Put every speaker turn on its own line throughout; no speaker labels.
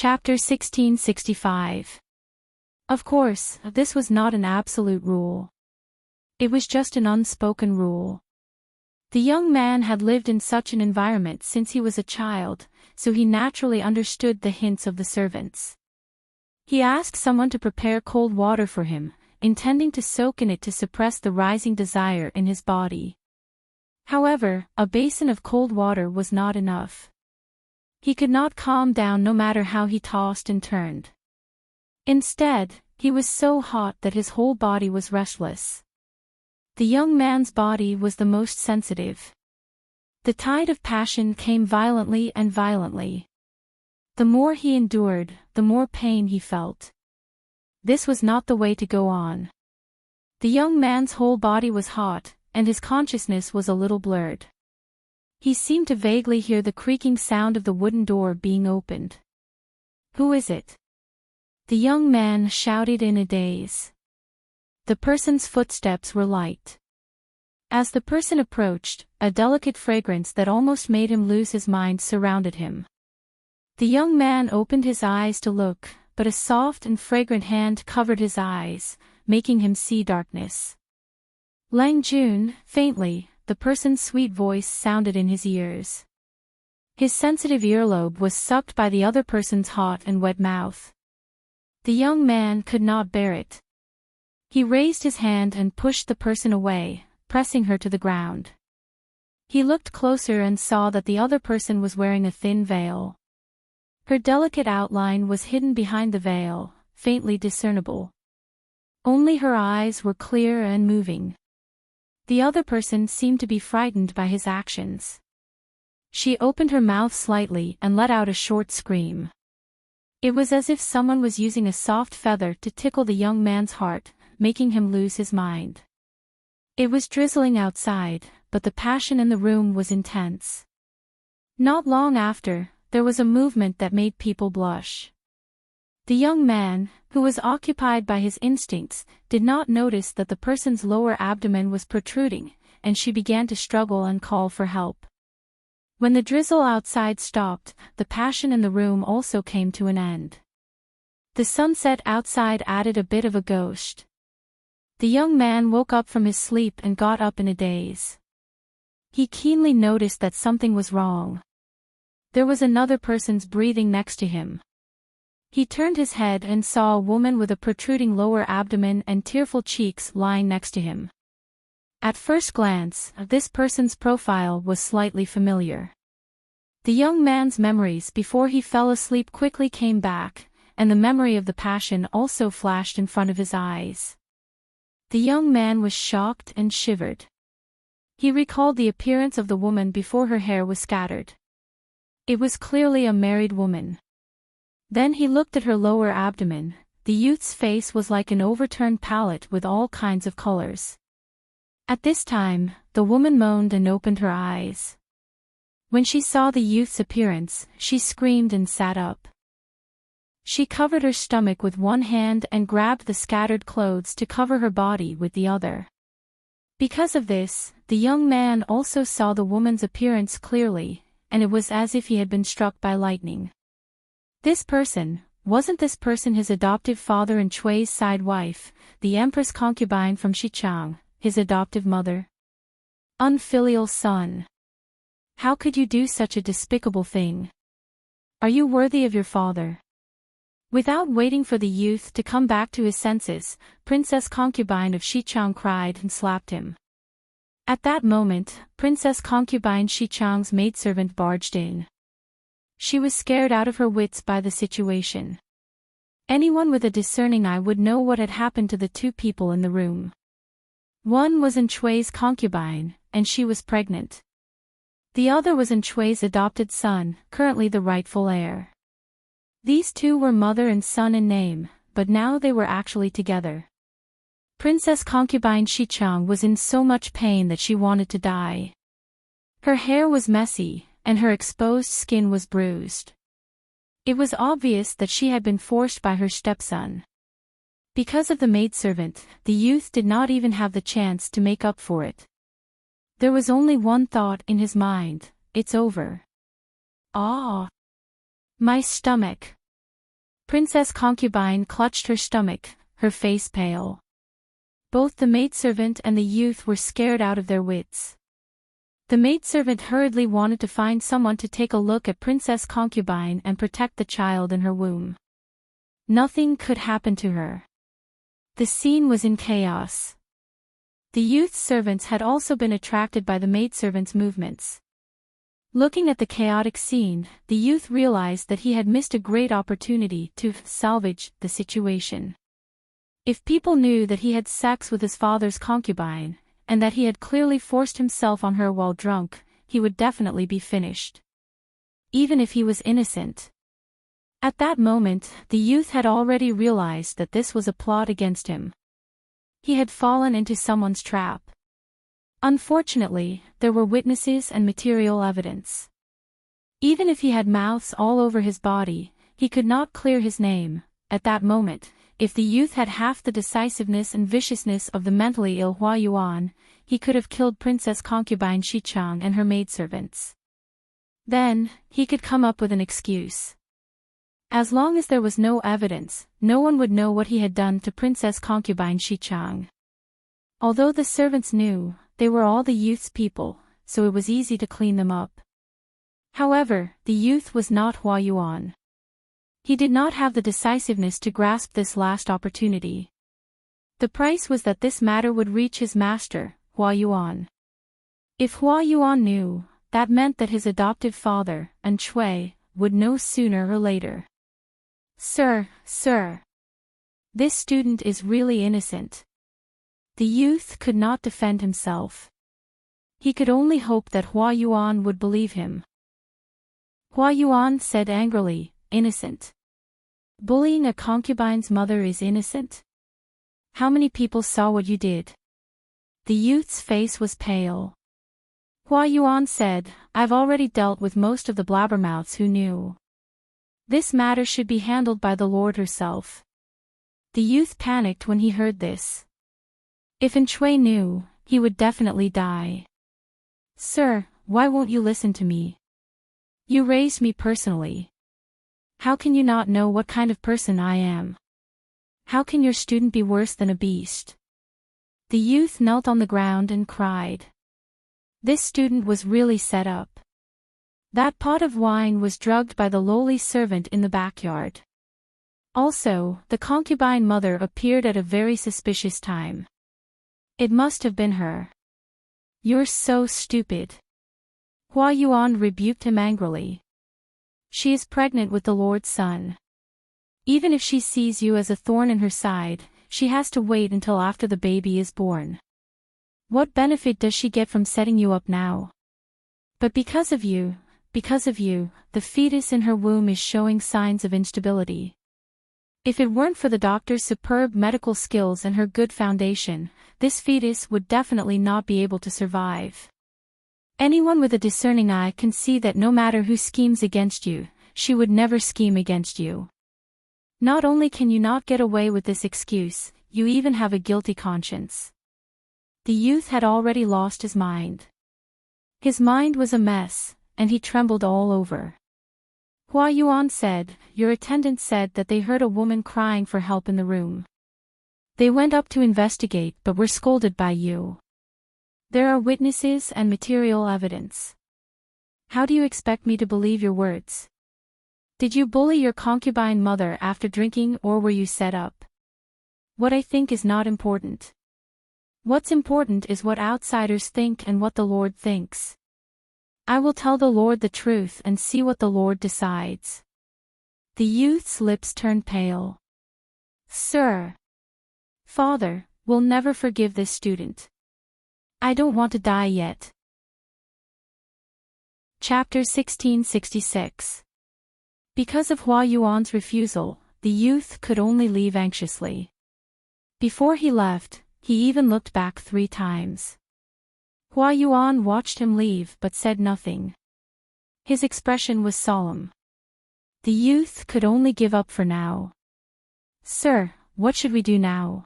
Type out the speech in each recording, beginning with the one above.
Chapter 1665. Of course, this was not an absolute rule. It was just an unspoken rule. The young man had lived in such an environment since he was a child, so he naturally understood the hints of the servants. He asked someone to prepare cold water for him, intending to soak in it to suppress the rising desire in his body. However, a basin of cold water was not enough. He could not calm down no matter how he tossed and turned. Instead, he was so hot that his whole body was restless. The young man's body was the most sensitive. The tide of passion came violently and violently. The more he endured, the more pain he felt. This was not the way to go on. The young man's whole body was hot, and his consciousness was a little blurred. He seemed to vaguely hear the creaking sound of the wooden door being opened. "Who is it?" the young man shouted in a daze. The person's footsteps were light. As the person approached, a delicate fragrance that almost made him lose his mind surrounded him. The young man opened his eyes to look, but a soft and fragrant hand covered his eyes, making him see darkness. "Lang Jun," faintly, the person's sweet voice sounded in his ears. His sensitive earlobe was sucked by the other person's hot and wet mouth. The young man could not bear it. He raised his hand and pushed the person away, pressing her to the ground. He looked closer and saw that the other person was wearing a thin veil. Her delicate outline was hidden behind the veil, faintly discernible. Only her eyes were clear and moving. The other person seemed to be frightened by his actions. She opened her mouth slightly and let out a short scream. It was as if someone was using a soft feather to tickle the young man's heart, making him lose his mind. It was drizzling outside, but the passion in the room was intense. Not long after, there was a movement that made people blush. The young man, who was occupied by his instincts, did not notice that the person's lower abdomen was protruding, and she began to struggle and call for help. When the drizzle outside stopped, the passion in the room also came to an end. The sunset outside added a bit of a ghost. The young man woke up from his sleep and got up in a daze. He keenly noticed that something was wrong. There was another person's breathing next to him. He turned his head and saw a woman with a protruding lower abdomen and tearful cheeks lying next to him. At first glance, this person's profile was slightly familiar. The young man's memories before he fell asleep quickly came back, and the memory of the passion also flashed in front of his eyes. The young man was shocked and shivered. He recalled the appearance of the woman before her hair was scattered. It was clearly a married woman. Then he looked at her lower abdomen. The youth's face was like an overturned palette with all kinds of colors. At this time, the woman moaned and opened her eyes. When she saw the youth's appearance, she screamed and sat up. She covered her stomach with one hand and grabbed the scattered clothes to cover her body with the other. Because of this, the young man also saw the woman's appearance clearly, and it was as if he had been struck by lightning. Wasn't this person his adoptive father and Chui's side wife, the Empress concubine from Xichang, his adoptive mother? Unfilial son. How could you do such a despicable thing? Are you worthy of your father? Without waiting for the youth to come back to his senses, Princess Concubine of Xichang cried and slapped him. At that moment, Princess Concubine Xichang's maidservant barged in. She was scared out of her wits by the situation. Anyone with a discerning eye would know what had happened to the two people in the room. One was Chui's concubine, and she was pregnant. The other was Chui's adopted son, currently the rightful heir. These two were mother and son in name, but now they were actually together. Princess Concubine Xichang was in so much pain that she wanted to die. Her hair was messy, and her exposed skin was bruised. It was obvious that she had been forced by her stepson. Because of the maidservant, the youth did not even have the chance to make up for it. There was only one thought in his mind: it's over. Ah! My stomach. Princess concubine clutched her stomach, her face pale. Both the maidservant and the youth were scared out of their wits. The maidservant hurriedly wanted to find someone to take a look at Princess concubine and protect the child in her womb. Nothing could happen to her. The scene was in chaos. The youth's servants had also been attracted by the maidservant's movements. Looking at the chaotic scene, the youth realized that he had missed a great opportunity to salvage the situation. If people knew that he had sex with his father's concubine, and that he had clearly forced himself on her while drunk, he would definitely be finished. Even if he was innocent. At that moment, the youth had already realized that this was a plot against him. He had fallen into someone's trap. Unfortunately, there were witnesses and material evidence. Even if he had mouths all over his body, he could not clear his name. At that moment, if the youth had half the decisiveness and viciousness of the mentally ill Hua Yuan, he could have killed Princess concubine Xichang and her maidservants. Then, he could come up with an excuse. As long as there was no evidence, no one would know what he had done to Princess concubine Xichang. Although the servants knew, they were all the youth's people, so it was easy to clean them up. However, the youth was not Hua Yuan. He did not have the decisiveness to grasp this last opportunity. The price was that this matter would reach his master, Hua Yuan. If Hua Yuan knew, that meant that his adoptive father, Enchanting, would know sooner or later. Sir, this student is really innocent. The youth could not defend himself. He could only hope that Hua Yuan would believe him. Hua Yuan said angrily, innocent. Bullying a concubine's mother is innocent? How many people saw what you did? The youth's face was pale. Hua Yuan said, I've already dealt with most of the blabbermouths who knew. This matter should be handled by the Lord herself. The youth panicked when he heard this. If Enchanting knew, he would definitely die. Sir, why won't you listen to me? You raised me personally. How can you not know what kind of person I am? How can your student be worse than a beast? The youth knelt on the ground and cried. This student was really set up. That pot of wine was drugged by the lowly servant in the backyard. Also, the concubine mother appeared at a very suspicious time. It must have been her. You're so stupid. Hua Yuan rebuked him angrily. She is pregnant with the Lord's son. Even if she sees you as a thorn in her side, she has to wait until after the baby is born. What benefit does she get from setting you up now? But because of you, the fetus in her womb is showing signs of instability. If it weren't for the doctor's superb medical skills and her good foundation, this fetus would definitely not be able to survive. Anyone with a discerning eye can see that no matter who schemes against you, she would never scheme against you. Not only can you not get away with this excuse, you even have a guilty conscience. The youth had already lost his mind. His mind was a mess, and he trembled all over. Hua Yuan said, your attendants said that they heard a woman crying for help in the room. They went up to investigate but were scolded by you. There are witnesses and material evidence. How do you expect me to believe your words? Did you bully your concubine mother after drinking or were you set up? What I think is not important. What's important is what outsiders think and what the Lord thinks. I will tell the Lord the truth and see what the Lord decides. The youth's lips turned pale. Sir. Father, will never forgive this student. I don't want to die yet. Chapter 1666. Because of Hua Yuan's refusal, the youth could only leave anxiously. Before he left, he even looked back 3 times. Hua Yuan watched him leave but said nothing. His expression was solemn. The youth could only give up for now. Sir, what should we do now?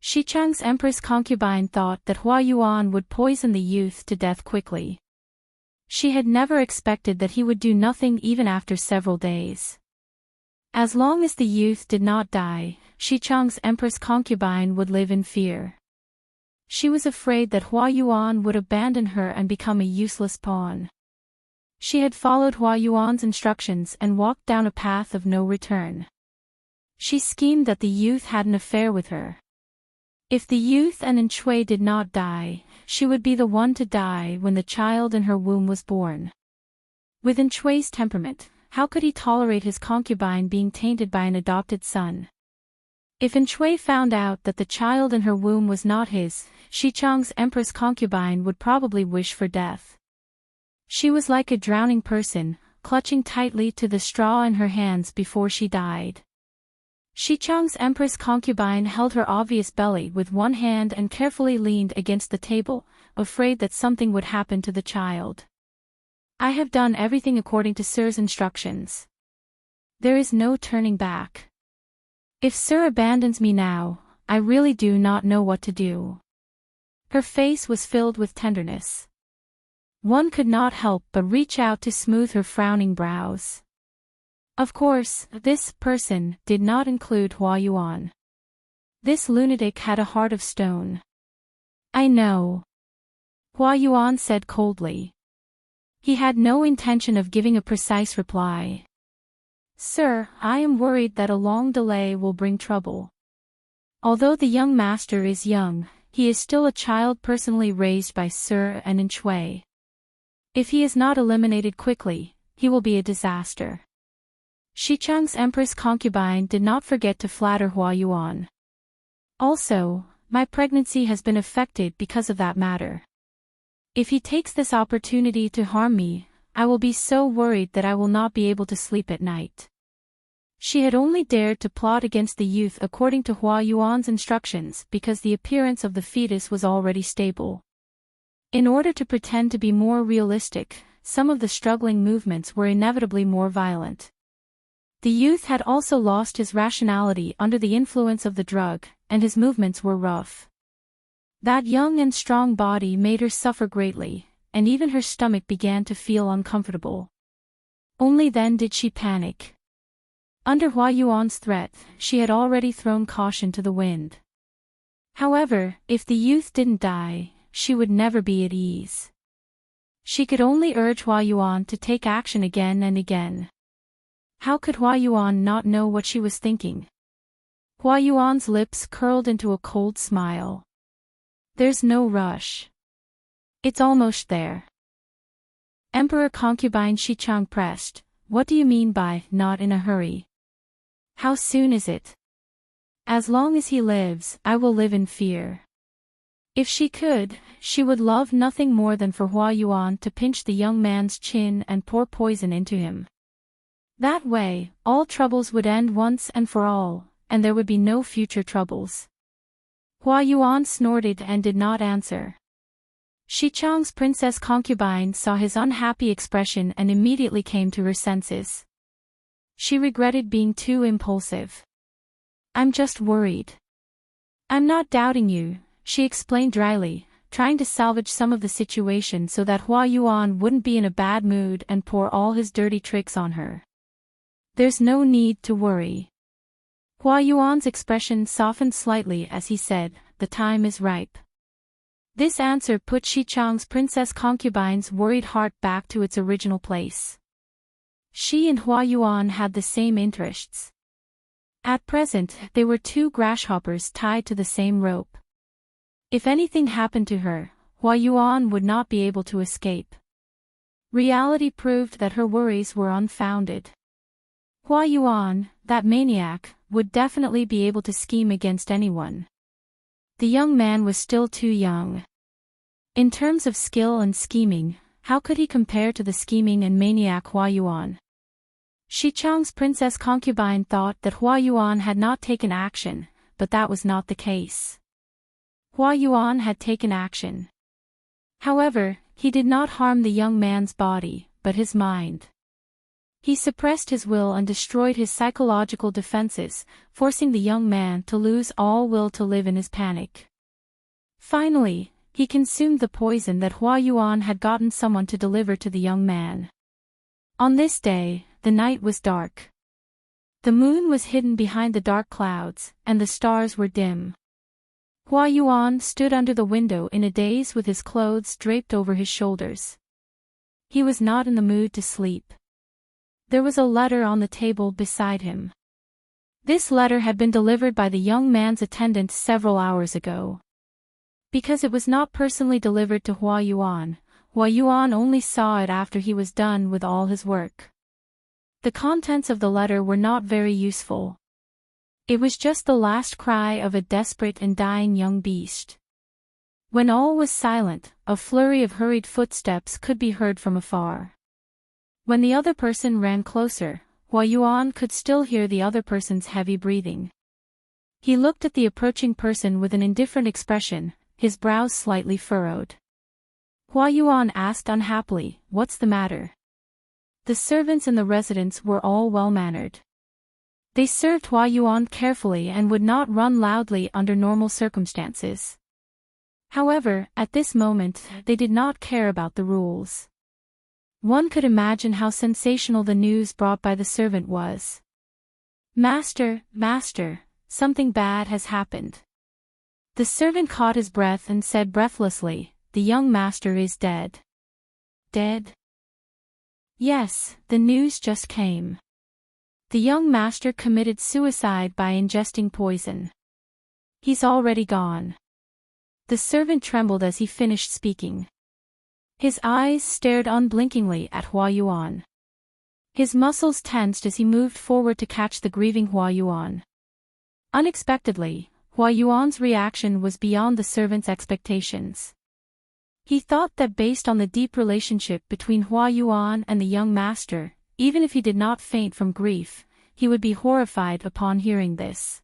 Xichang's Empress concubine thought that Hua Yuan would poison the youth to death quickly. She had never expected that he would do nothing even after several days. As long as the youth did not die, Xichang's Empress concubine would live in fear. She was afraid that Hua Yuan would abandon her and become a useless pawn. She had followed Hua Yuan's instructions and walked down a path of no return. She schemed that the youth had an affair with her. If the youth and Enchui did not die, she would be the one to die when the child in her womb was born. With Enchui's temperament, how could he tolerate his concubine being tainted by an adopted son? If Enchui found out that the child in her womb was not his, Xichang's Empress concubine would probably wish for death. She was like a drowning person, clutching tightly to the straw in her hands before she died. Xichang's Empress concubine held her obvious belly with one hand and carefully leaned against the table, afraid that something would happen to the child. I have done everything according to Sir's instructions. There is no turning back. If Sir abandons me now, I really do not know what to do. Her face was filled with tenderness. One could not help but reach out to smooth her frowning brows. Of course, this person did not include Hua Yuan. This lunatic had a heart of stone. I know, Hua Yuan said coldly. He had no intention of giving a precise reply. Sir, I am worried that a long delay will bring trouble. Although the young master is young, he is still a child personally raised by Sir and Enchui. If he is not eliminated quickly, he will be a disaster. Xichang's Empress concubine did not forget to flatter Hua Yuan. Also, my pregnancy has been affected because of that matter. If he takes this opportunity to harm me, I will be so worried that I will not be able to sleep at night. She had only dared to plot against the youth according to Hua Yuan's instructions because the appearance of the fetus was already stable. In order to pretend to be more realistic, some of the struggling movements were inevitably more violent. The youth had also lost his rationality under the influence of the drug, and his movements were rough. That young and strong body made her suffer greatly, and even her stomach began to feel uncomfortable. Only then did she panic. Under Hua Yuan's threat, she had already thrown caution to the wind. However, if the youth didn't die, she would never be at ease. She could only urge Hua Yuan to take action again and again. How could Hua Yuan not know what she was thinking? Hua Yuan's lips curled into a cold smile. There's no rush. It's almost there. Emperor concubine Xichang pressed, what do you mean by, not in a hurry? How soon is it? As long as he lives, I will live in fear. If she could, she would love nothing more than for Hua Yuan to pinch the young man's chin and pour poison into him. That way, all troubles would end once and for all, and there would be no future troubles. Hua Yuan snorted and did not answer. Xichang's princess concubine saw his unhappy expression and immediately came to her senses. She regretted being too impulsive. I'm just worried. I'm not doubting you, she explained dryly, trying to salvage some of the situation so that Hua Yuan wouldn't be in a bad mood and pour all his dirty tricks on her. There's no need to worry. Hua Yuan's expression softened slightly as he said, the time is ripe. This answer put Xichang's princess concubine's worried heart back to its original place. She and Hua Yuan had the same interests. At present, they were two grasshoppers tied to the same rope. If anything happened to her, Hua Yuan would not be able to escape. Reality proved that her worries were unfounded. Hua Yuan, that maniac, would definitely be able to scheme against anyone. The young man was still too young. In terms of skill and scheming, how could he compare to the scheming and maniac Hua Yuan? Xichang's princess concubine thought that Hua Yuan had not taken action, but that was not the case. Hua Yuan had taken action. However, he did not harm the young man's body, but his mind. He suppressed his will and destroyed his psychological defenses, forcing the young man to lose all will to live in his panic. Finally, he consumed the poison that Hua Yuan had gotten someone to deliver to the young man. On this day, the night was dark. The moon was hidden behind the dark clouds, and the stars were dim. Hua Yuan stood under the window in a daze with his clothes draped over his shoulders. He was not in the mood to sleep. There was a letter on the table beside him. This letter had been delivered by the young man's attendant several hours ago. Because it was not personally delivered to Hua Yuan only saw it after he was done with all his work. The contents of the letter were not very useful. It was just the last cry of a desperate and dying young beast. When all was silent, a flurry of hurried footsteps could be heard from afar. When the other person ran closer, Hua Yuan could still hear the other person's heavy breathing. He looked at the approaching person with an indifferent expression, his brows slightly furrowed. Hua Yuan asked unhappily, "What's the matter?" The servants in the residence were all well-mannered. They served Hua Yuan carefully and would not run loudly under normal circumstances. However, at this moment, they did not care about the rules. One could imagine how sensational the news brought by the servant was. Master, something bad has happened." The servant caught his breath and said breathlessly, "The young master is dead." "Dead?" "Yes, the news just came. The young master committed suicide by ingesting poison. He's already gone." The servant trembled as he finished speaking. His eyes stared unblinkingly at Hua Yuan. His muscles tensed as he moved forward to catch the grieving Hua Yuan. Unexpectedly, Hua Yuan's reaction was beyond the servant's expectations. He thought that based on the deep relationship between Hua Yuan and the young master, even if he did not faint from grief, he would be horrified upon hearing this.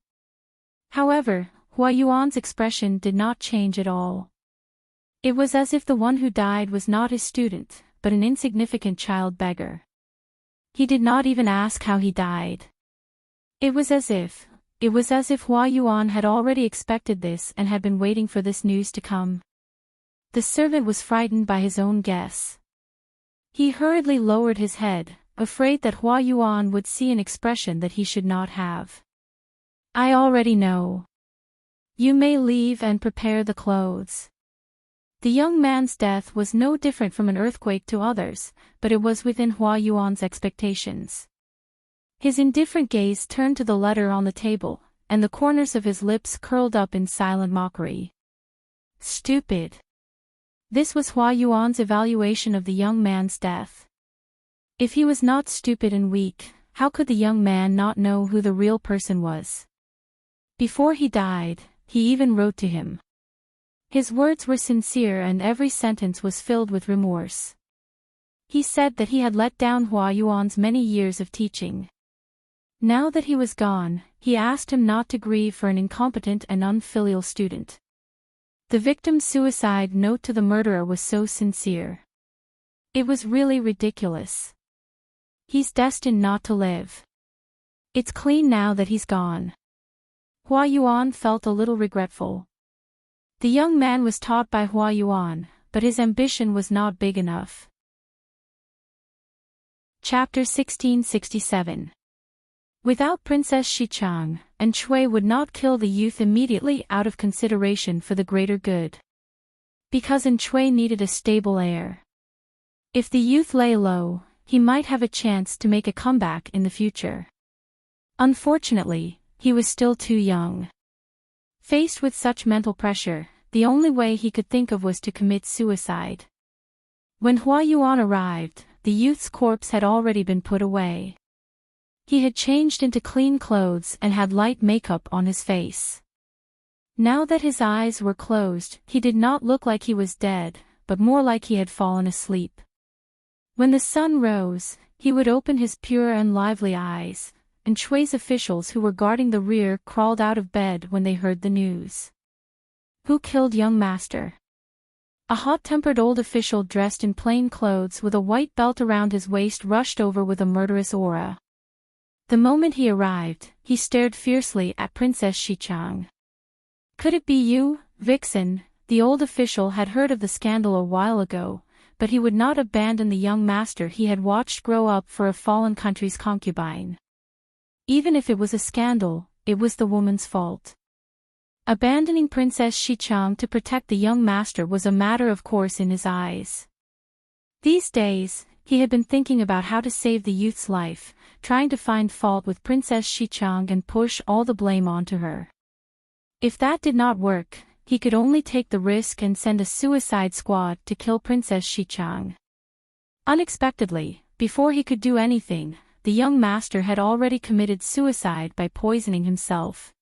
However, Hua Yuan's expression did not change at all. It was as if the one who died was not his student, but an insignificant child beggar. He did not even ask how he died. It was as if Hua Yuan had already expected this and had been waiting for this news to come. The servant was frightened by his own guess. He hurriedly lowered his head, afraid that Hua Yuan would see an expression that he should not have. "I already know. You may leave and prepare the clothes." The young man's death was no different from an earthquake to others, but it was within Hua Yuan's expectations. His indifferent gaze turned to the letter on the table, and the corners of his lips curled up in silent mockery. Stupid. This was Hua Yuan's evaluation of the young man's death. If he was not stupid and weak, how could the young man not know who the real person was? Before he died, he even wrote to him. His words were sincere and every sentence was filled with remorse. He said that he had let down Hua Yuan's many years of teaching. Now that he was gone, he asked him not to grieve for an incompetent and unfilial student. The victim's suicide note to the murderer was so sincere. It was really ridiculous. He's destined not to live. It's clean now that he's gone. Hua Yuan felt a little regretful. The young man was taught by Hua Yuan, but his ambition was not big enough. Chapter 1667. Without Princess Xichang, Enchui would not kill the youth immediately out of consideration for the greater good. Because Enchui needed a stable heir. If the youth lay low, he might have a chance to make a comeback in the future. Unfortunately, he was still too young. Faced with such mental pressure, the only way he could think of was to commit suicide. When Hua Yuan arrived, the youth's corpse had already been put away. He had changed into clean clothes and had light makeup on his face. Now that his eyes were closed, he did not look like he was dead, but more like he had fallen asleep. When the sun rose, he would open his pure and lively eyes, and Chui's officials who were guarding the rear crawled out of bed when they heard the news. Who killed young master? A hot-tempered old official dressed in plain clothes with a white belt around his waist rushed over with a murderous aura. The moment he arrived, he stared fiercely at Princess Xichang. Could it be you, Vixen? The old official had heard of the scandal a while ago, but he would not abandon the young master he had watched grow up for a fallen country's concubine. Even if it was a scandal, it was the woman's fault. Abandoning Princess Xichang to protect the young master was a matter of course in his eyes. These days, he had been thinking about how to save the youth's life, trying to find fault with Princess Xichang and push all the blame onto her. If that did not work, he could only take the risk and send a suicide squad to kill Princess Xichang. Unexpectedly, before he could do anything, the young master had already committed suicide by poisoning himself.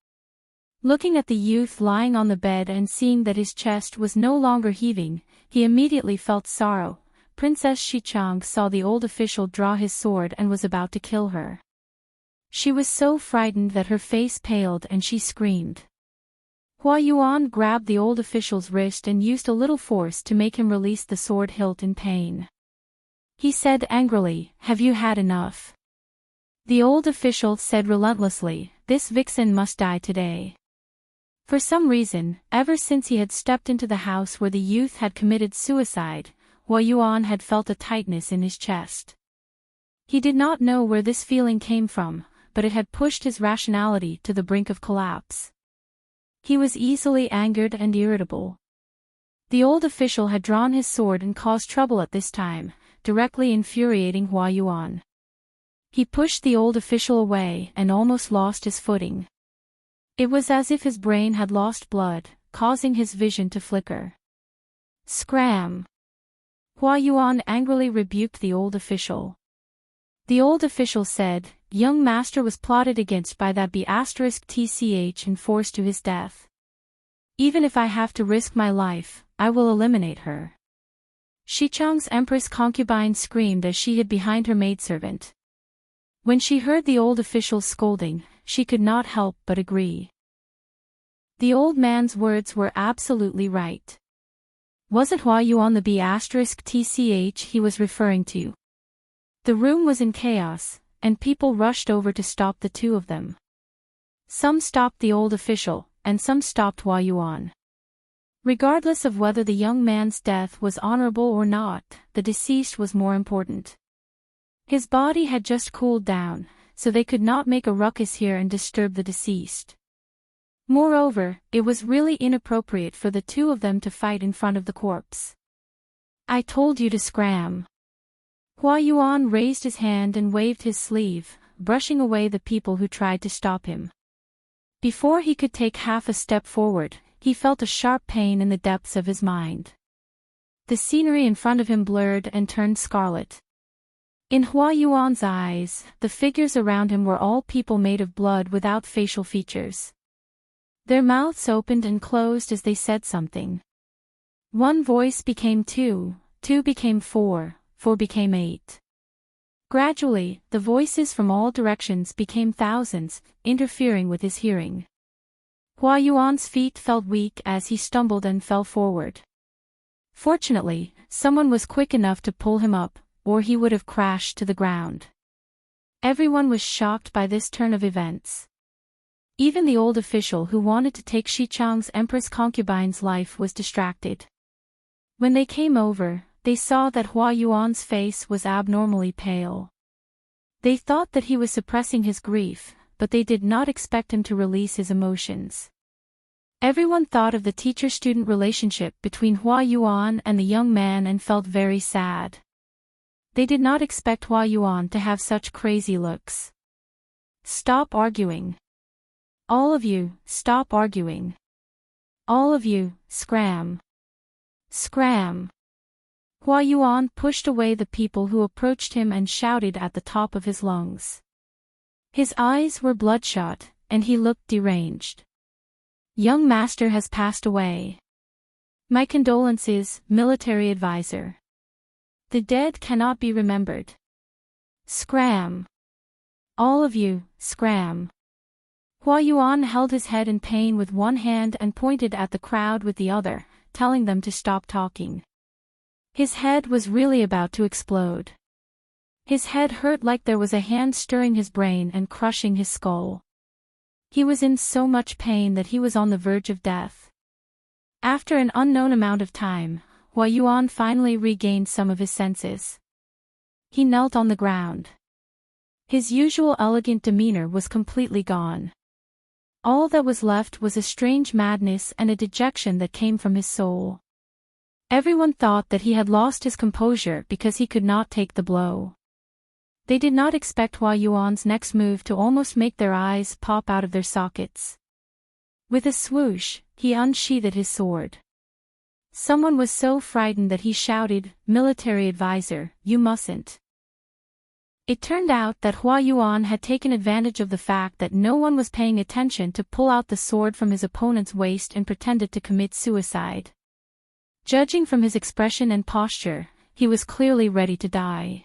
Looking at the youth lying on the bed and seeing that his chest was no longer heaving, he immediately felt sorrow. Princess Xichang saw the old official draw his sword and was about to kill her. She was so frightened that her face paled and she screamed. Hua Yuan grabbed the old official's wrist and used a little force to make him release the sword hilt in pain. He said angrily, "Have you had enough?" The old official said relentlessly, "This vixen must die today." For some reason, ever since he had stepped into the house where the youth had committed suicide, Hua Yuan had felt a tightness in his chest. He did not know where this feeling came from, but it had pushed his rationality to the brink of collapse. He was easily angered and irritable. The old official had drawn his sword and caused trouble at this time, directly infuriating Hua Yuan. He pushed the old official away and almost lost his footing. It was as if his brain had lost blood, causing his vision to flicker. Scram! Hua Yuan angrily rebuked the old official. The old official said, "Young master was plotted against by that B*TCH and forced to his death. Even if I have to risk my life, I will eliminate her." Xichang's Empress concubine screamed as she hid behind her maidservant. When she heard the old official's scolding, she could not help but agree. The old man's words were absolutely right. Was it Hua Yuan the B*TCH he was referring to? The room was in chaos, and people rushed over to stop the two of them. Some stopped the old official, and some stopped Hua Yuan. Regardless of whether the young man's death was honorable or not, the deceased was more important. His body had just cooled down, so they could not make a ruckus here and disturb the deceased. Moreover, it was really inappropriate for the two of them to fight in front of the corpse. "I told you to scram." Hua Yuan raised his hand and waved his sleeve, brushing away the people who tried to stop him. Before he could take half a step forward, he felt a sharp pain in the depths of his mind. The scenery in front of him blurred and turned scarlet. In Hua Yuan's eyes, the figures around him were all people made of blood without facial features. Their mouths opened and closed as they said something. One voice became two, two became four, four became eight. Gradually, the voices from all directions became thousands, interfering with his hearing. Hua Yuan's feet felt weak as he stumbled and fell forward. Fortunately, someone was quick enough to pull him up, or he would have crashed to the ground. Everyone was shocked by this turn of events. Even the old official who wanted to take Xichang's Empress concubine's life was distracted. When they came over, they saw that Hua Yuan's face was abnormally pale. They thought that he was suppressing his grief, but they did not expect him to release his emotions. Everyone thought of the teacher-student relationship between Hua Yuan and the young man and felt very sad. They did not expect Hua Yuan to have such crazy looks. "Stop arguing. All of you, stop arguing. All of you, scram. Scram." Hua Yuan pushed away the people who approached him and shouted at the top of his lungs. His eyes were bloodshot, and he looked deranged. "Young master has passed away. My condolences, military advisor. The dead cannot be remembered. Scram. All of you, scram." Hua Yuan held his head in pain with one hand and pointed at the crowd with the other, telling them to stop talking. His head was really about to explode. His head hurt like there was a hand stirring his brain and crushing his skull. He was in so much pain that he was on the verge of death. After an unknown amount of time, Hua Yuan finally regained some of his senses. He knelt on the ground. His usual elegant demeanor was completely gone. All that was left was a strange madness and a dejection that came from his soul. Everyone thought that he had lost his composure because he could not take the blow. They did not expect Hua Yuan's next move to almost make their eyes pop out of their sockets. With a swoosh, he unsheathed his sword. Someone was so frightened that he shouted, "Military advisor, you mustn't." It turned out that Hua Yuan had taken advantage of the fact that no one was paying attention to pull out the sword from his opponent's waist and pretended to commit suicide. Judging from his expression and posture, he was clearly ready to die.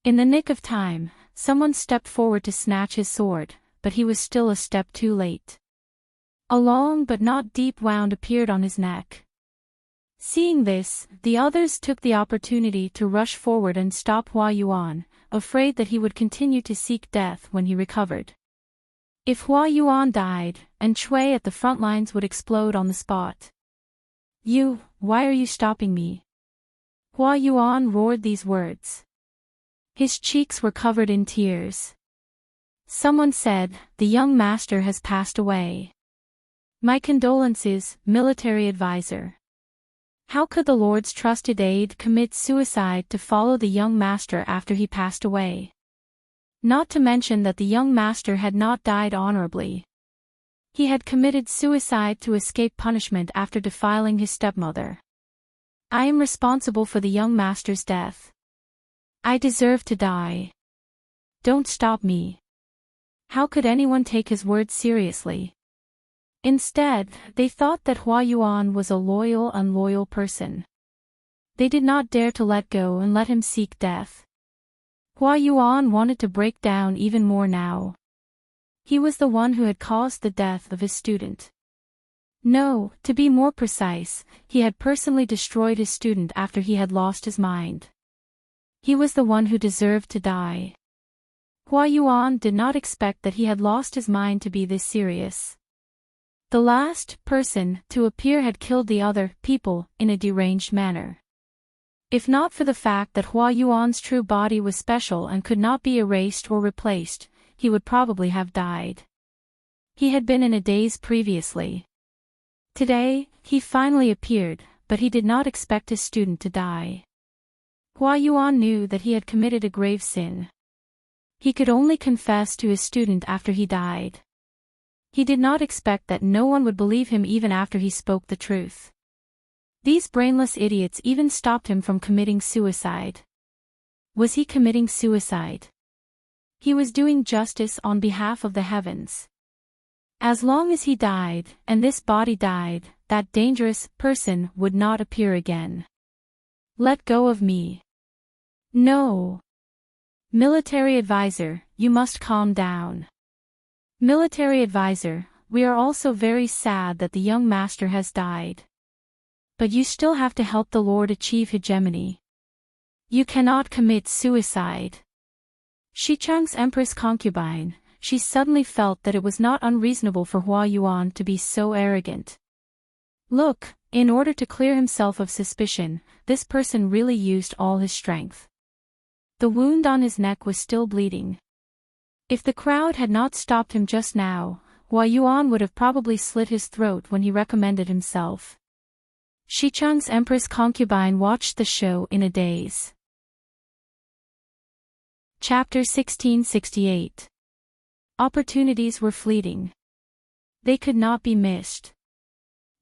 In the nick of time, someone stepped forward to snatch his sword, but he was still a step too late. A long but not deep wound appeared on his neck. Seeing this, the others took the opportunity to rush forward and stop Hua Yuan, afraid that he would continue to seek death when he recovered. If Hua Yuan died, and Cui at the front lines would explode on the spot. Why are you stopping me?" Hua Yuan roared these words. His cheeks were covered in tears. Someone said, "The young master has passed away. My condolences, military advisor." How could the Lord's trusted aide commit suicide to follow the young master after he passed away? Not to mention that the young master had not died honorably. He had committed suicide to escape punishment after defiling his stepmother. "I am responsible for the young master's death. I deserve to die. Don't stop me." How could anyone take his words seriously? Instead, they thought that Hua Yuan was a unloyal person. They did not dare to let go and let him seek death. Hua Yuan wanted to break down even more now. He was the one who had caused the death of his student. No, to be more precise, he had personally destroyed his student after he had lost his mind. He was the one who deserved to die. Hua Yuan did not expect that he had lost his mind to be this serious. The last person to appear had killed the other people in a deranged manner. If not for the fact that Hua Yuan's true body was special and could not be erased or replaced, he would probably have died. He had been in a daze previously. Today, he finally appeared, but he did not expect his student to die. Hua Yuan knew that he had committed a grave sin. He could only confess to his student after he died. He did not expect that no one would believe him even after he spoke the truth. These brainless idiots even stopped him from committing suicide. Was he committing suicide? He was doing justice on behalf of the heavens. As long as he died, and this body died, that dangerous person would not appear again. "Let go of me." "No. Military advisor, you must calm down." "Military advisor, we are also very sad that the young master has died. But you still have to help the Lord achieve hegemony. You cannot commit suicide." Shichang's Empress concubine, she suddenly felt that it was not unreasonable for Hua Yuan to be so arrogant. Look, in order to clear himself of suspicion, this person really used all his strength. The wound on his neck was still bleeding. If the crowd had not stopped him just now, Hua Yuan would have probably slit his throat when he recommended himself. Shichang's Empress concubine watched the show in a daze. Chapter 1668. Opportunities were fleeting. They could not be missed.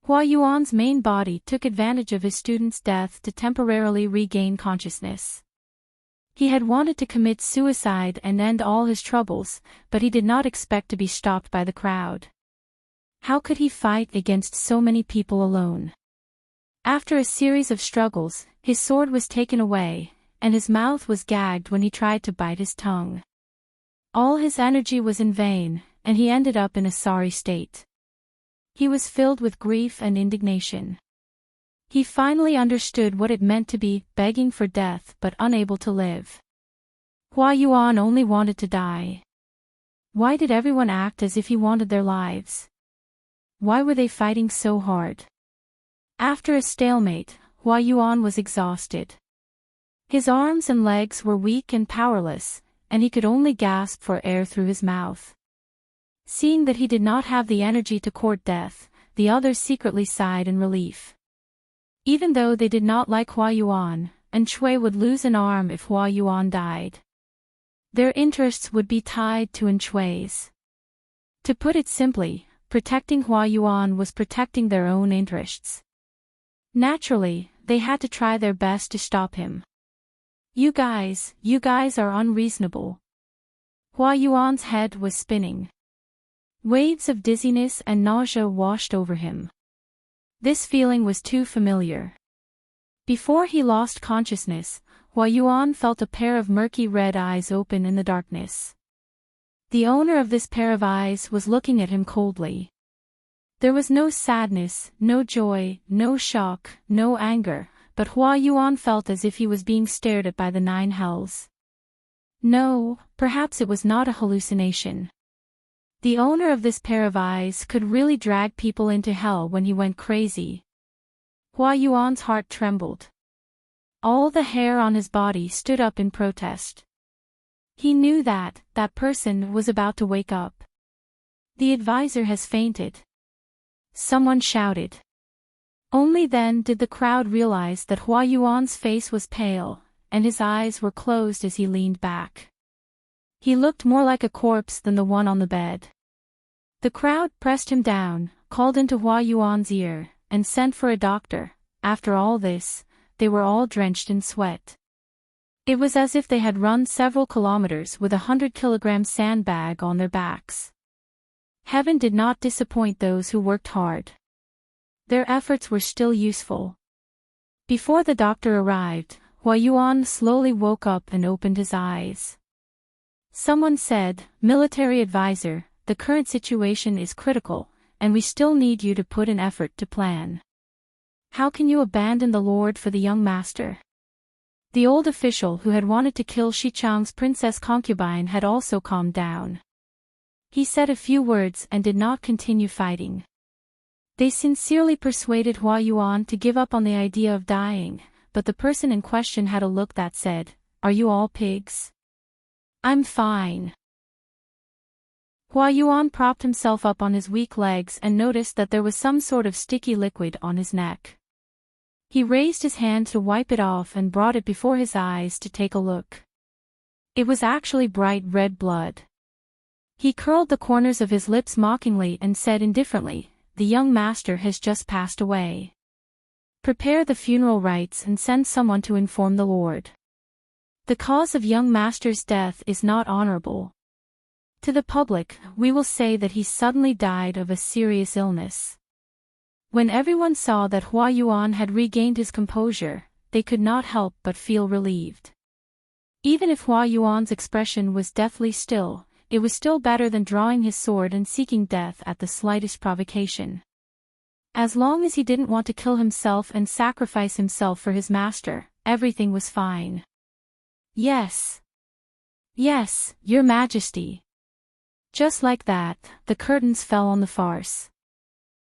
Hua Yuan's main body took advantage of his student's death to temporarily regain consciousness. He had wanted to commit suicide and end all his troubles, but he did not expect to be stopped by the crowd. How could he fight against so many people alone? After a series of struggles, his sword was taken away, and his mouth was gagged when he tried to bite his tongue. All his energy was in vain, and he ended up in a sorry state. He was filled with grief and indignation. He finally understood what it meant to be begging for death but unable to live. Hua Yuan only wanted to die. Why did everyone act as if he wanted their lives? Why were they fighting so hard? After a stalemate, Hua Yuan was exhausted. His arms and legs were weak and powerless, and he could only gasp for air through his mouth. Seeing that he did not have the energy to court death, the others secretly sighed in relief. Even though they did not like Hua Yuan, and Chui would lose an arm if Hua Yuan died. Their interests would be tied to Chui's. To put it simply, protecting Hua Yuan was protecting their own interests. Naturally, they had to try their best to stop him. You guys are unreasonable. Hua Yuan's head was spinning. Waves of dizziness and nausea washed over him. This feeling was too familiar. Before he lost consciousness, Hua Yuan felt a pair of murky red eyes open in the darkness. The owner of this pair of eyes was looking at him coldly. There was no sadness, no joy, no shock, no anger, but Hua Yuan felt as if he was being stared at by the nine hells. No, perhaps it was not a hallucination. The owner of this pair of eyes could really drag people into hell when he went crazy. Hua Yuan's heart trembled. All the hair on his body stood up in protest. He knew that person was about to wake up. The advisor has fainted. Someone shouted. Only then did the crowd realize that Hua Yuan's face was pale, and his eyes were closed as he leaned back. He looked more like a corpse than the one on the bed. The crowd pressed him down, called into Hua Yuan's ear, and sent for a doctor. After all this, they were all drenched in sweat. It was as if they had run several kilometers with a 100-kilogram sandbag on their backs. Heaven did not disappoint those who worked hard. Their efforts were still useful. Before the doctor arrived, Hua Yuan slowly woke up and opened his eyes. Someone said, "Military advisor, the current situation is critical, and we still need you to put in effort to plan. How can you abandon the Lord for the young master?" The old official who had wanted to kill Shichang's princess concubine had also calmed down. He said a few words and did not continue fighting. They sincerely persuaded Hua Yuan to give up on the idea of dying, but the person in question had a look that said, "Are you all pigs? I'm fine." Hua Yuan propped himself up on his weak legs and noticed that there was some sort of sticky liquid on his neck. He raised his hand to wipe it off and brought it before his eyes to take a look. It was actually bright red blood. He curled the corners of his lips mockingly and said indifferently, "The young master has just passed away. Prepare the funeral rites and send someone to inform the Lord. The cause of young master's death is not honorable. To the public, we will say that he suddenly died of a serious illness." When everyone saw that Hua Yuan had regained his composure, they could not help but feel relieved. Even if Hua Yuan's expression was deathly still, it was still better than drawing his sword and seeking death at the slightest provocation. As long as he didn't want to kill himself and sacrifice himself for his master, everything was fine. "Yes. Yes, Your Majesty." Just like that, the curtains fell on the farce.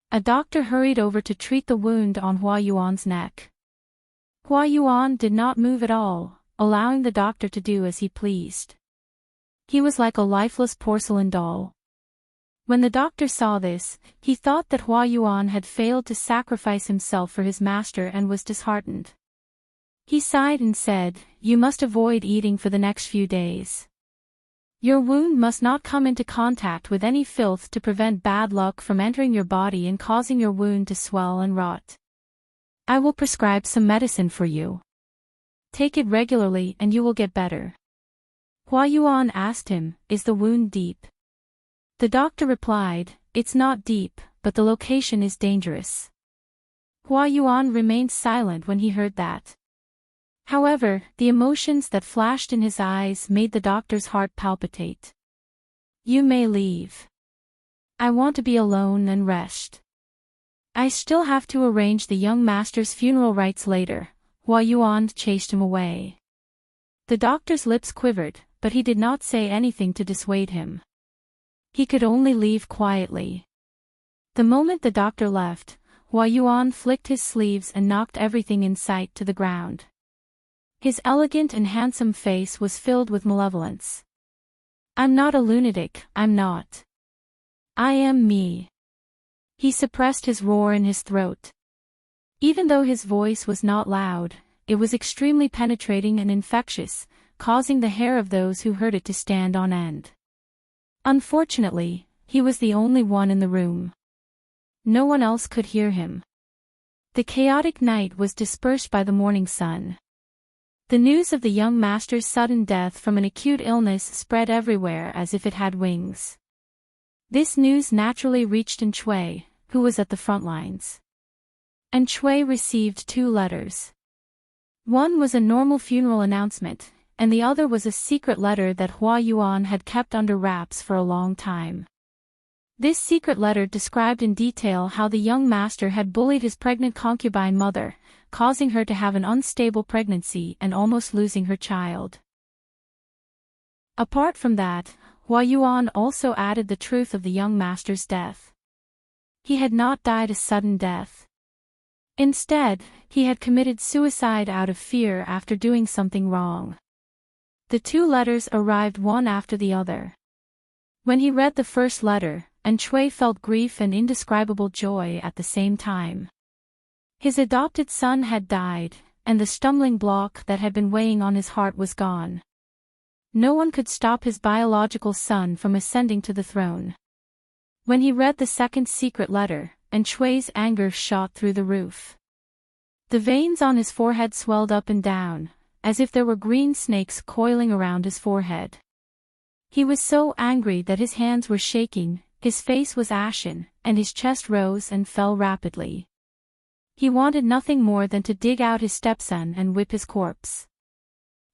A doctor hurried over to treat the wound on Hua Yuan's neck. Hua Yuan did not move at all, allowing the doctor to do as he pleased. He was like a lifeless porcelain doll. When the doctor saw this, he thought that Hua Yuan had failed to sacrifice himself for his master and was disheartened. He sighed and said, "You must avoid eating for the next few days. Your wound must not come into contact with any filth to prevent bad luck from entering your body and causing your wound to swell and rot. I will prescribe some medicine for you. Take it regularly and you will get better." Hua Yuan asked him, "Is the wound deep?" The doctor replied, "It's not deep, but the location is dangerous." Hua Yuan remained silent when he heard that. However, the emotions that flashed in his eyes made the doctor's heart palpitate. "You may leave. I want to be alone and rest. I still have to arrange the young master's funeral rites later." Hua Yuan chased him away. The doctor's lips quivered, but he did not say anything to dissuade him. He could only leave quietly. The moment the doctor left, Hua Yuan flicked his sleeves and knocked everything in sight to the ground. His elegant and handsome face was filled with malevolence. I'm not a lunatic, I'm not. I am me. He suppressed his roar in his throat. Even though his voice was not loud, it was extremely penetrating and infectious, causing the hair of those who heard it to stand on end. Unfortunately, he was the only one in the room. No one else could hear him. The chaotic night was dispersed by the morning sun. The news of the young master's sudden death from an acute illness spread everywhere as if it had wings. This news naturally reached Enchanting, who was at the front lines. Enchanting received 2 letters. One was a normal funeral announcement, and the other was a secret letter that Hua Yuan had kept under wraps for a long time. This secret letter described in detail how the young master had bullied his pregnant concubine mother, causing her to have an unstable pregnancy and almost losing her child. Apart from that, Hua Yuan also added the truth of the young master's death. He had not died a sudden death. Instead, he had committed suicide out of fear after doing something wrong. The 2 letters arrived one after the other. When he read the first letter, Enchanting felt grief and indescribable joy at the same time. His adopted son had died, and the stumbling block that had been weighing on his heart was gone. No one could stop his biological son from ascending to the throne. When he read the second secret letter, Enchanting's anger shot through the roof. The veins on his forehead swelled up and down, as if there were green snakes coiling around his forehead. He was so angry that his hands were shaking, his face was ashen, and his chest rose and fell rapidly. He wanted nothing more than to dig out his stepson and whip his corpse.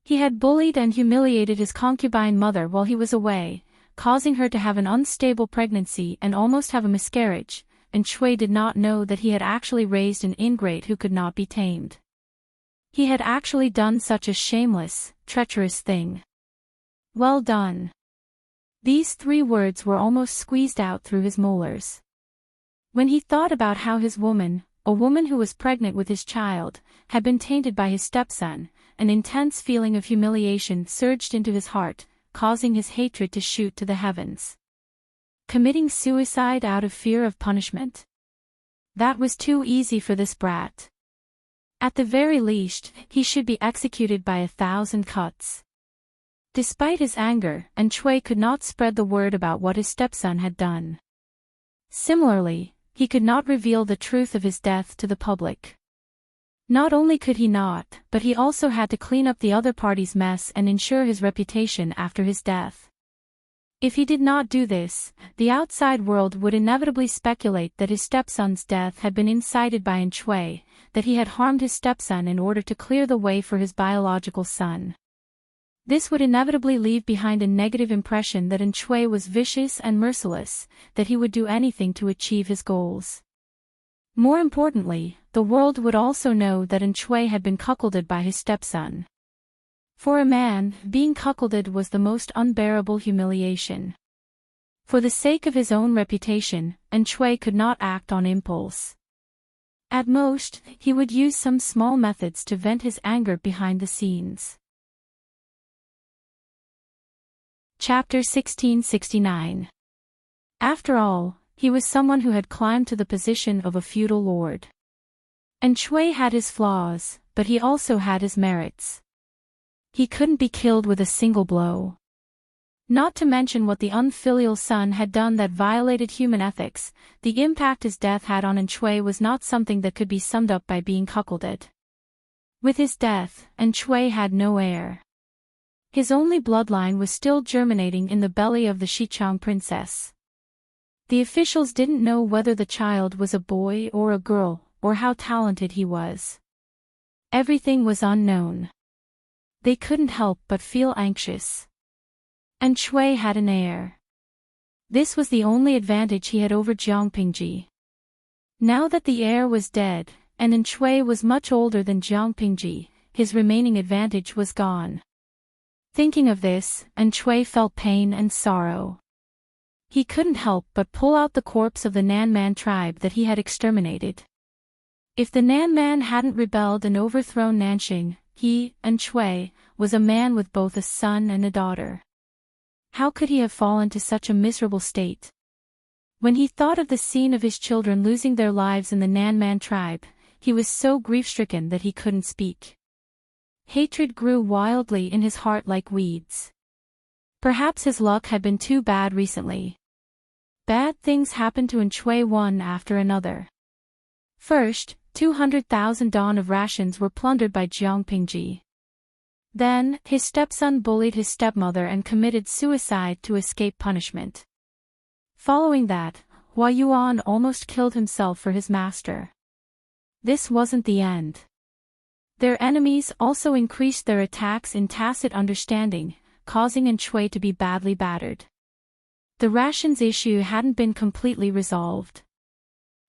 He had bullied and humiliated his concubine mother while he was away, causing her to have an unstable pregnancy and almost have a miscarriage, and Enchanting did not know that he had actually raised an ingrate who could not be tamed. He had actually done such a shameless, treacherous thing. Well done. These 3 words were almost squeezed out through his molars. When he thought about how his woman, a woman who was pregnant with his child, had been tainted by his stepson, an intense feeling of humiliation surged into his heart, causing his hatred to shoot to the heavens. Committing suicide out of fear of punishment. That was too easy for this brat. At the very least, he should be executed by 1,000 cuts. Despite his anger, Enchanting could not spread the word about what his stepson had done. Similarly, he could not reveal the truth of his death to the public. Not only could he not, but he also had to clean up the other party's mess and ensure his reputation after his death. If he did not do this, the outside world would inevitably speculate that his stepson's death had been incited by Enchanting, that he had harmed his stepson in order to clear the way for his biological son. This would inevitably leave behind a negative impression that Enchanting was vicious and merciless, that he would do anything to achieve his goals. More importantly, the world would also know that Enchanting had been cuckolded by his stepson. For a man, being cuckolded was the most unbearable humiliation. For the sake of his own reputation, Enchanting could not act on impulse. At most, he would use some small methods to vent his anger behind the scenes. Chapter 1669. After all, he was someone who had climbed to the position of a feudal lord. Enchanting had his flaws, but he also had his merits. He couldn't be killed with a single blow. Not to mention what the unfilial son had done that violated human ethics, the impact his death had on Enchanting was not something that could be summed up by being cuckolded. With his death, Enchanting had no heir. His only bloodline was still germinating in the belly of the Xichang princess. The officials didn't know whether the child was a boy or a girl, or how talented he was. Everything was unknown. They couldn't help but feel anxious. Enchanting had an heir. This was the only advantage he had over Jiang Pingji. Now that the heir was dead, and Enchanting was much older than Jiang Pingji, his remaining advantage was gone. Thinking of this, Enchanting felt pain and sorrow. He couldn't help but pull out the corpse of the Nan Man tribe that he had exterminated. If the Nan Man hadn't rebelled and overthrown Nanxing, he, Enchanting, was a man with both a son and a daughter. How could he have fallen to such a miserable state? When he thought of the scene of his children losing their lives in the Nan-man tribe, he was so grief-stricken that he couldn't speak. Hatred grew wildly in his heart like weeds. Perhaps his luck had been too bad recently. Bad things happened to Enchui one after another. First, 200,000 dawn of rations were plundered by Jiang Pingji. Then, his stepson bullied his stepmother and committed suicide to escape punishment. Following that, Hua Yuan almost killed himself for his master. This wasn't the end. Their enemies also increased their attacks in tacit understanding, causing Enchui to be badly battered. The rations issue hadn't been completely resolved.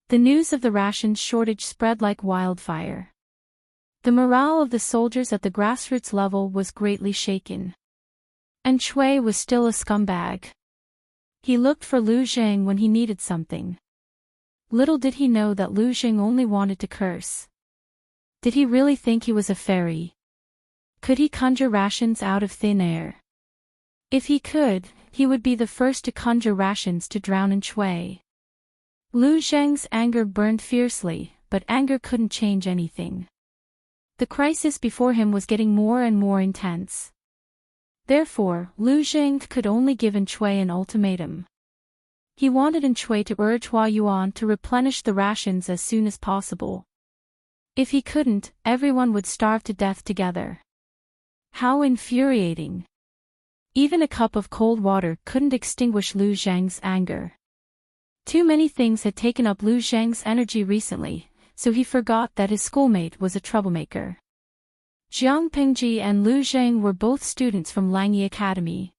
The news of the rations shortage spread like wildfire. The morale of the soldiers at the grassroots level was greatly shaken. Enchui was still a scumbag. He looked for Lu Zheng when he needed something. Little did he know that Lu Zheng only wanted to curse. Did he really think he was a fairy? Could he conjure rations out of thin air? If he could, he would be the first to conjure rations to drown Enchui. Lu Zheng's anger burned fiercely, but anger couldn't change anything. The crisis before him was getting more and more intense. Therefore, Lu Zheng could only give Enchui an ultimatum. He wanted Enchui to urge Hua Yuan to replenish the rations as soon as possible. If he couldn't, everyone would starve to death together. How infuriating! Even a cup of cold water couldn't extinguish Lu Zheng's anger. Too many things had taken up Lu Zheng's energy recently, so he forgot that his schoolmate was a troublemaker. Jiang Pingji and Lu Zheng were both students from Langyi Academy.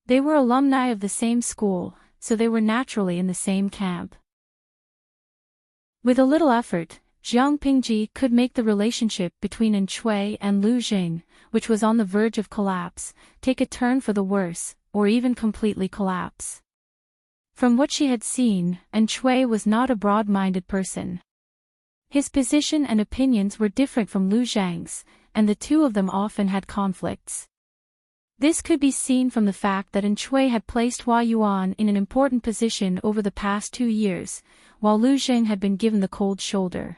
They were alumni of the same school, so they were naturally in the same camp. With a little effort, Jiang Pingji could make the relationship between Enchui and Lu Zheng, which was on the verge of collapse, take a turn for the worse, or even completely collapse. From what she had seen, Enchui was not a broad-minded person. His position and opinions were different from Lu Zheng's, and the two of them often had conflicts. This could be seen from the fact that Enchui had placed Hua Yuan in an important position over the past 2 years, while Lu Zheng had been given the cold shoulder.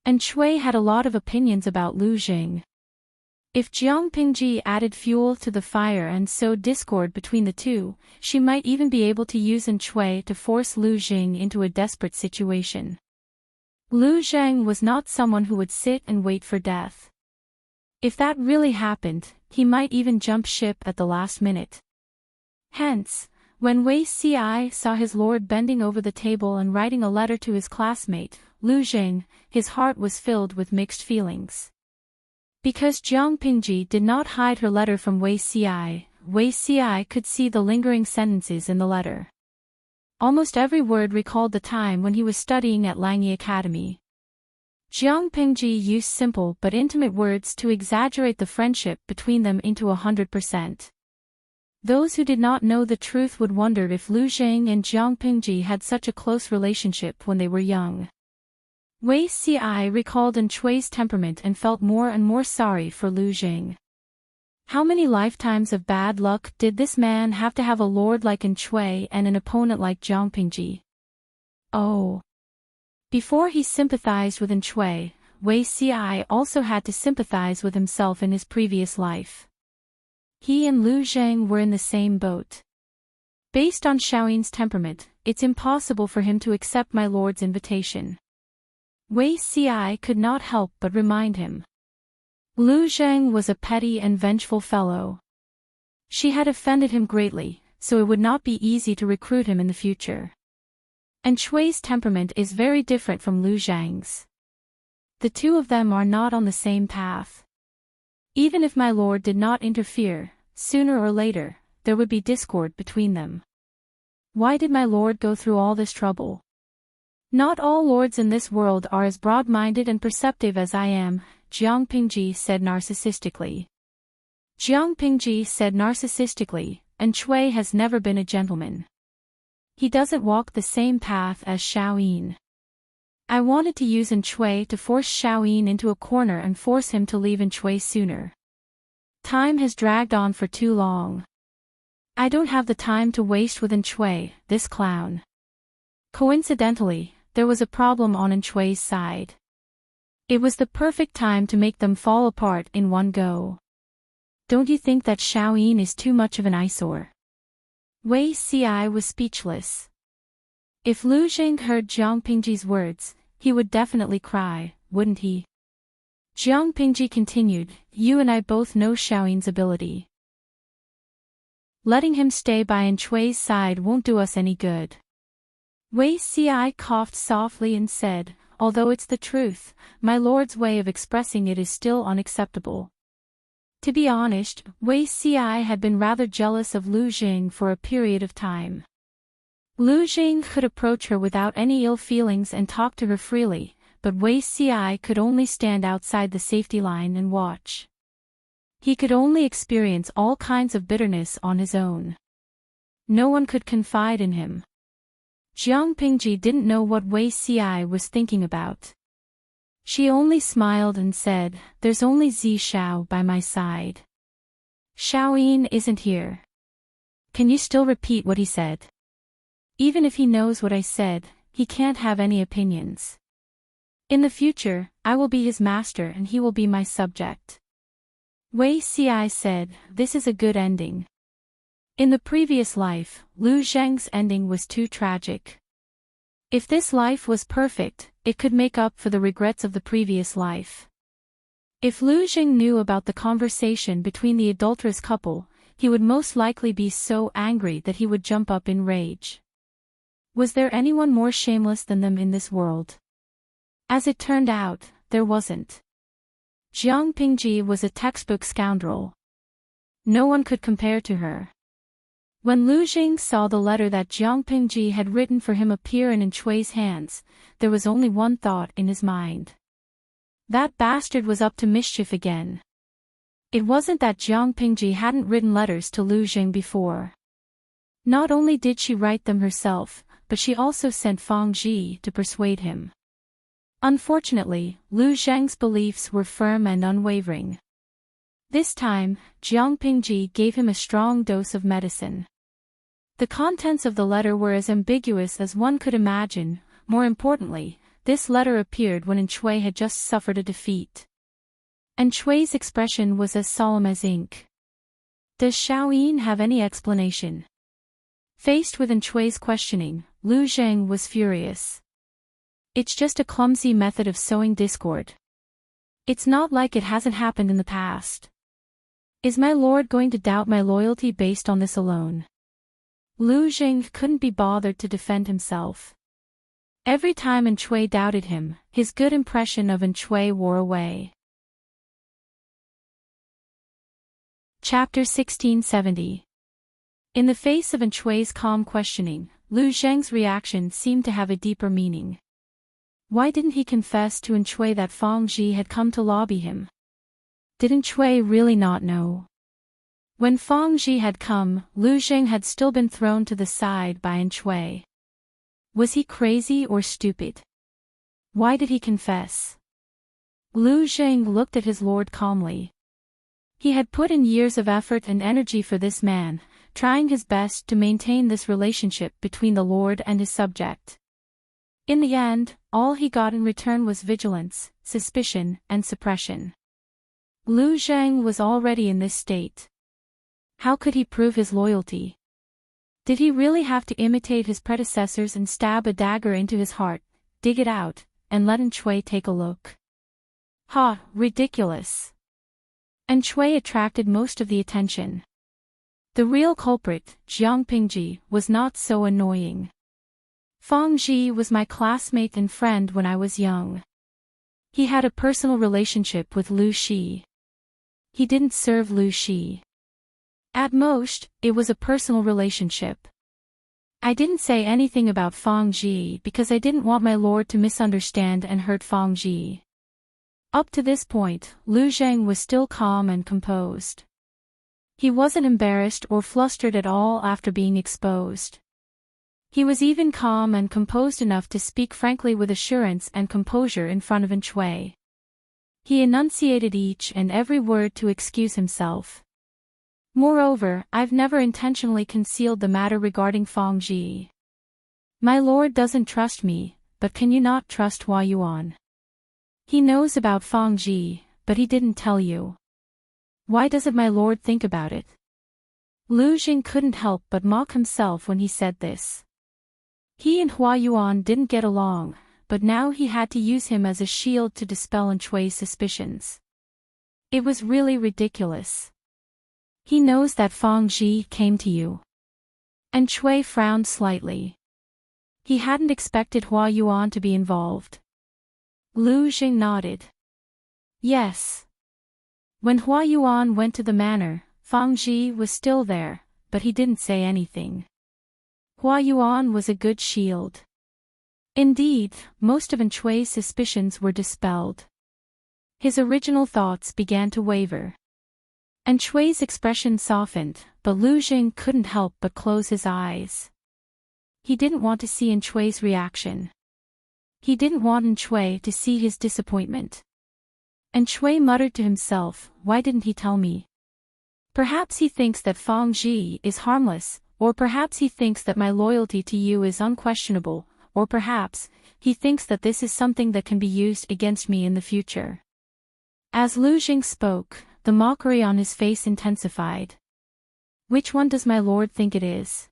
Enchui had a lot of opinions about Lu Zheng. If Jiang Pingji added fuel to the fire and sowed discord between the two, she might even be able to use Enchui to force Lu Zheng into a desperate situation. Lu Zheng was not someone who would sit and wait for death. If that really happened, he might even jump ship at the last minute. Hence, when Wei Ci saw his lord bending over the table and writing a letter to his classmate, Lu Zheng, his heart was filled with mixed feelings. Because Jiang Pingji did not hide her letter from Wei Ci could see the lingering sentences in the letter. Almost every word recalled the time when he was studying at Langyi Academy. Jiang Pingji used simple but intimate words to exaggerate the friendship between them into 100%. Those who did not know the truth would wonder if Lu Zheng and Jiang Pingji had such a close relationship when they were young. Wei Ci recalled Enchui's temperament and felt more and more sorry for Lu Zheng. How many lifetimes of bad luck did this man have to have a lord like Enchui and an opponent like Jiang Pingji? Oh! Before he sympathized with Enchui, Wei Ci also had to sympathize with himself in his previous life. He and Lu Zheng were in the same boat. Based on Xiaoyin's temperament, it's impossible for him to accept my lord's invitation. Wei Ci could not help but remind him. Lu Zheng was a petty and vengeful fellow. She had offended him greatly, so it would not be easy to recruit him in the future. Enchui's temperament is very different from Lu Zheng's. The two of them are not on the same path. Even if my lord did not interfere, sooner or later, there would be discord between them. Why did my lord go through all this trouble? Not all lords in this world are as broad-minded and perceptive as I am, Jiang Pingji said narcissistically. Jiang Pingji said narcissistically, Enchui has never been a gentleman. He doesn't walk the same path as Xiaoyin. I wanted to use Enchui to force Xiaoyin into a corner and force him to leave Enchui sooner. Time has dragged on for too long. I don't have the time to waste with Enchui, this clown. Coincidentally, there was a problem on Enchui's side. It was the perfect time to make them fall apart in one go. Don't you think that Xiaoyin is too much of an eyesore? Wei Ci was speechless. If Lu Zheng heard Jiang Pingji's words, he would definitely cry, wouldn't he? Jiang Pingji continued, you and I both know Xiaoyin's ability. Letting him stay by Enchui's side won't do us any good. Wei Ci coughed softly and said, although it's the truth, my lord's way of expressing it is still unacceptable. To be honest, Wei Ci had been rather jealous of Lu Jing for a period of time. Lu Jing could approach her without any ill feelings and talk to her freely, but Wei Ci could only stand outside the safety line and watch. He could only experience all kinds of bitterness on his own. No one could confide in him. Jiang Pingji didn't know what Wei Ci was thinking about. She only smiled and said, there's only Zi Xiao by my side. Xiaoyin isn't here. Can you still repeat what he said? Even if he knows what I said, he can't have any opinions. In the future, I will be his master and he will be my subject. Wei Ci said, this is a good ending. In the previous life, Lu Zheng's ending was too tragic. If this life was perfect, it could make up for the regrets of the previous life. If Lu Zheng knew about the conversation between the adulterous couple, he would most likely be so angry that he would jump up in rage. Was there anyone more shameless than them in this world? As it turned out, there wasn't. Jiang Pingji was a textbook scoundrel. No one could compare to her. When Lu Jing saw the letter that Jiang Pingji had written for him appear in Enchui's hands, there was only one thought in his mind. That bastard was up to mischief again. It wasn't that Jiang Pingji hadn't written letters to Lu Jing before. Not only did she write them herself, but she also sent Fang Ji to persuade him. Unfortunately, Lu Zheng's beliefs were firm and unwavering. This time, Jiang Pingji gave him a strong dose of medicine. The contents of the letter were as ambiguous as one could imagine. More importantly, this letter appeared when Enchui had just suffered a defeat. Enchui's expression was as solemn as ink. Does Xiaoyin have any explanation? Faced with Enchui's questioning, Lu Zheng was furious. It's just a clumsy method of sowing discord. It's not like it hasn't happened in the past. Is my lord going to doubt my loyalty based on this alone? Lu Jing couldn't be bothered to defend himself. Every time Enchui doubted him, his good impression of Enchui wore away. Chapter 1670. In the face of Enchui's calm questioning, Lu Zheng's reaction seemed to have a deeper meaning. Why didn't he confess to Enchui that Fang Ji had come to lobby him? Did Enchui really not know? When Fang Ji had come, Lu Zheng had still been thrown to the side by Enchui. Was he crazy or stupid? Why did he confess? Lu Zheng looked at his lord calmly. He had put in years of effort and energy for this man, trying his best to maintain this relationship between the lord and his subject. In the end, all he got in return was vigilance, suspicion, and suppression. Lu Zheng was already in this state. How could he prove his loyalty? Did he really have to imitate his predecessors and stab a dagger into his heart, dig it out, and let Enchui take a look? Ha, ridiculous. Enchui attracted most of the attention. The real culprit, Jiang Pingji, was not so annoying. Fang Ji was my classmate and friend when I was young. He had a personal relationship with Lu Shi. He didn't serve Lu Shi. At most, it was a personal relationship. I didn't say anything about Fang Ji because I didn't want my lord to misunderstand and hurt Fang Ji. Up to this point, Lu Zheng was still calm and composed. He wasn't embarrassed or flustered at all after being exposed. He was even calm and composed enough to speak frankly with assurance and composure in front of Enchui. He enunciated each and every word to excuse himself. Moreover, I've never intentionally concealed the matter regarding Feng Ji. My lord doesn't trust me, but can you not trust Hua Yuan? He knows about Feng Ji, but he didn't tell you. Why doesn't my lord think about it? Lu Jing couldn't help but mock himself when he said this. He and Hua Yuan didn't get along, but now he had to use him as a shield to dispel Enchui's suspicions. It was really ridiculous. He knows that Feng Ji came to you. Enchui frowned slightly. He hadn't expected Hua Yuan to be involved. Lu Jing nodded. Yes. When Hua Yuan went to the manor, Feng Ji was still there, but he didn't say anything. Hua Yuan was a good shield. Indeed, most of Enchui's suspicions were dispelled. His original thoughts began to waver. Enchui's expression softened, but Lu Jing couldn't help but close his eyes. He didn't want to see Enchui's reaction. He didn't want Enchui to see his disappointment. Enchui muttered to himself, why didn't he tell me? Perhaps he thinks that Feng Ji is harmless, or perhaps he thinks that my loyalty to you is unquestionable, or perhaps he thinks that this is something that can be used against me in the future. As Lu Jing spoke, the mockery on his face intensified. Which one does my lord think it is?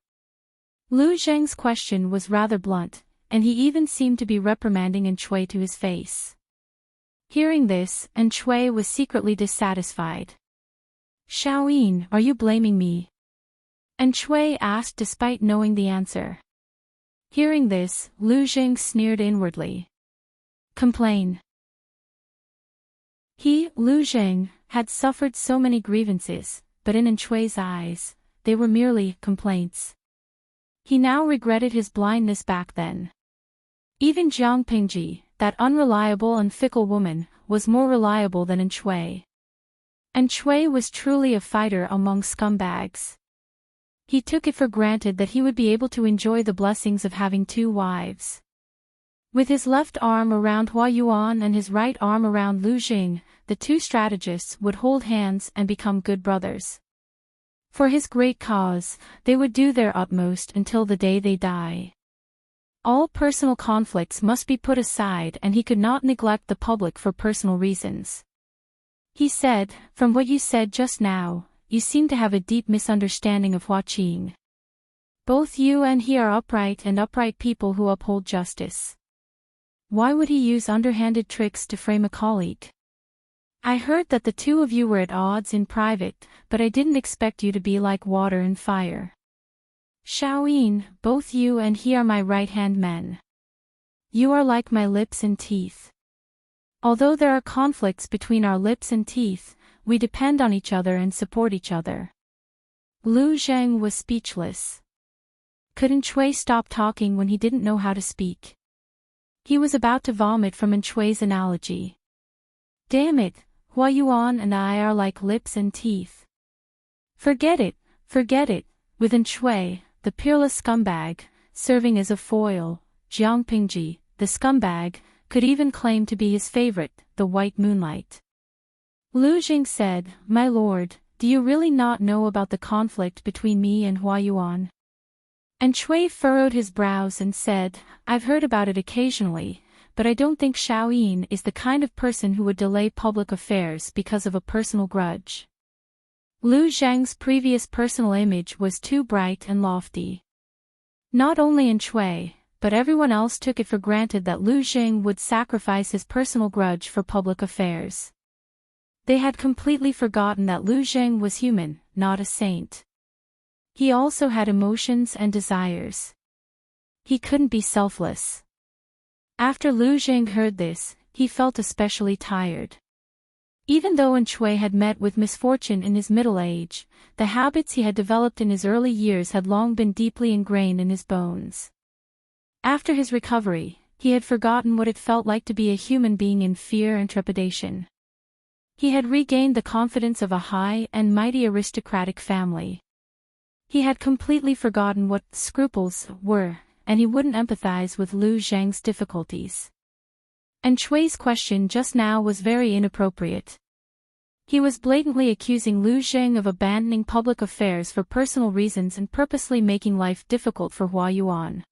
Lu Zheng's question was rather blunt, and he even seemed to be reprimanding Enchui to his face. Hearing this, Enchui was secretly dissatisfied. Shaoyin, are you blaming me? Enchui asked despite knowing the answer. Hearing this, Lu Jing sneered inwardly. Complain. He, Lu Jing, had suffered so many grievances, but in Enchui's eyes, they were merely complaints. He now regretted his blindness back then. Even Jiang Pingji, that unreliable and fickle woman, was more reliable than Enchui. Enchui was truly a fighter among scumbags. He took it for granted that he would be able to enjoy the blessings of having two wives. With his left arm around Hua Yuan and his right arm around Lu Jing, the two strategists would hold hands and become good brothers. For his great cause, they would do their utmost until the day they die. All personal conflicts must be put aside, and he could not neglect the public for personal reasons. He said, from what you said just now, you seem to have a deep misunderstanding of Hua Qing. Both you and he are upright people who uphold justice. Why would he use underhanded tricks to frame a colleague? I heard that the two of you were at odds in private, but I didn't expect you to be like water and fire. Shaoyin, both you and he are my right-hand men. You are like my lips and teeth. Although there are conflicts between our lips and teeth, we depend on each other and support each other. Lu Zheng was speechless. Could Enchui stop talking when he didn't know how to speak? He was about to vomit from Enchui's analogy. Damn it, Hua Yuan and I are like lips and teeth. Forget it, with Enchui, the peerless scumbag, serving as a foil, Jiang Pingji, the scumbag, could even claim to be his favorite, the white moonlight. Lu Jing said, my lord, do you really not know about the conflict between me and Hua Yuan? Enchui furrowed his brows and said, I've heard about it occasionally, but I don't think Shaoyin is the kind of person who would delay public affairs because of a personal grudge. Lu Zheng's previous personal image was too bright and lofty. Not only Enchui, but everyone else took it for granted that Lu Jing would sacrifice his personal grudge for public affairs. They had completely forgotten that Lu Jing was human, not a saint. He also had emotions and desires. He couldn't be selfless. After Lu Jing heard this, he felt especially tired. Even though Enchui had met with misfortune in his middle age, the habits he had developed in his early years had long been deeply ingrained in his bones. After his recovery, he had forgotten what it felt like to be a human being in fear and trepidation. He had regained the confidence of a high and mighty aristocratic family. He had completely forgotten what scruples were, and he wouldn't empathize with Lu Zheng's difficulties. Enchui's question just now was very inappropriate. He was blatantly accusing Lu Zheng of abandoning public affairs for personal reasons and purposely making life difficult for Hua Yuan.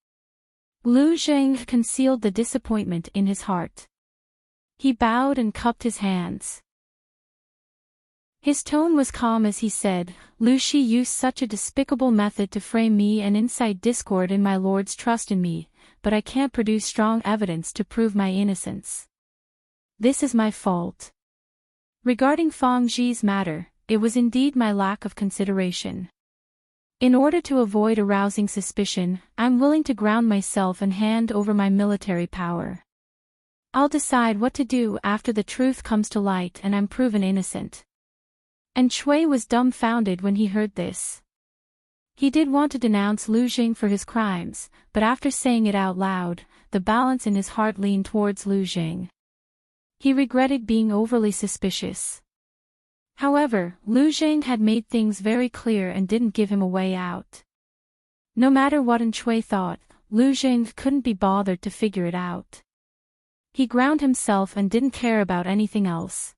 Lu Zheng concealed the disappointment in his heart. He bowed and cupped his hands. His tone was calm as he said, "Lu Shi used such a despicable method to frame me and incite discord in my lord's trust in me, but I can't produce strong evidence to prove my innocence. This is my fault. Regarding Fang Zhi's matter, it was indeed my lack of consideration. In order to avoid arousing suspicion, I'm willing to ground myself and hand over my military power. I'll decide what to do after the truth comes to light and I'm proven innocent." And Shui was dumbfounded when he heard this. He did want to denounce Lu Zheng for his crimes, but after saying it out loud, the balance in his heart leaned towards Lu Zheng. He regretted being overly suspicious. However, Lu Zheng had made things very clear and didn't give him a way out. No matter what Shui thought, Lu Zheng couldn't be bothered to figure it out. He ground himself and didn't care about anything else.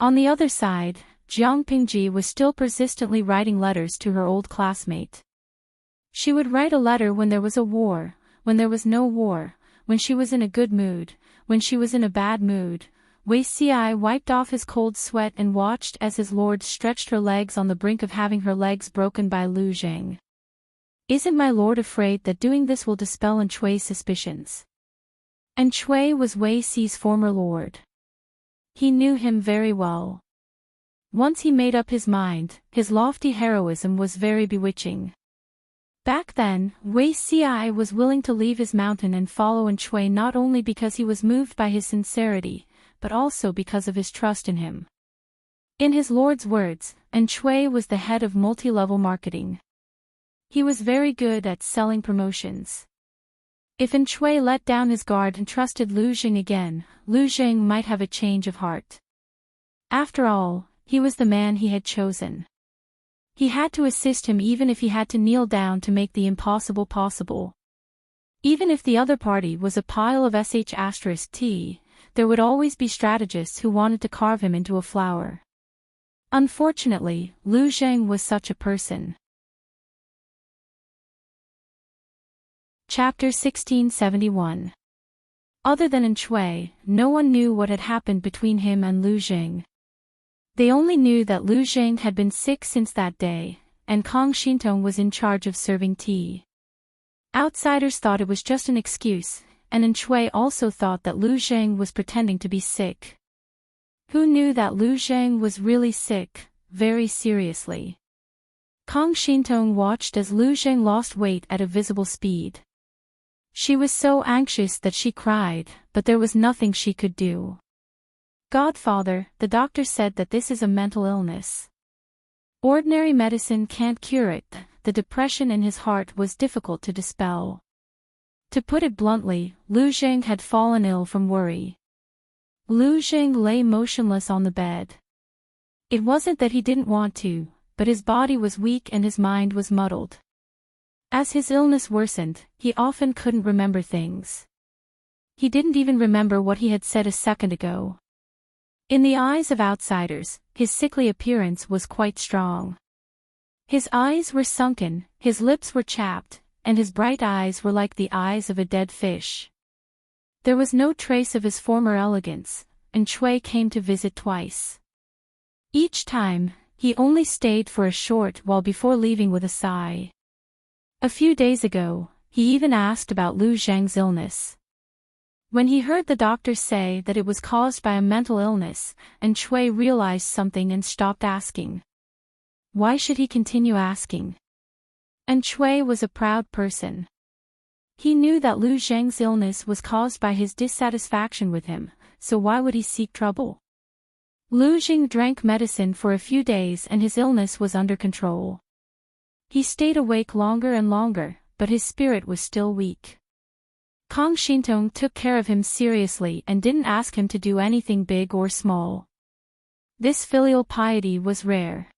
On the other side, Jiang Pingji was still persistently writing letters to her old classmate. She would write a letter when there was a war, when there was no war, when she was in a good mood, when she was in a bad mood. Wei Xi wiped off his cold sweat and watched as his lord stretched her legs on the brink of having her legs broken by Lu Zheng. Isn't my lord afraid that doing this will dispel Shui's suspicions? And Shui was Wei Xi's former lord. He knew him very well. Once he made up his mind, his lofty heroism was very bewitching. Back then, Wei Xi was willing to leave his mountain and follow Shui not only because he was moved by his sincerity, but also because of his trust in him. In his lord's words, Shui was the head of multi-level marketing. He was very good at selling promotions. If Shui let down his guard and trusted Lu Zheng again, Lu Zheng might have a change of heart. After all, he was the man he had chosen. He had to assist him even if he had to kneel down to make the impossible possible. Even if the other party was a pile of sh*t, there would always be strategists who wanted to carve him into a flower. Unfortunately, Lu Zheng was such a person. Chapter 1671. Other than Shui, no one knew what had happened between him and Lu Zheng. They only knew that Lu Zheng had been sick since that day, and Kong Xintong was in charge of serving tea. Outsiders thought it was just an excuse, and Shui also thought that Lu Zheng was pretending to be sick. Who knew that Lu Zheng was really sick, very seriously? Kong Xintong watched as Lu Zheng lost weight at a visible speed. She was so anxious that she cried, but there was nothing she could do. "Godfather, the doctor said that this is a mental illness. Ordinary medicine can't cure it." The depression in his heart was difficult to dispel. To put it bluntly, Lu Zheng had fallen ill from worry. Lu Zheng lay motionless on the bed. It wasn't that he didn't want to, but his body was weak and his mind was muddled. As his illness worsened, he often couldn't remember things. He didn't even remember what he had said a second ago. In the eyes of outsiders, his sickly appearance was quite strong. His eyes were sunken, his lips were chapped, and his bright eyes were like the eyes of a dead fish. There was no trace of his former elegance, and Shui came to visit twice. Each time, he only stayed for a short while before leaving with a sigh. A few days ago, he even asked about Lu Zheng's illness. When he heard the doctor say that it was caused by a mental illness, Shui realized something and stopped asking. Why should he continue asking? Shui was a proud person. He knew that Lu Zheng's illness was caused by his dissatisfaction with him, so why would he seek trouble? Lu Zheng drank medicine for a few days and his illness was under control. He stayed awake longer and longer, but his spirit was still weak. Kong Xintong took care of him seriously and didn't ask him to do anything big or small. This filial piety was rare.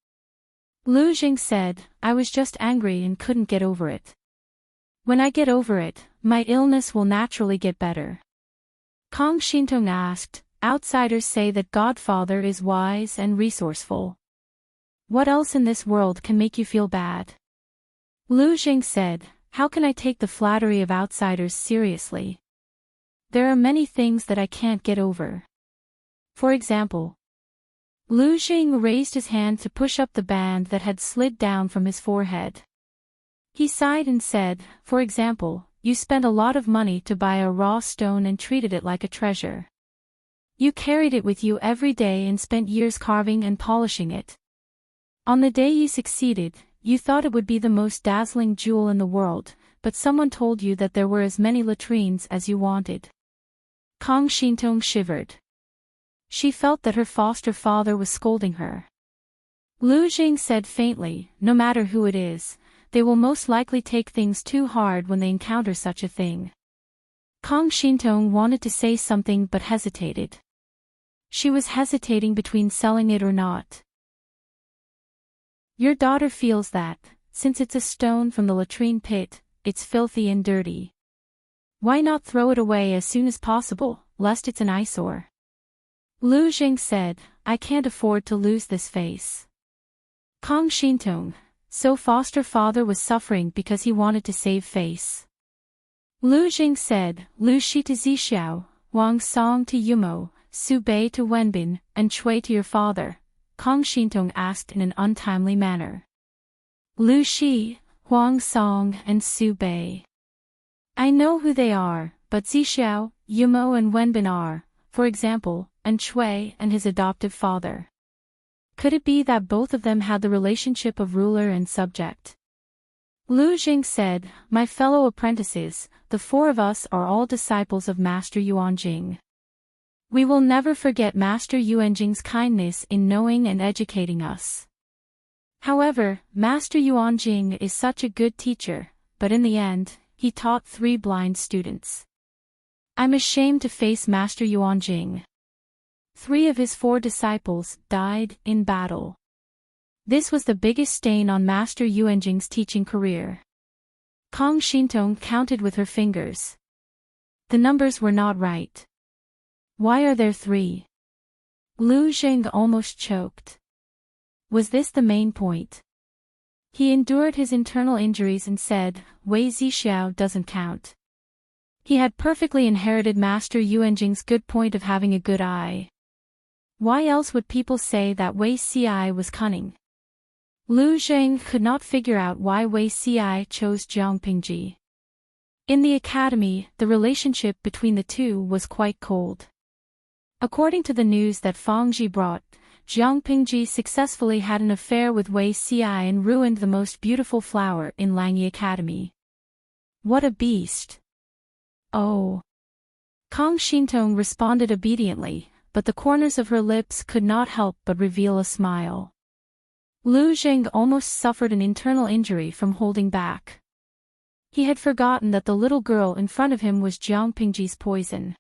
Lu Zheng said, "I was just angry and couldn't get over it. When I get over it, my illness will naturally get better." Kong Xintong asked, outsiders say that Godfather is wise and resourceful. What else in this world can make you feel bad? Lu Jing said, how can I take the flattery of outsiders seriously? There are many things that I can't get over. For example, Lu Jing raised his hand to push up the band that had slid down from his forehead. He sighed and said, for example, you spent a lot of money to buy a raw stone and treated it like a treasure. You carried it with you every day and spent years carving and polishing it. On the day you succeeded, you thought it would be the most dazzling jewel in the world, but someone told you that there were as many latrines as you wanted. Kong Shintong shivered. She felt that her foster father was scolding her. Lu Jing said faintly, no matter who it is, they will most likely take things too hard when they encounter such a thing. Kong Shintong wanted to say something but hesitated. She was hesitating between selling it or not. Your daughter feels that, since it's a stone from the latrine pit, it's filthy and dirty. Why not throw it away as soon as possible, lest it's an eyesore? Lu Jing said, I can't afford to lose this face. Kong Shintong, so foster father was suffering because he wanted to save face. Lu Jing said, Lu Shi to Zixiao, Wang Song to Yumo, Su Bei to Wenbin, and Chui to your father, Kong Shintong asked in an untimely manner. Lu Shi, Huang Song and Su Bei. I know who they are, but Zixiao, Yumo and Wenbin are, for example, and Chui and his adoptive father. Could it be that both of them had the relationship of ruler and subject? Lu Jing said, my fellow apprentices, the four of us are all disciples of Master Yuanjing. We will never forget Master Yuanjing's kindness in knowing and educating us. However, Master Yuanjing is such a good teacher, but in the end, he taught 3 blind students. I'm ashamed to face Master Yuanjing. 3 of his 4 disciples died in battle. This was the biggest stain on Master Yuanjing's teaching career. Kong Shintong counted with her fingers. The numbers were not right. Why are there 3? Lu Jing almost choked. Was this the main point? He endured his internal injuries and said, Wei Zixiao doesn't count. He had perfectly inherited Master Yuanjing's good point of having a good eye. Why else would people say that Wei Ci was cunning? Lu Jing could not figure out why Wei Ci chose Jiang Pingji. In the academy, the relationship between the two was quite cold. According to the news that Fang Ji brought, Jiang Pingji successfully had an affair with Wei Ci and ruined the most beautiful flower in Langyi Academy. What a beast! Oh! Kong Shintong responded obediently, but the corners of her lips could not help but reveal a smile. Lu Jing almost suffered an internal injury from holding back. He had forgotten that the little girl in front of him was Jiang Pingji's poison.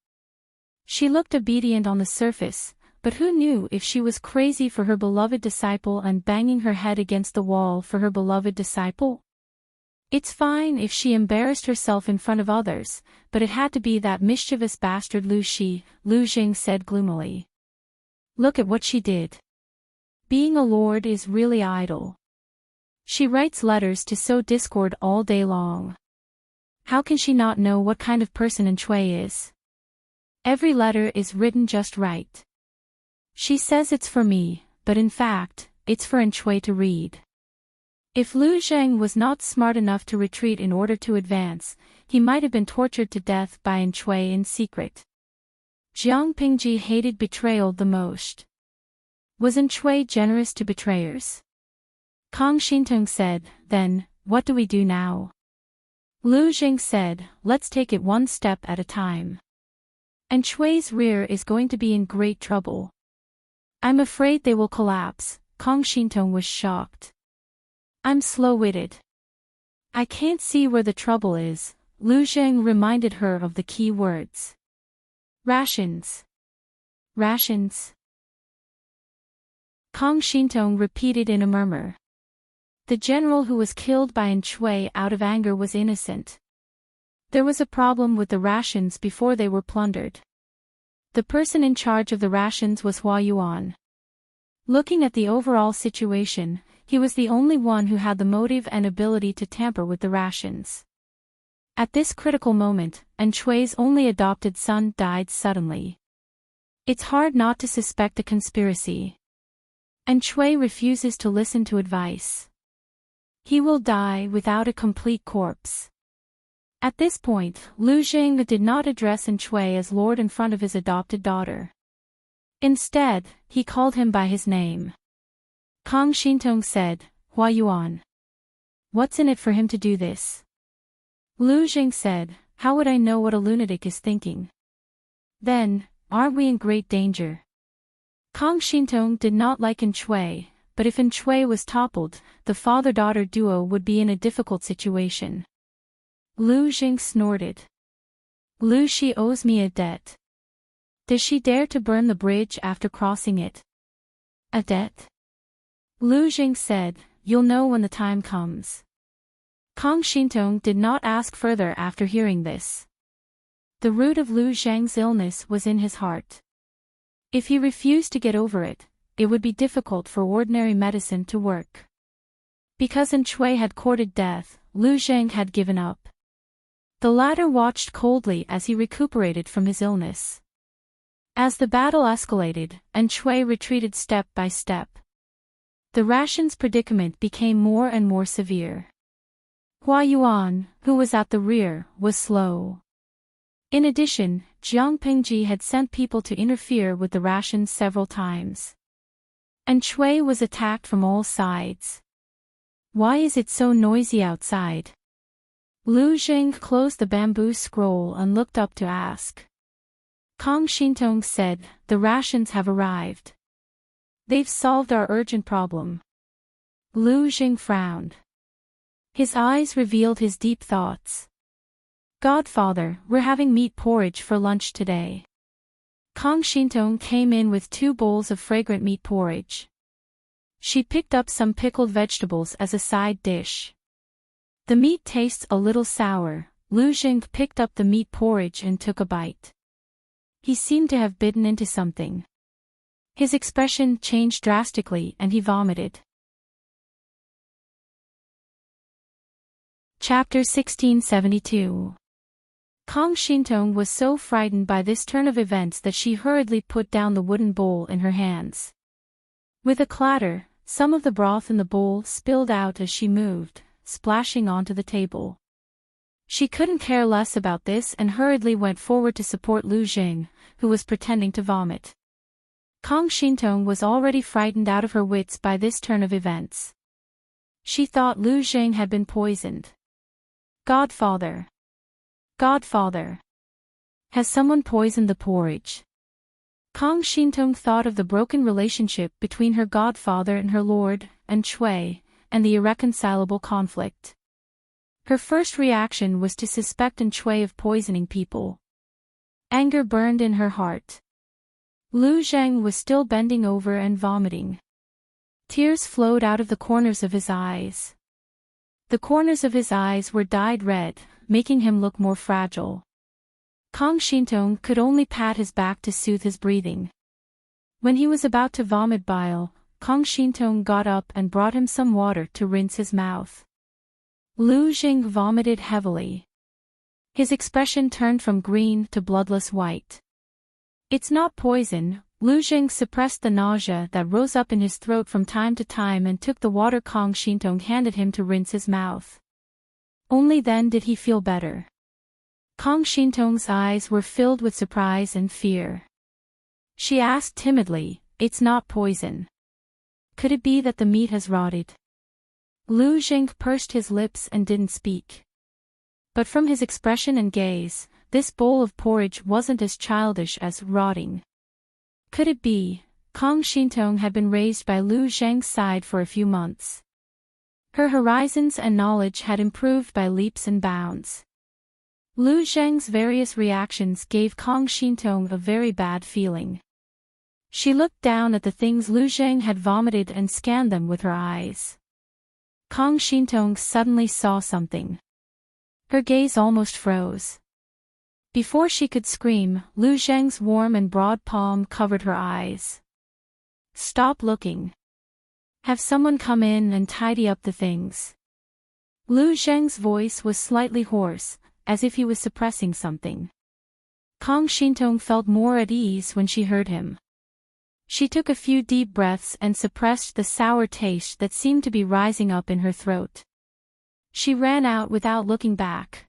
She looked obedient on the surface, but who knew if she was crazy for her beloved disciple and banging her head against the wall for her beloved disciple? It's fine if she embarrassed herself in front of others, but it had to be that mischievous bastard Lu Shi, Lu Jing said gloomily. Look at what she did. Being a lord is really idle. She writes letters to sow discord all day long. How can she not know what kind of person Enchui is? Every letter is written just right. She says it's for me, but in fact, it's for Enchui to read. If Lu Zheng was not smart enough to retreat in order to advance, he might have been tortured to death by Enchui in secret. Jiang Pingji hated betrayal the most. Was Enchui generous to betrayers? Kong Shintong said, then, what do we do now? Lu Jing said, let's take it one step at a time. Enchui's rear is going to be in great trouble. I'm afraid they will collapse. Kong Shintong was shocked. I'm slow-witted. I can't see where the trouble is. Lu Zheng reminded her of the key words. Rations. Rations. Kong Shintong repeated in a murmur. The general who was killed by Enchui out of anger was innocent. There was a problem with the rations before they were plundered. The person in charge of the rations was Hua Yuan. Looking at the overall situation, he was the only one who had the motive and ability to tamper with the rations. At this critical moment, Enchui's only adopted son died suddenly. It's hard not to suspect a conspiracy. Enchui refuses to listen to advice. He will die without a complete corpse. At this point, Lu Jing did not address Enchui as Lord in front of his adopted daughter. Instead, he called him by his name. Kang Xintong said, Hua Yuan. What's in it for him to do this? Lu Jing said, how would I know what a lunatic is thinking? Then, aren't we in great danger? Kang Xintong did not like Enchui, but if Enchui was toppled, the father-daughter duo would be in a difficult situation. Lu Jing snorted. Lu Shi owes me a debt. Does she dare to burn the bridge after crossing it? A debt? Lu Jing said, you'll know when the time comes. Kang Xintong did not ask further after hearing this. The root of Lu Zhang's illness was in his heart. If he refused to get over it, it would be difficult for ordinary medicine to work. Because Enchui had courted death, Lu Zhang had given up. The latter watched coldly as he recuperated from his illness. As the battle escalated, Enchui retreated step by step. The rations predicament became more and more severe. Hua Yuan, who was at the rear, was slow. In addition, Jiang Pingji had sent people to interfere with the rations several times. Enchui was attacked from all sides. Why is it so noisy outside? Lu Jing closed the bamboo scroll and looked up to ask. Kang Xintong said, the rations have arrived. They've solved our urgent problem. Lu Jing frowned. His eyes revealed his deep thoughts. Godfather, we're having meat porridge for lunch today. Kang Xintong came in with 2 bowls of fragrant meat porridge. She picked up some pickled vegetables as a side dish. The meat tastes a little sour. Lu Jing picked up the meat porridge and took a bite. He seemed to have bitten into something. His expression changed drastically and he vomited. Chapter 1672. Kang Xintong was so frightened by this turn of events that she hurriedly put down the wooden bowl in her hands. With a clatter, some of the broth in the bowl spilled out as she moved, splashing onto the table. She couldn't care less about this and hurriedly went forward to support Lu Jing, who was pretending to vomit. Kang Xintong was already frightened out of her wits by this turn of events. She thought Lu Jing had been poisoned. Godfather. Godfather. Has someone poisoned the porridge? Kang Xintong thought of the broken relationship between her godfather and her lord, Enchui, and the irreconcilable conflict. Her first reaction was to suspect Enchui of poisoning people. Anger burned in her heart. Lu Zhang was still bending over and vomiting. Tears flowed out of the corners of his eyes. The corners of his eyes were dyed red, making him look more fragile. Kang Xintong could only pat his back to soothe his breathing. When he was about to vomit bile, Kang Xintong got up and brought him some water to rinse his mouth. Lu Jing vomited heavily. His expression turned from green to bloodless white. It's not poison. Lu Jing suppressed the nausea that rose up in his throat from time to time and took the water Kang Xintong handed him to rinse his mouth. Only then did he feel better. Kang Xintong's eyes were filled with surprise and fear. She asked timidly, it's not poison. Could it be that the meat has rotted? Lu Jing pursed his lips and didn't speak. But from his expression and gaze, this bowl of porridge wasn't as childish as rotting. Could it be? Kang Xintong had been raised by Lu Zhang's side for a few months. Her horizons and knowledge had improved by leaps and bounds. Lu Zhang's various reactions gave Kang Xintong a very bad feeling. She looked down at the things Lu Zhang had vomited and scanned them with her eyes. Kang Xintong suddenly saw something. Her gaze almost froze. Before she could scream, Lu Zheng's warm and broad palm covered her eyes. Stop looking. Have someone come in and tidy up the things. Lu Zheng's voice was slightly hoarse, as if he was suppressing something. Kong Shintong felt more at ease when she heard him. She took a few deep breaths and suppressed the sour taste that seemed to be rising up in her throat. She ran out without looking back.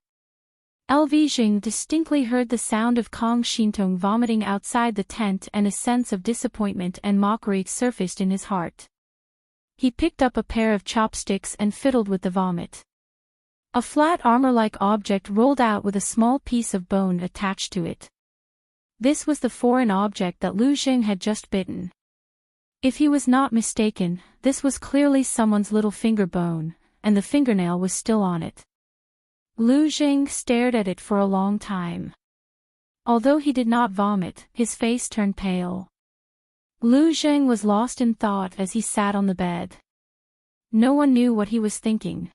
LV Jing distinctly heard the sound of Kong Shintong vomiting outside the tent, and a sense of disappointment and mockery surfaced in his heart. He picked up a pair of chopsticks and fiddled with the vomit. A flat armor-like object rolled out with a small piece of bone attached to it. This was the foreign object that Lu Jing had just bitten. If he was not mistaken, this was clearly someone's little finger bone, and the fingernail was still on it. Lu Jing stared at it for a long time. Although he did not vomit, his face turned pale. Lu Jing was lost in thought as he sat on the bed. No one knew what he was thinking.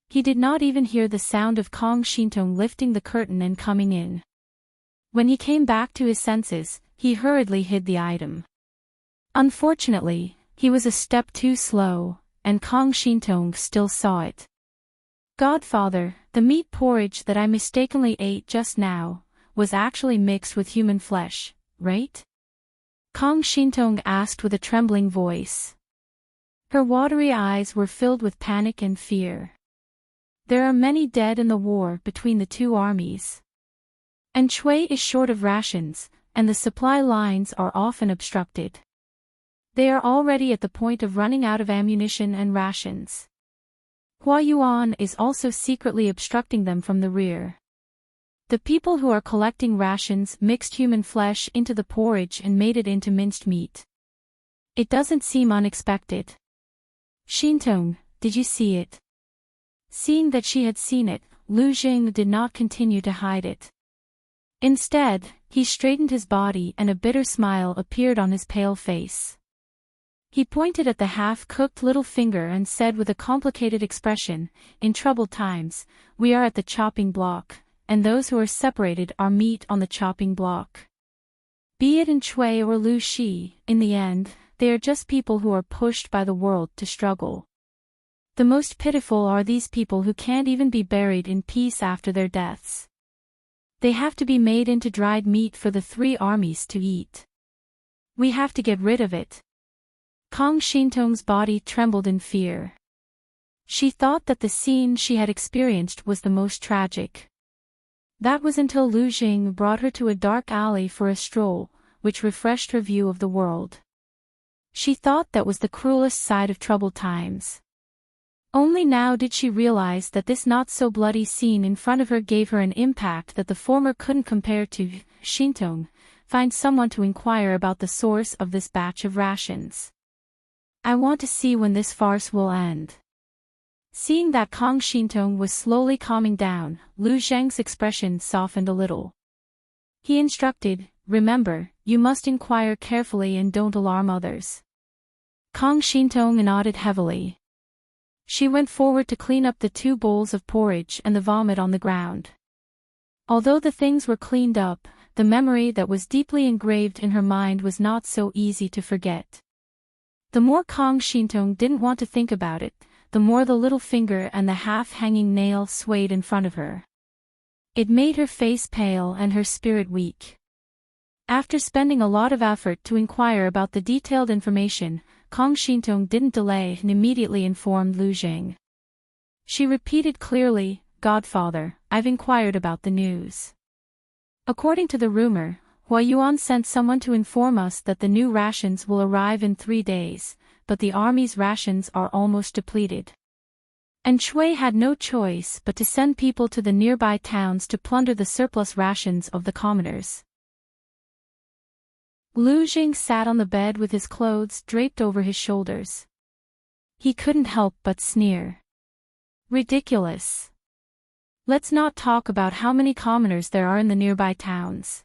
He did not even hear the sound of Kong Shintong lifting the curtain and coming in. When he came back to his senses, he hurriedly hid the item. Unfortunately, he was a step too slow, and Kong Shintong still saw it. Godfather, the meat porridge that I mistakenly ate just now was actually mixed with human flesh, right? Kong Shintong asked with a trembling voice. Her watery eyes were filled with panic and fear. There are many dead in the war between the two armies. And Shui is short of rations, and the supply lines are often obstructed. They are already at the point of running out of ammunition and rations. Hua Yuan is also secretly obstructing them from the rear. The people who are collecting rations mixed human flesh into the porridge and made it into minced meat. It doesn't seem unexpected. Shintong, did you see it? Seeing that she had seen it, Lu Jing did not continue to hide it. Instead, he straightened his body and a bitter smile appeared on his pale face. He pointed at the half-cooked little finger and said with a complicated expression, in troubled times, we are at the chopping block, and those who are separated are meat on the chopping block. Be it in Shui or Lu Shi, in the end, they are just people who are pushed by the world to struggle. The most pitiful are these people who can't even be buried in peace after their deaths. They have to be made into dried meat for the three armies to eat. We have to get rid of it. Kong Shintong's body trembled in fear. She thought that the scene she had experienced was the most tragic. That was until Lu Jing brought her to a dark alley for a stroll, which refreshed her view of the world. She thought that was the cruelest side of troubled times. Only now did she realize that this not-so-bloody scene in front of her gave her an impact that the former couldn't compare to. Shintong, find someone to inquire about the source of this batch of rations. I want to see when this farce will end. Seeing that Kong Shintong was slowly calming down, Lu Zheng's expression softened a little. He instructed, remember, you must inquire carefully and don't alarm others. Kong Shintong nodded heavily. She went forward to clean up the 2 bowls of porridge and the vomit on the ground. Although the things were cleaned up, the memory that was deeply engraved in her mind was not so easy to forget. The more Kong Shintong didn't want to think about it, the more the little finger and the half-hanging nail swayed in front of her. It made her face pale and her spirit weak. After spending a lot of effort to inquire about the detailed information, Kong Shintong didn't delay and immediately informed Lu Jing. She repeated clearly, Godfather, I've inquired about the news. According to the rumor, Hua Yuan sent someone to inform us that the new rations will arrive in 3 days, but the army's rations are almost depleted. And Shui had no choice but to send people to the nearby towns to plunder the surplus rations of the commoners. Lu Jing sat on the bed with his clothes draped over his shoulders. He couldn't help but sneer. Ridiculous. Let's not talk about how many commoners there are in the nearby towns.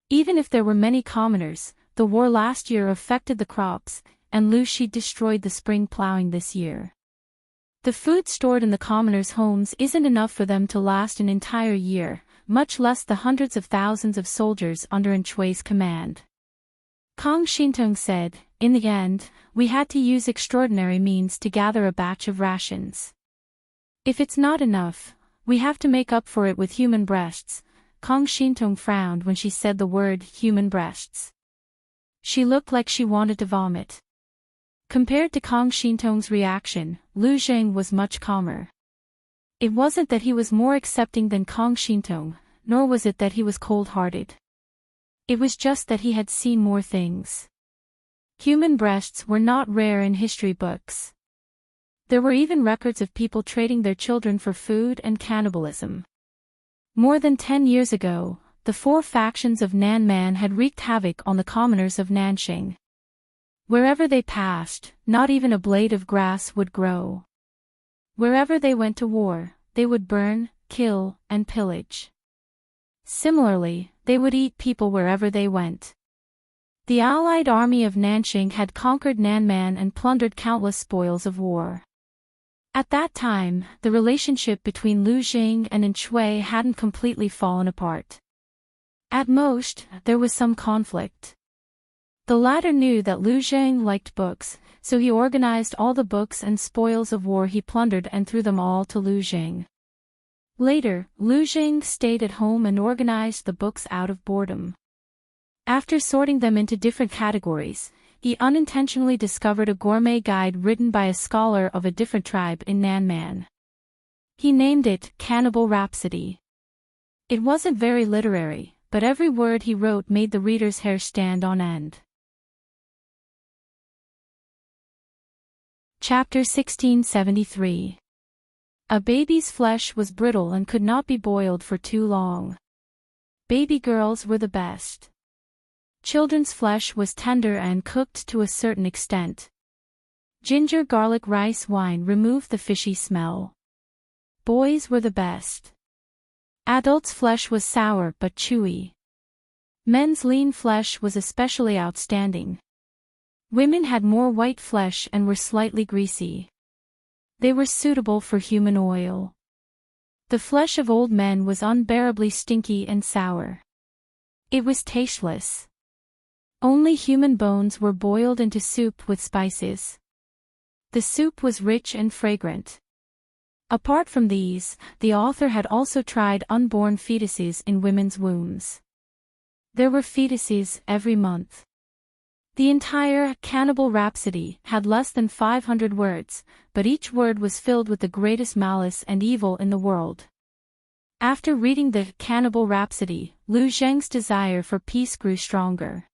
Even if there were many commoners, the war last year affected the crops, and Lu Shi destroyed the spring plowing this year. The food stored in the commoners' homes isn't enough for them to last an entire year, much less the hundreds of thousands of soldiers under Enchui's command. Kong Shintong said, "In the end, we had to use extraordinary means to gather a batch of rations. If it's not enough, we have to make up for it with human breasts." Kong Shintong frowned when she said the word human breasts. She looked like she wanted to vomit. Compared to Kong Shintong's reaction, Lu Zheng was much calmer. It wasn't that he was more accepting than Kong Shintong, nor was it that he was cold-hearted. It was just that he had seen more things. Human breasts were not rare in history books. There were even records of people trading their children for food and cannibalism. More than 10 years ago, the four factions of Nanman had wreaked havoc on the commoners of Nanxing. Wherever they passed, not even a blade of grass would grow. Wherever they went to war, they would burn, kill, and pillage. Similarly, they would eat people wherever they went. The allied army of Nanxing had conquered Nanman and plundered countless spoils of war. At that time, the relationship between Lu Zheng and Enchui hadn't completely fallen apart. At most, there was some conflict. The latter knew that Lu Zheng liked books, so he organized all the books and spoils of war he plundered and threw them all to Lu Zheng. Later, Lu Zheng stayed at home and organized the books out of boredom. After sorting them into different categories, he unintentionally discovered a gourmet guide written by a scholar of a different tribe in Nanman. He named it Cannibal Rhapsody. It wasn't very literary, but every word he wrote made the reader's hair stand on end. Chapter 1673. A baby's flesh was brittle and could not be boiled for too long. Baby girls were the best. Children's flesh was tender and cooked to a certain extent. Ginger garlic rice wine removed the fishy smell. Boys were the best. Adults' flesh was sour but chewy. Men's lean flesh was especially outstanding. Women had more white flesh and were slightly greasy. They were suitable for human oil. The flesh of old men was unbearably stinky and sour. It was tasteless. Only human bones were boiled into soup with spices. The soup was rich and fragrant. Apart from these, the author had also tried unborn fetuses in women's wombs. There were fetuses every month. The entire Cannibal Rhapsody had less than 500 words, but each word was filled with the greatest malice and evil in the world. After reading the Cannibal Rhapsody, Lu Zheng's desire for peace grew stronger.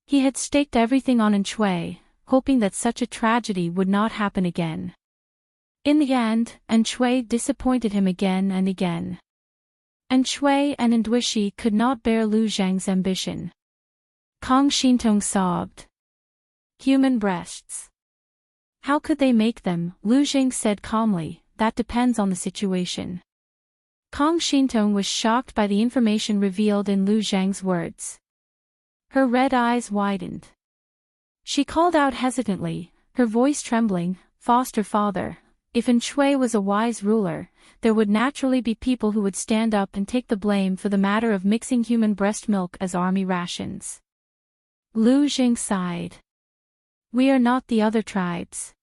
He had staked everything on Enchui, hoping that such a tragedy would not happen again. In the end, Enchui disappointed him again and again. Enchui and Enduishi could not bear Lu Zheng's ambition. Kong Shintong sobbed. Human breasts. How could they make them? Lu Zheng said calmly, that depends on the situation. Kong Shintong was shocked by the information revealed in Lu Zheng's words. Her red eyes widened. She called out hesitantly, her voice trembling, "Foster father, if Enchui was a wise ruler, there would naturally be people who would stand up and take the blame for the matter of mixing human breast milk as army rations." Lu Zheng sighed. We are not the other tribes.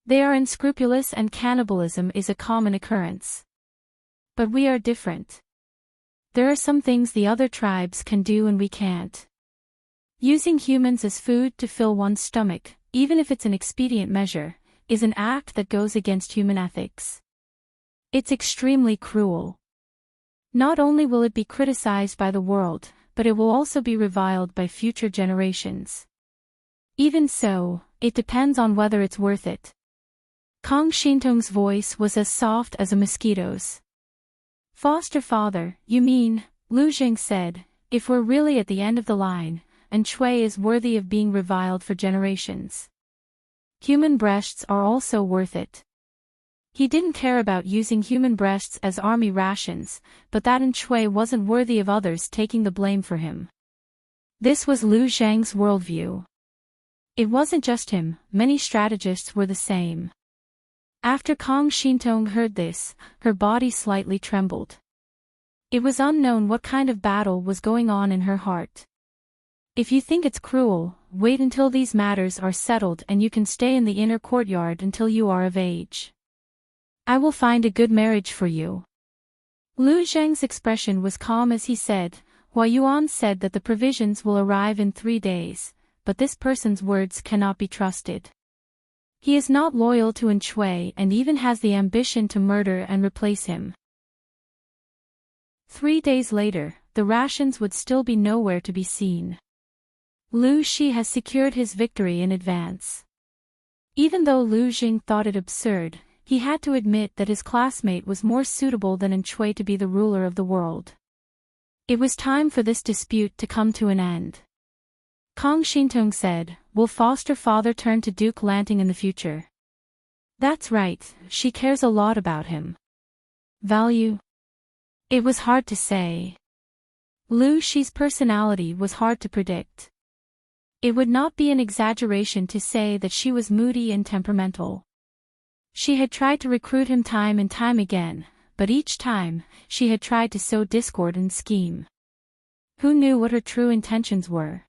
They are unscrupulous and cannibalism is a common occurrence. But we are different. There are some things the other tribes can do and we can't. Using humans as food to fill one's stomach, even if it's an expedient measure, is an act that goes against human ethics. It's extremely cruel. Not only will it be criticized by the world, but it will also be reviled by future generations. Even so, it depends on whether it's worth it. Kong Shintong's voice was as soft as a mosquito's. Foster father, you mean, Lu Zheng said, if we're really at the end of the line, Enchui is worthy of being reviled for generations. Human breasts are also worth it. He didn't care about using human breasts as army rations, but that Enchui wasn't worthy of others taking the blame for him. This was Lu Zheng's worldview. It wasn't just him, many strategists were the same. After Kong Shintong heard this, her body slightly trembled. It was unknown what kind of battle was going on in her heart. If you think it's cruel, wait until these matters are settled and you can stay in the inner courtyard until you are of age. I will find a good marriage for you. Lu Zheng's expression was calm as he said, Hua Yuan said that the provisions will arrive in 3 days, but this person's words cannot be trusted. He is not loyal to Enchui and even has the ambition to murder and replace him. 3 days later, the rations would still be nowhere to be seen. Lu Shi has secured his victory in advance. Even though Lu Jing thought it absurd, he had to admit that his classmate was more suitable than Enchui to be the ruler of the world. It was time for this dispute to come to an end. Kong Shintong said, Will foster father turn to Duke Lanting in the future? That's right, she cares a lot about him. Value? It was hard to say. Lu Shi's personality was hard to predict. It would not be an exaggeration to say that she was moody and temperamental. She had tried to recruit him time and time again, but each time, she had tried to sow discord and scheme. Who knew what her true intentions were?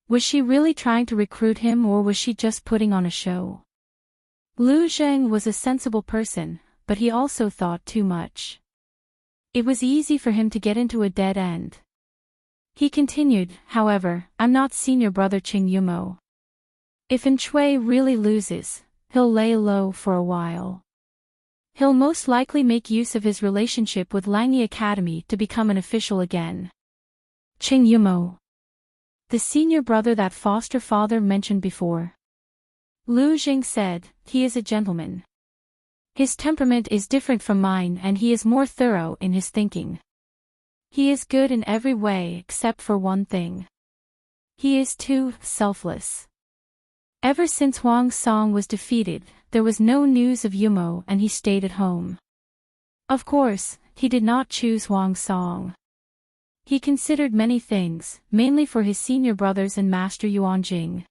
Was she really trying to recruit him or was she just putting on a show? Lu Zheng was a sensible person, but he also thought too much. It was easy for him to get into a dead end. He continued, however, I'm not senior brother Qing Yumo. If Enchui really loses, he'll lay low for a while. He'll most likely make use of his relationship with Langyi Academy to become an official again. Qing Yumo. The senior brother that foster father mentioned before. Lu Jing said, he is a gentleman. His temperament is different from mine and he is more thorough in his thinking. He is good in every way except for one thing. He is too selfless. Ever since Huang Song was defeated, there was no news of Yumo and he stayed at home. Of course, he did not choose Huang Song. He considered many things, mainly for his senior brothers and Master Yuanjing.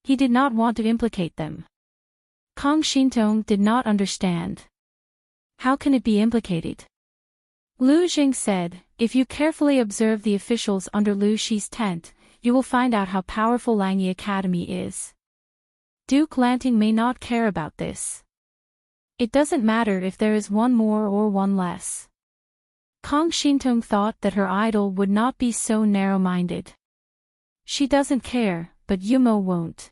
He did not want to implicate them. Kong Shintong did not understand. How can it be implicated? Lu Jing said, if you carefully observe the officials under Lu Shi's tent, you will find out how powerful Langyi Academy is. Duke Lanting may not care about this. It doesn't matter if there is one more or one less. Kong Shintong thought that her idol would not be so narrow-minded. She doesn't care, but Yumo won't.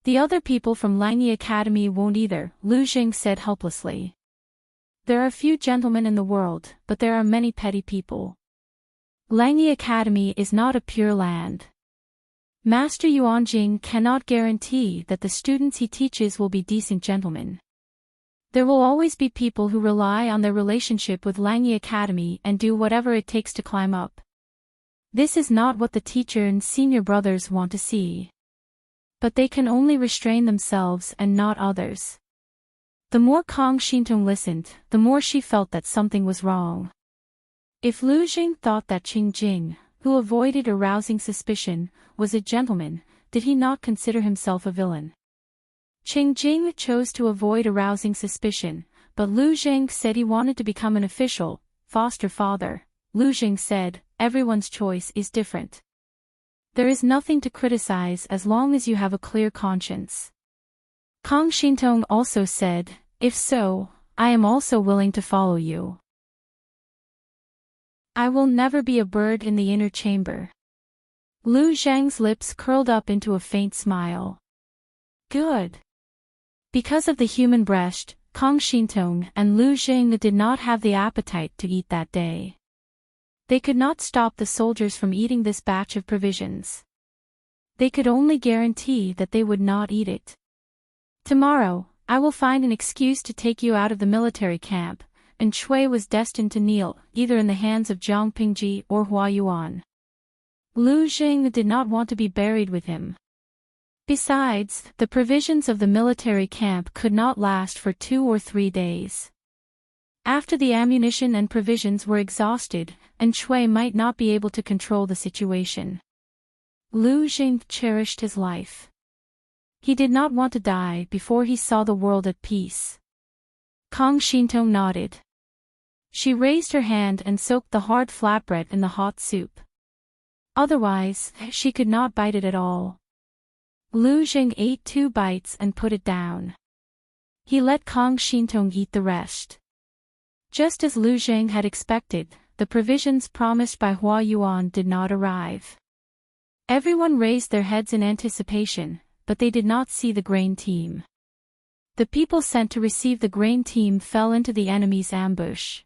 The other people from Langyi Academy won't either, Lu Jing said helplessly. There are few gentlemen in the world, but there are many petty people. Langyi Academy is not a pure land. Master Yuanjing cannot guarantee that the students he teaches will be decent gentlemen. There will always be people who rely on their relationship with Langyi Academy and do whatever it takes to climb up. This is not what the teacher and senior brothers want to see. But they can only restrain themselves and not others. The more Kong Shintong listened, the more she felt that something was wrong. If Lu Jing thought that Qing Jing, who avoided arousing suspicion, was a gentleman, did he not consider himself a villain? Qing Jing chose to avoid arousing suspicion, but Lu Jing said he wanted to become an official, foster father. Lu Jing said, everyone's choice is different. There is nothing to criticize as long as you have a clear conscience. Kong Shintong also said, if so, I am also willing to follow you. I will never be a bird in the inner chamber. Lu Zhang's lips curled up into a faint smile. Good. Because of the human breast, Kong Shintong and Lu Jing did not have the appetite to eat that day. They could not stop the soldiers from eating this batch of provisions. They could only guarantee that they would not eat it. Tomorrow, I will find an excuse to take you out of the military camp, and Chui was destined to kneel, either in the hands of Zhang Pingji or Hua Yuan. Lu Jing did not want to be buried with him. Besides, the provisions of the military camp could not last for 2 or 3 days. After the ammunition and provisions were exhausted, and Chui might not be able to control the situation. Lu Jing cherished his life. He did not want to die before he saw the world at peace. Kang Shintong nodded. She raised her hand and soaked the hard flatbread in the hot soup. Otherwise, she could not bite it at all. Lu Zheng ate 2 bites and put it down. He let Kang Shintong eat the rest. Just as Lu Zheng had expected, the provisions promised by Hua Yuan did not arrive. Everyone raised their heads in anticipation, but they did not see the grain team. The people sent to receive the grain team fell into the enemy's ambush.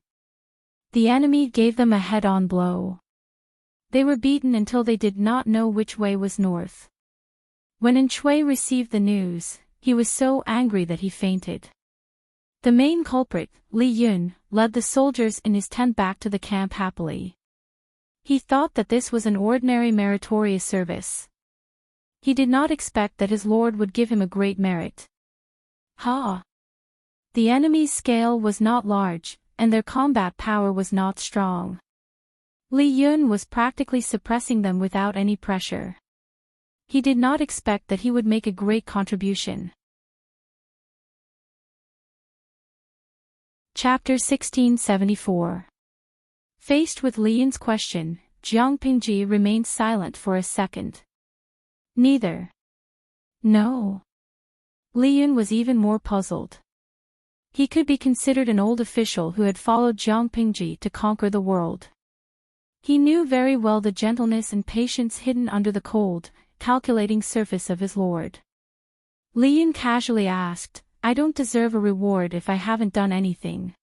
The enemy gave them a head-on blow. They were beaten until they did not know which way was north. When Yin Chui received the news, he was so angry that he fainted. The main culprit, Li Yun, led the soldiers in his tent back to the camp happily. He thought that this was an ordinary meritorious service. He did not expect that his lord would give him a great merit. The enemy's scale was not large, and their combat power was not strong. Li Yun was practically suppressing them without any pressure. He did not expect that he would make a great contribution. Chapter 1674. Faced with Li Yun's question, Jiang Pingji remained silent for a second. Neither. No. Li Yun was even more puzzled. He could be considered an old official who had followed Jiang Pingji to conquer the world. He knew very well the gentleness and patience hidden under the cold, calculating surface of his lord. Li Yun casually asked, "I don't deserve a reward if I haven't done anything.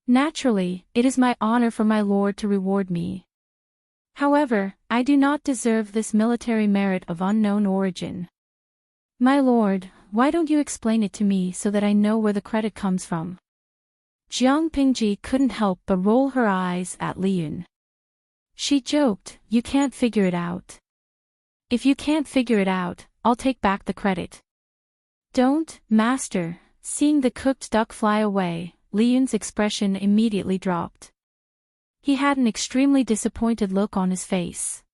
Naturally, it is my honor for my lord to reward me. However, I do not deserve this military merit of unknown origin. My lord, why don't you explain it to me so that I know where the credit comes from?" Jiang Pingji couldn't help but roll her eyes at Li Yun. She joked, "You can't figure it out. If you can't figure it out, I'll take back the credit." "Don't, master." Seeing the cooked duck fly away, Li Yun's expression immediately dropped. He had an extremely disappointed look on his face.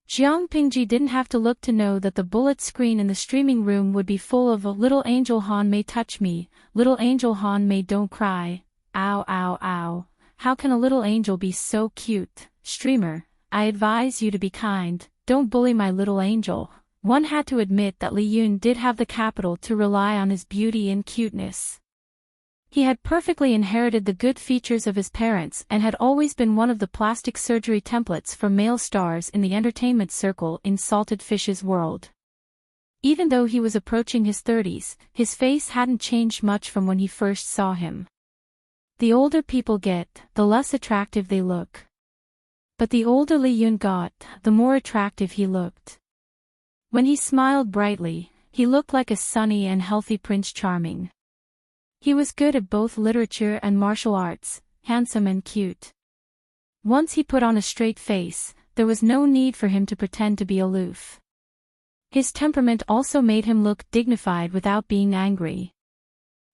Jiang Pingji didn't have to look to know that the bullet screen in the streaming room would be full of "Little Angel Han Mei touch me, little Angel Han Mei don't cry, ow ow ow, how can a little angel be so cute, streamer, I advise you to be kind, don't bully my little angel." One had to admit that Li Yun did have the capital to rely on his beauty and cuteness. He had perfectly inherited the good features of his parents and had always been one of the plastic surgery templates for male stars in the entertainment circle in Salted Fish's world. Even though he was approaching his 30s, his face hadn't changed much from when he first saw him. The older people get, the less attractive they look. But the older Li Yun got, the more attractive he looked. When he smiled brightly, he looked like a sunny and healthy Prince Charming. He was good at both literature and martial arts, handsome and cute. Once he put on a straight face, there was no need for him to pretend to be aloof. His temperament also made him look dignified without being angry.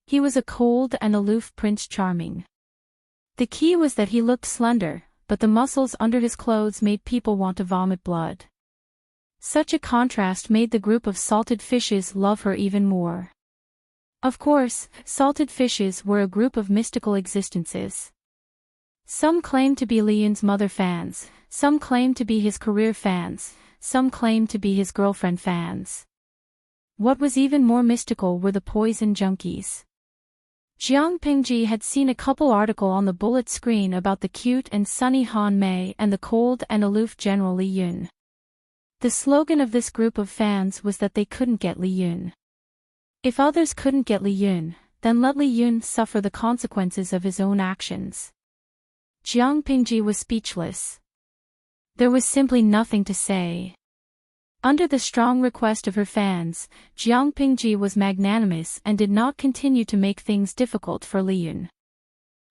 He was a cold and aloof Prince Charming. The key was that he looked slender, but the muscles under his clothes made people want to vomit blood. Such a contrast made the group of salted fishes love her even more. Of course, salted fishes were a group of mystical existences. Some claimed to be Li Yun's mother fans, some claimed to be his career fans, some claimed to be his girlfriend fans. What was even more mystical were the poison junkies. Jiang Pingji had seen a couple articles on the bullet screen about the cute and sunny Han Mei and the cold and aloof General Li Yun. The slogan of this group of fans was that they couldn't get Li Yun. If others couldn't get Li Yun, then let Li Yun suffer the consequences of his own actions. Jiang Pingji was speechless. There was simply nothing to say. Under the strong request of her fans, Jiang Pingji was magnanimous and did not continue to make things difficult for Li Yun.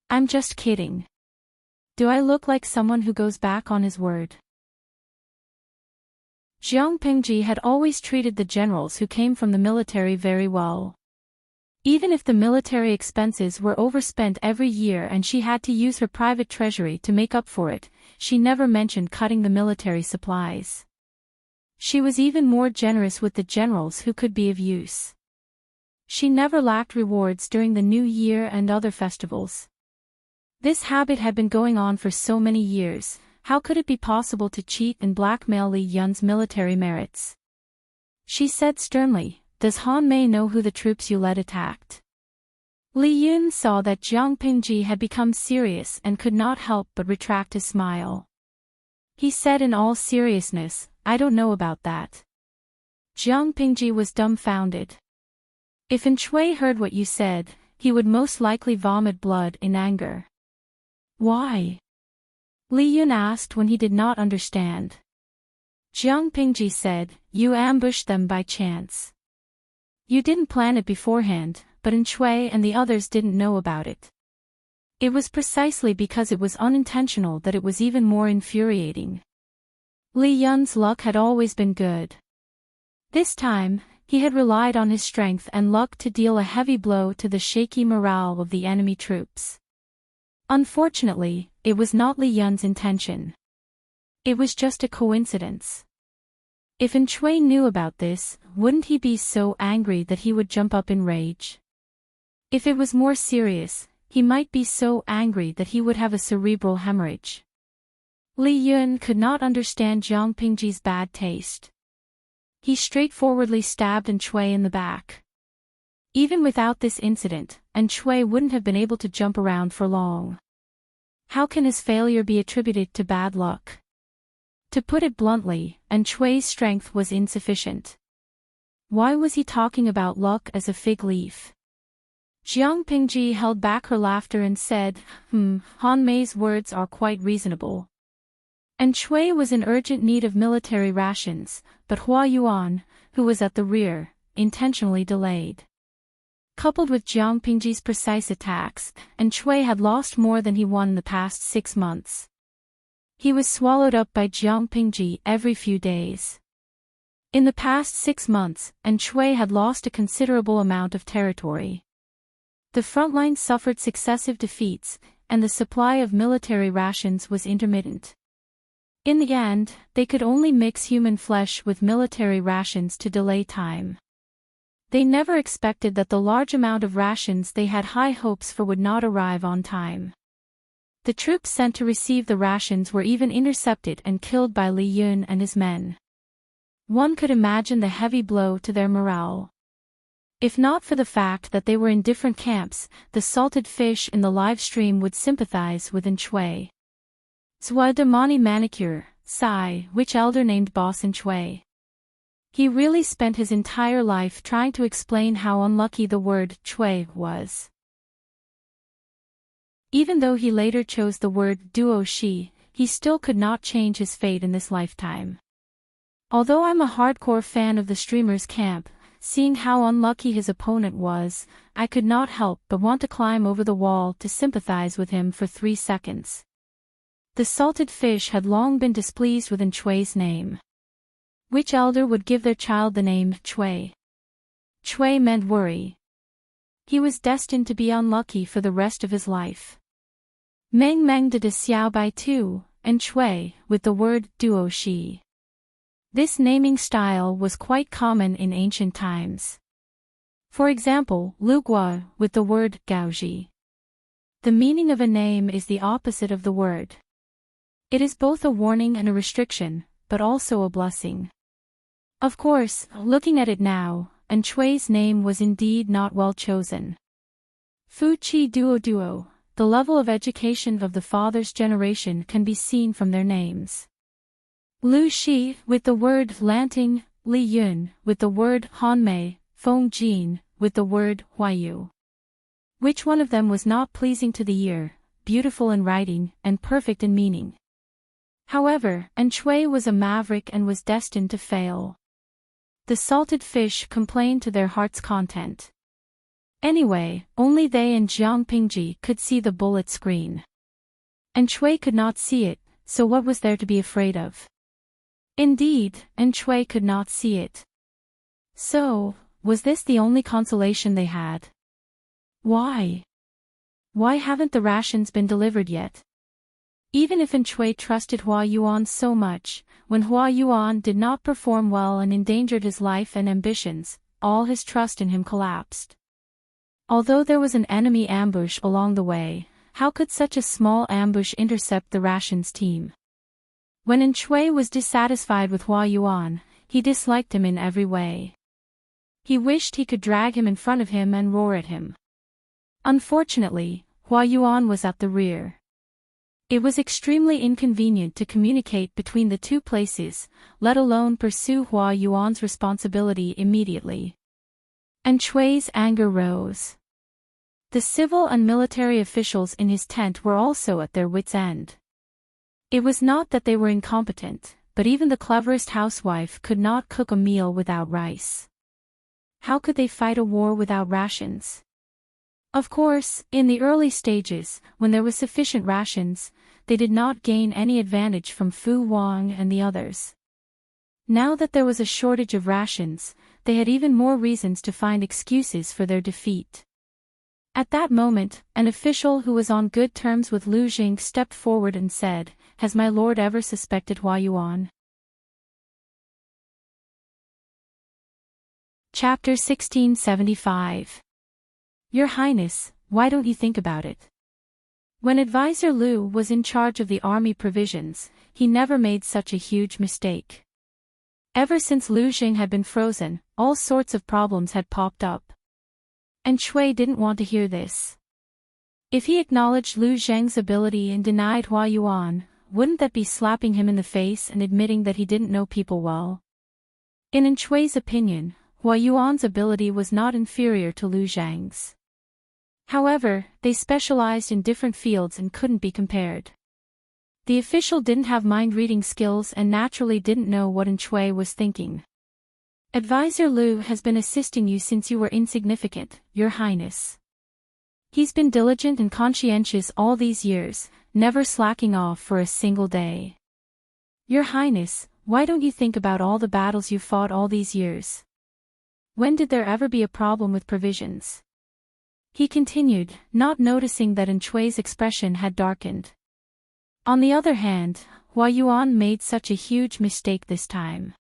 "I'm just kidding. Do I look like someone who goes back on his word?" Jiang Pingji had always treated the generals who came from the military very well. Even if the military expenses were overspent every year and she had to use her private treasury to make up for it, she never mentioned cutting the military supplies. She was even more generous with the generals who could be of use. She never lacked rewards during the New Year and other festivals. This habit had been going on for so many years. How could it be possible to cheat and blackmail Li Yun's military merits? She said sternly, "Does Han Mei know who the troops you led attacked?" Li Yun saw that Jiang Pingji had become serious and could not help but retract his smile. He said in all seriousness, "I don't know about that." Jiang Pingji was dumbfounded. If Enchui heard what you said, he would most likely vomit blood in anger. Why? Li Yun asked when he did not understand. Jiang Pingji said, "You ambushed them by chance. You didn't plan it beforehand, but Enchui and the others didn't know about it. It was precisely because it was unintentional that it was even more infuriating." Li Yun's luck had always been good. This time, he had relied on his strength and luck to deal a heavy blow to the shaky morale of the enemy troops. Unfortunately, it was not Li Yun's intention. It was just a coincidence. If Enchui knew about this, wouldn't he be so angry that he would jump up in rage? If it was more serious, he might be so angry that he would have a cerebral hemorrhage. Li Yun could not understand Jiang Pingji's bad taste. He straightforwardly stabbed Enchui in the back. Even without this incident, Enchui wouldn't have been able to jump around for long. How can his failure be attributed to bad luck? To put it bluntly, Enchui's strength was insufficient. Why was he talking about luck as a fig leaf? Jiang Pingji held back her laughter and said, Han Mei's words are quite reasonable. Enchui was in urgent need of military rations, but Hua Yuan, who was at the rear, intentionally delayed. Coupled with Jiang Pingji's precise attacks, Enchui had lost more than he won in the past 6 months. He was swallowed up by Jiang Pingji every few days. In the past 6 months, Enchui had lost a considerable amount of territory. The front line suffered successive defeats, and the supply of military rations was intermittent. In the end, they could only mix human flesh with military rations to delay time. They never expected that the large amount of rations they had high hopes for would not arrive on time. The troops sent to receive the rations were even intercepted and killed by Li Yun and his men. One could imagine the heavy blow to their morale. If not for the fact that they were in different camps, the salted fish in the live stream would sympathize with Enchui. Zwa de Mani Manicure, Sai, which elder named Boss Enchui. He really spent his entire life trying to explain how unlucky the word Chui was. Even though he later chose the word Duo Shi, he still could not change his fate in this lifetime. Although I'm a hardcore fan of the streamer's camp, seeing how unlucky his opponent was, I could not help but want to climb over the wall to sympathize with him for 3 seconds. The salted fish had long been displeased with Enchui's name. Which elder would give their child the name Chui? Chui meant worry. He was destined to be unlucky for the rest of his life. Meng Meng de Xiao Bai Tu, and Chui, with the word Duo Shi. This naming style was quite common in ancient times. For example, Lu Gua, with the word Gaoji. The meaning of a name is the opposite of the word. It is both a warning and a restriction, but also a blessing. Of course, looking at it now, Enchui's name was indeed not well chosen. Fu Chi Duo Duo, the level of education of the father's generation can be seen from their names. Lu Shi, with the word Lanting, Li Yun, with the word Han Mei, Feng Jin, with the word Huayu. Which one of them was not pleasing to the ear, beautiful in writing, and perfect in meaning? However, Enchui was a maverick and was destined to fail. The salted fish complained to their heart's content. Anyway, only they and Jiang Pingji could see the bullet screen. Enchui could not see it, so what was there to be afraid of? Indeed, Enchui could not see it. So, was this the only consolation they had? Why? Why haven't the rations been delivered yet? Even if Enchui trusted Hua Yuan so much, when Hua Yuan did not perform well and endangered his life and ambitions, all his trust in him collapsed. Although there was an enemy ambush along the way, how could such a small ambush intercept the rations team? When Enchui was dissatisfied with Hua Yuan, he disliked him in every way. He wished he could drag him in front of him and roar at him. Unfortunately, Hua Yuan was at the rear. It was extremely inconvenient to communicate between the two places, let alone pursue Hua Yuan's responsibility immediately. Enchui's anger rose. The civil and military officials in his tent were also at their wits' end. It was not that they were incompetent, but even the cleverest housewife could not cook a meal without rice. How could they fight a war without rations? Of course, in the early stages, when there was sufficient rations, they did not gain any advantage from Fu Wang and the others. Now that there was a shortage of rations, they had even more reasons to find excuses for their defeat. At that moment, an official who was on good terms with Lu Jing stepped forward and said, "Has my lord ever suspected Hua Yuan?" Chapter 1675. Your Highness, why don't you think about it? When Advisor Lu was in charge of the army provisions, he never made such a huge mistake. Ever since Lu Jing had been frozen, all sorts of problems had popped up. And Shui didn't want to hear this. If he acknowledged Lu Zheng's ability and denied Hua Yuan, wouldn't that be slapping him in the face and admitting that he didn't know people well? In Enchui's opinion, Hua Yuan's ability was not inferior to Lu Zheng's. However, they specialized in different fields and couldn't be compared. The official didn't have mind-reading skills and naturally didn't know what Enchui was thinking. Advisor Lu has been assisting you since you were insignificant, Your Highness. He's been diligent and conscientious all these years, never slacking off for a single day. Your Highness, why don't you think about all the battles you fought all these years? When did there ever be a problem with provisions? He continued, not noticing that Enchui's expression had darkened. On the other hand, Hua Yuan made such a huge mistake this time.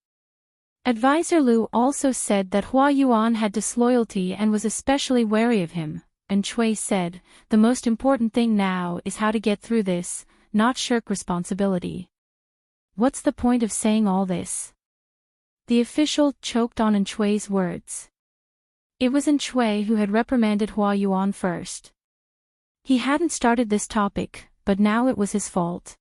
Advisor Lu also said that Hua Yuan had disloyalty and was especially wary of him, and Chui said, the most important thing now is how to get through this, not shirk responsibility. What's the point of saying all this? The official choked on Enchui's words. It was Enchui who had reprimanded Hua Yuan first. He hadn't started this topic, but now it was his fault.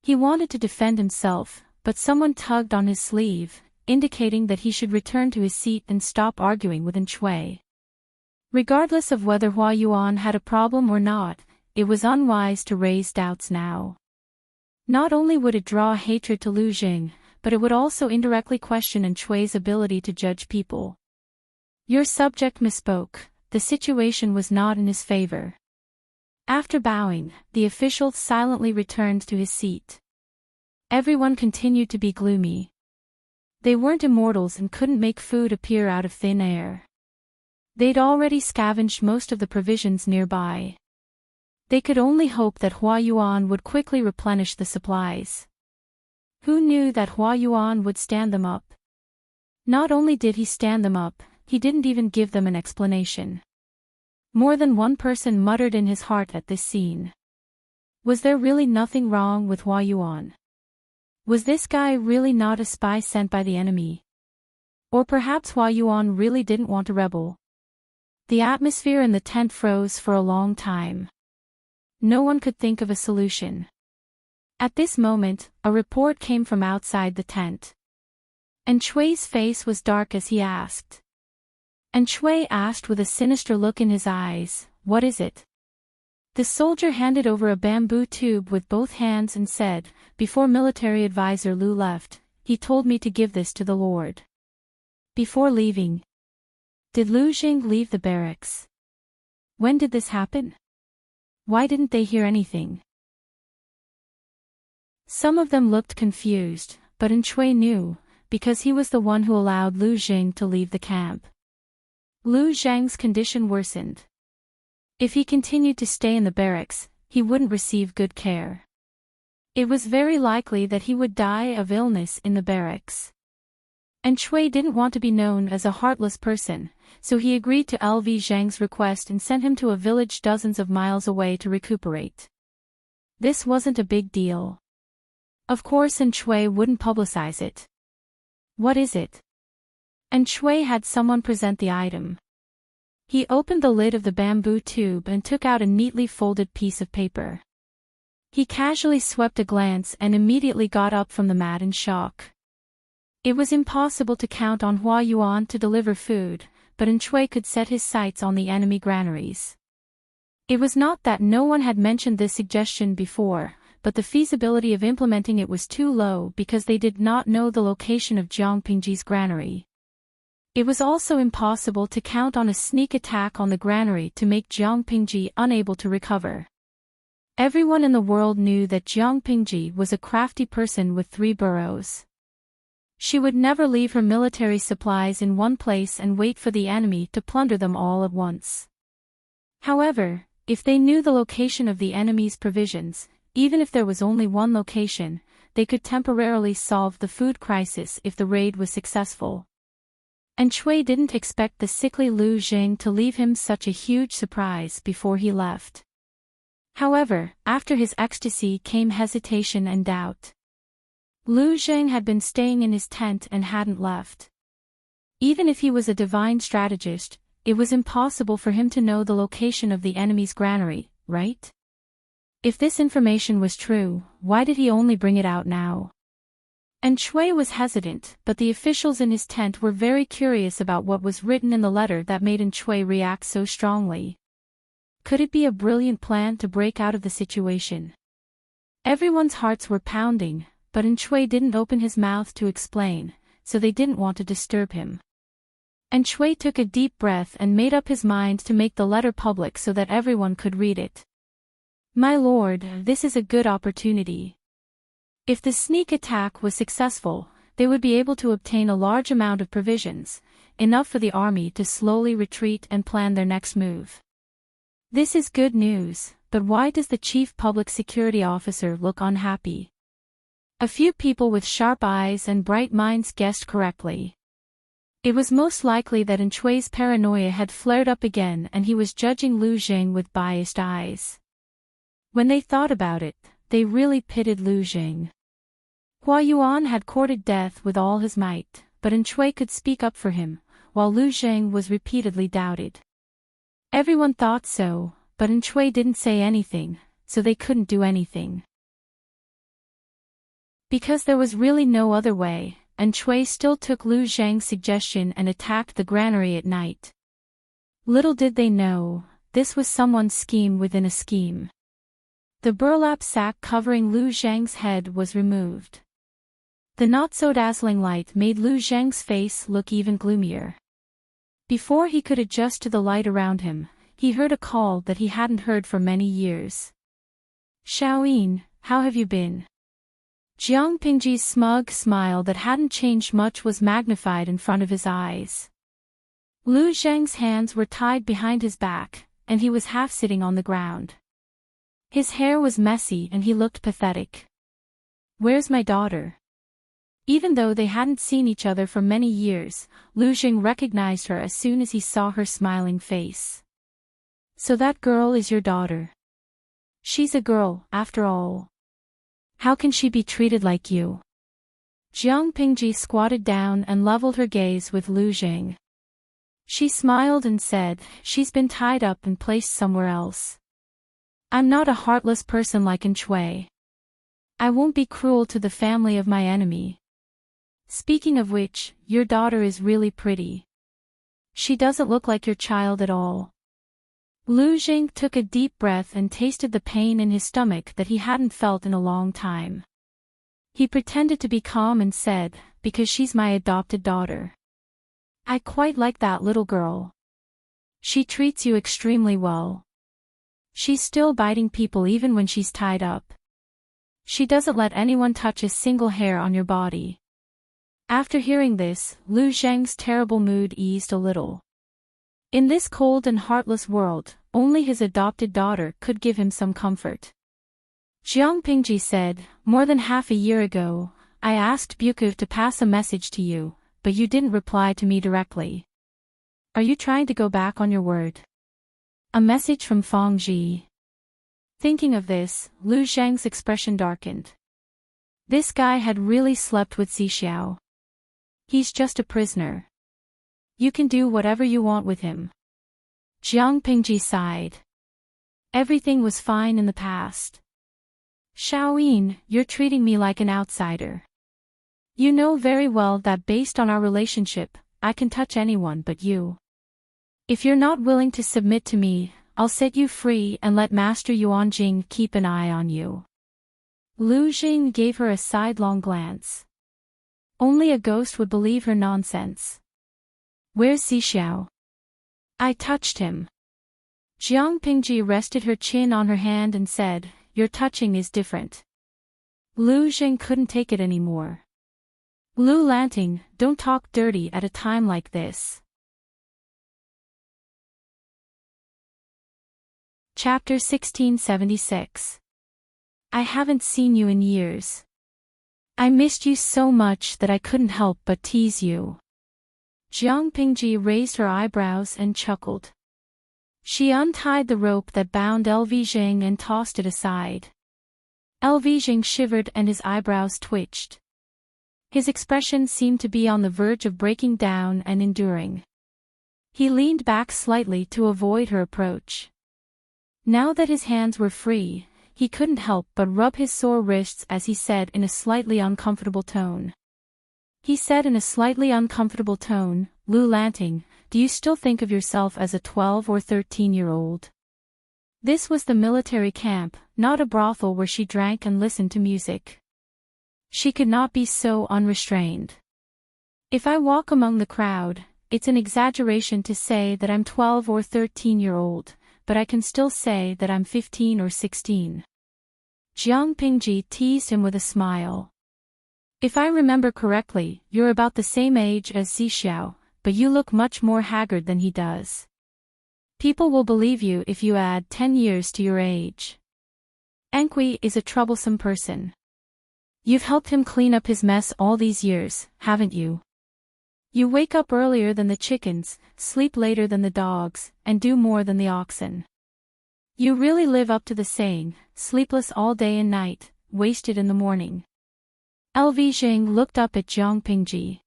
He wanted to defend himself, but someone tugged on his sleeve, indicating that he should return to his seat and stop arguing with Enchui. Regardless of whether Hua Yuan had a problem or not, it was unwise to raise doubts now. Not only would it draw hatred to Lu Jing, but it would also indirectly question Enchui's ability to judge people. Your subject misspoke, the situation was not in his favor. After bowing, the official silently returned to his seat. Everyone continued to be gloomy. They weren't immortals and couldn't make food appear out of thin air. They'd already scavenged most of the provisions nearby. They could only hope that Hua Yuan would quickly replenish the supplies. Who knew that Hua Yuan would stand them up? Not only did he stand them up, he didn't even give them an explanation. More than one person muttered in his heart at this scene. Was there really nothing wrong with Hua Yuan? Was this guy really not a spy sent by the enemy? Or perhaps Hua Yuan really didn't want to rebel? The atmosphere in the tent froze for a long time. No one could think of a solution. At this moment, a report came from outside the tent. Enchui's face was dark as he asked. Enchui asked with a sinister look in his eyes, "What is it?" The soldier handed over a bamboo tube with both hands and said, "Before military advisor Lu left, he told me to give this to the Lord." Before leaving. Did Lu Jing leave the barracks? When did this happen? Why didn't they hear anything? Some of them looked confused, but Enchui knew, because he was the one who allowed Lu Jing to leave the camp. Lu Zheng's condition worsened. If he continued to stay in the barracks, he wouldn't receive good care. It was very likely that he would die of illness in the barracks. And Shui didn't want to be known as a heartless person, so he agreed to LV Zhang's request and sent him to a village dozens of miles away to recuperate. This wasn't a big deal. Of course, and Shui wouldn't publicize it. What is it? And Shui had someone present the item. He opened the lid of the bamboo tube and took out a neatly folded piece of paper. He casually swept a glance and immediately got up from the mat in shock. It was impossible to count on Hua Yuan to deliver food, but Shui could set his sights on the enemy granaries. It was not that no one had mentioned this suggestion before, but the feasibility of implementing it was too low because they did not know the location of Jiang Pingji's granary. It was also impossible to count on a sneak attack on the granary to make Jiang Pingji unable to recover. Everyone in the world knew that Jiang Pingji was a crafty person with 3 burrows. She would never leave her military supplies in one place and wait for the enemy to plunder them all at once. However, if they knew the location of the enemy's provisions, even if there was only one location, they could temporarily solve the food crisis if the raid was successful. And Shui didn't expect the sickly Lu Jing to leave him such a huge surprise before he left. However, after his ecstasy came hesitation and doubt. Lu Jing had been staying in his tent and hadn't left. Even if he was a divine strategist, it was impossible for him to know the location of the enemy's granary, right? If this information was true, why did he only bring it out now? And Shui was hesitant, but the officials in his tent were very curious about what was written in the letter that made Shui react so strongly. Could it be a brilliant plan to break out of the situation? Everyone's hearts were pounding, but Shui didn't open his mouth to explain, so they didn't want to disturb him. And Shui took a deep breath and made up his mind to make the letter public so that everyone could read it. My lord, this is a good opportunity. If the sneak attack was successful, they would be able to obtain a large amount of provisions, enough for the army to slowly retreat and plan their next move. This is good news, but why does the chief public security officer look unhappy? A few people with sharp eyes and bright minds guessed correctly. It was most likely that Shui's paranoia had flared up again and he was judging Lu Jing with biased eyes. When they thought about it, they really pitied Lu Jing. Hua Yuan had courted death with all his might, but Shui could speak up for him, while Lu Jing was repeatedly doubted. Everyone thought so, but Shui didn't say anything, so they couldn't do anything. Because there was really no other way, Shui still took Lu Zhang's suggestion and attacked the granary at night. Little did they know, this was someone's scheme within a scheme. The burlap sack covering Lu Zhang's head was removed. The not-so-dazzling light made Lu Zhang's face look even gloomier. Before he could adjust to the light around him, he heard a call that he hadn't heard for many years. Xiaoyin, how have you been? Jiang Pingji's smug smile that hadn't changed much was magnified in front of his eyes. Lu Zhang's hands were tied behind his back, and he was half sitting on the ground. His hair was messy and he looked pathetic. Where's my daughter? Even though they hadn't seen each other for many years, Lu Jing recognized her as soon as he saw her smiling face. So that girl is your daughter. She's a girl, after all. How can she be treated like you? Jiang Pingji squatted down and leveled her gaze with Lu Jing. She smiled and said, she's been tied up and placed somewhere else. I'm not a heartless person like Shui. I won't be cruel to the family of my enemy. Speaking of which, your daughter is really pretty. She doesn't look like your child at all. Lu Jing took a deep breath and tasted the pain in his stomach that he hadn't felt in a long time. He pretended to be calm and said, because she's my adopted daughter. I quite like that little girl. She treats you extremely well. She's still biting people even when she's tied up. She doesn't let anyone touch a single hair on your body. After hearing this, Lu Zhang's terrible mood eased a little. In this cold and heartless world, only his adopted daughter could give him some comfort. Jiang Pingji said, more than half a year ago, I asked Buku to pass a message to you, but you didn't reply to me directly. Are you trying to go back on your word? A message from Feng Ji. Thinking of this, Lu Zheng's expression darkened. This guy had really slept with Zixiao. He's just a prisoner. You can do whatever you want with him. Jiang Pingji sighed. Everything was fine in the past. Xiaoyin, you're treating me like an outsider. You know very well that based on our relationship, I can touch anyone but you. If you're not willing to submit to me, I'll set you free and let Master Yuan Jing keep an eye on you. Lu Jing gave her a sidelong glance. Only a ghost would believe her nonsense. Where's Zixiao? I touched him. Jiang Pingji rested her chin on her hand and said, your touching is different. Lu Jing couldn't take it anymore. Lu Lanting, don't talk dirty at a time like this. Chapter 1676. I haven't seen you in years. I missed you so much that I couldn't help but tease you. Jiang Pingji raised her eyebrows and chuckled. She untied the rope that bound LV Zheng and tossed it aside. LV Zheng shivered and his eyebrows twitched. His expression seemed to be on the verge of breaking down and enduring. He leaned back slightly to avoid her approach. Now that his hands were free, he couldn't help but rub his sore wrists as he said in a slightly uncomfortable tone. Lu Lanting, do you still think of yourself as a 12 or 13-year-old? This was the military camp, not a brothel where she drank and listened to music. She could not be so unrestrained. If I walk among the crowd, it's an exaggeration to say that I'm 12 or 13-year-old, but I can still say that I'm 15 or 16. Jiang Pingji teased him with a smile. If I remember correctly, you're about the same age as Zixiao, but you look much more haggard than he does. People will believe you if you add 10 years to your age. Enkui is a troublesome person. You've helped him clean up his mess all these years, haven't you? You wake up earlier than the chickens, sleep later than the dogs, and do more than the oxen. You really live up to the saying, sleepless all day and night, wasted in the morning. LV Zheng looked up at Jiang Pingji.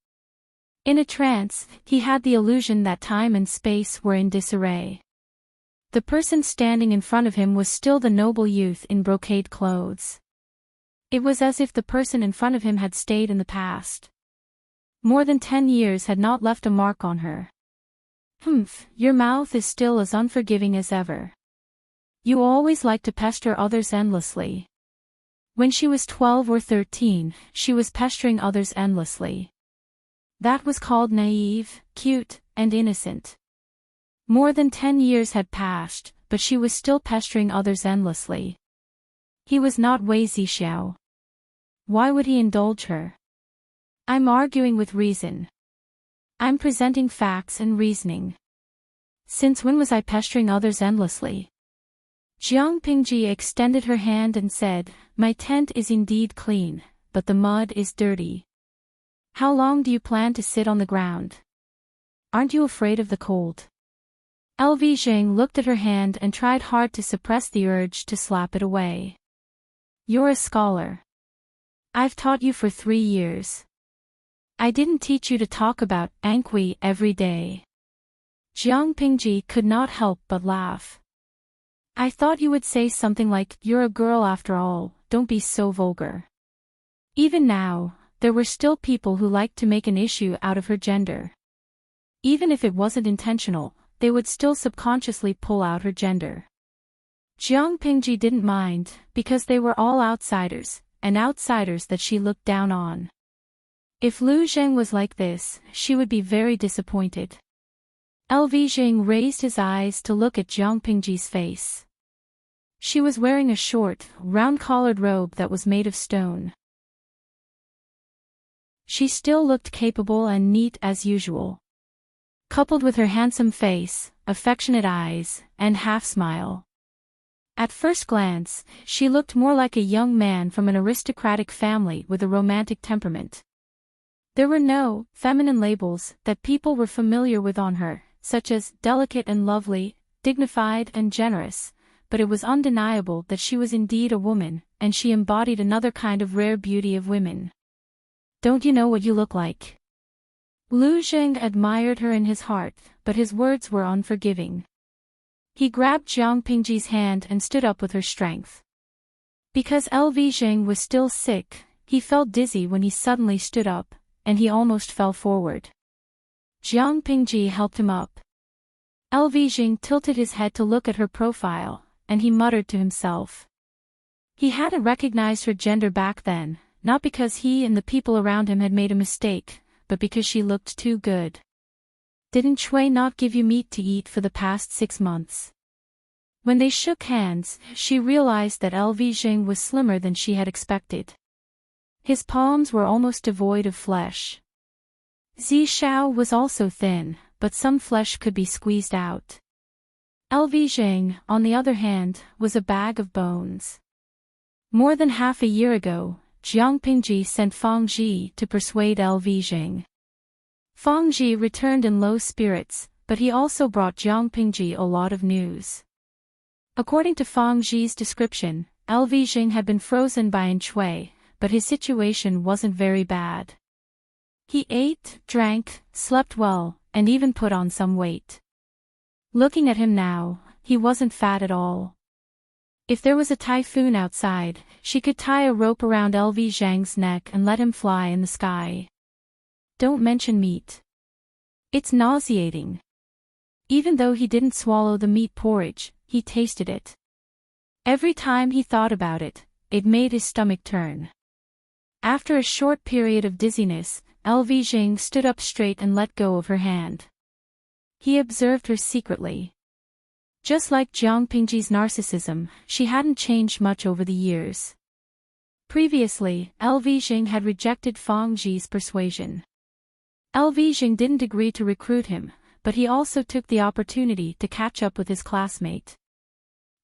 In a trance, he had the illusion that time and space were in disarray. The person standing in front of him was still the noble youth in brocade clothes. It was as if the person in front of him had stayed in the past. More than 10 years had not left a mark on her. Your mouth is still as unforgiving as ever. You always like to pester others endlessly. When she was 12 or 13, she was pestering others endlessly. That was called naive, cute, and innocent. More than 10 years had passed, but she was still pestering others endlessly. He was not Wei Zixiao. Why would he indulge her? I'm arguing with reason. I'm presenting facts and reasoning. Since when was I pestering others endlessly? Jiang Pingji extended her hand and said, my tent is indeed clean, but the mud is dirty. How long do you plan to sit on the ground? Aren't you afraid of the cold? LV Zheng looked at her hand and tried hard to suppress the urge to slap it away. You're a scholar. I've taught you for 3 years. I didn't teach you to talk about Enkui every day. Jiang Pingji could not help but laugh. I thought you would say something like, you're a girl after all, don't be so vulgar. Even now, there were still people who liked to make an issue out of her gender. Even if it wasn't intentional, they would still subconsciously pull out her gender. Jiang Pingji didn't mind, because they were all outsiders, and outsiders that she looked down on. If Lu Zheng was like this, she would be very disappointed. LV Zheng raised his eyes to look at Jiang Pingji's face. She was wearing a short, round-collared robe that was made of stone. She still looked capable and neat as usual. Coupled with her handsome face, affectionate eyes, and half-smile. At first glance, she looked more like a young man from an aristocratic family with a romantic temperament. There were no feminine labels that people were familiar with on her, such as delicate and lovely, dignified and generous, but it was undeniable that she was indeed a woman, and she embodied another kind of rare beauty of women. "Don't you know what you look like?" Lu Zheng admired her in his heart, but his words were unforgiving. He grabbed Jiang Pingji's hand and stood up with her strength. Because Zheng was still sick, he felt dizzy when he suddenly stood up, and he almost fell forward. Jiang Pingji helped him up. Zheng tilted his head to look at her profile, and he muttered to himself. He hadn't recognized her gender back then, not because he and the people around him had made a mistake, but because she looked too good. "Didn't Shui not give you meat to eat for the past 6 months?" When they shook hands, she realized that Zheng was slimmer than she had expected. His palms were almost devoid of flesh. Zi Shao was also thin, but some flesh could be squeezed out. Zheng, on the other hand, was a bag of bones. More than half a year ago, Jiang Pingji sent Fang Ji to persuade Zheng. Fang Ji returned in low spirits, but he also brought Jiang Pingji a lot of news. According to Fang Ji's description, Zheng had been frozen by Shui, but his situation wasn't very bad. He ate, drank, slept well, and even put on some weight. Looking at him now, he wasn't fat at all. If there was a typhoon outside, she could tie a rope around Zheng's neck and let him fly in the sky. Don't mention meat. It's nauseating. Even though he didn't swallow the meat porridge, he tasted it. Every time he thought about it, it made his stomach turn. After a short period of dizziness, Zheng stood up straight and let go of her hand. He observed her secretly. Just like Jiang Pingji's narcissism, she hadn't changed much over the years. Previously, Zheng had rejected Fang Ji's persuasion. Zheng didn't agree to recruit him, but he also took the opportunity to catch up with his classmate.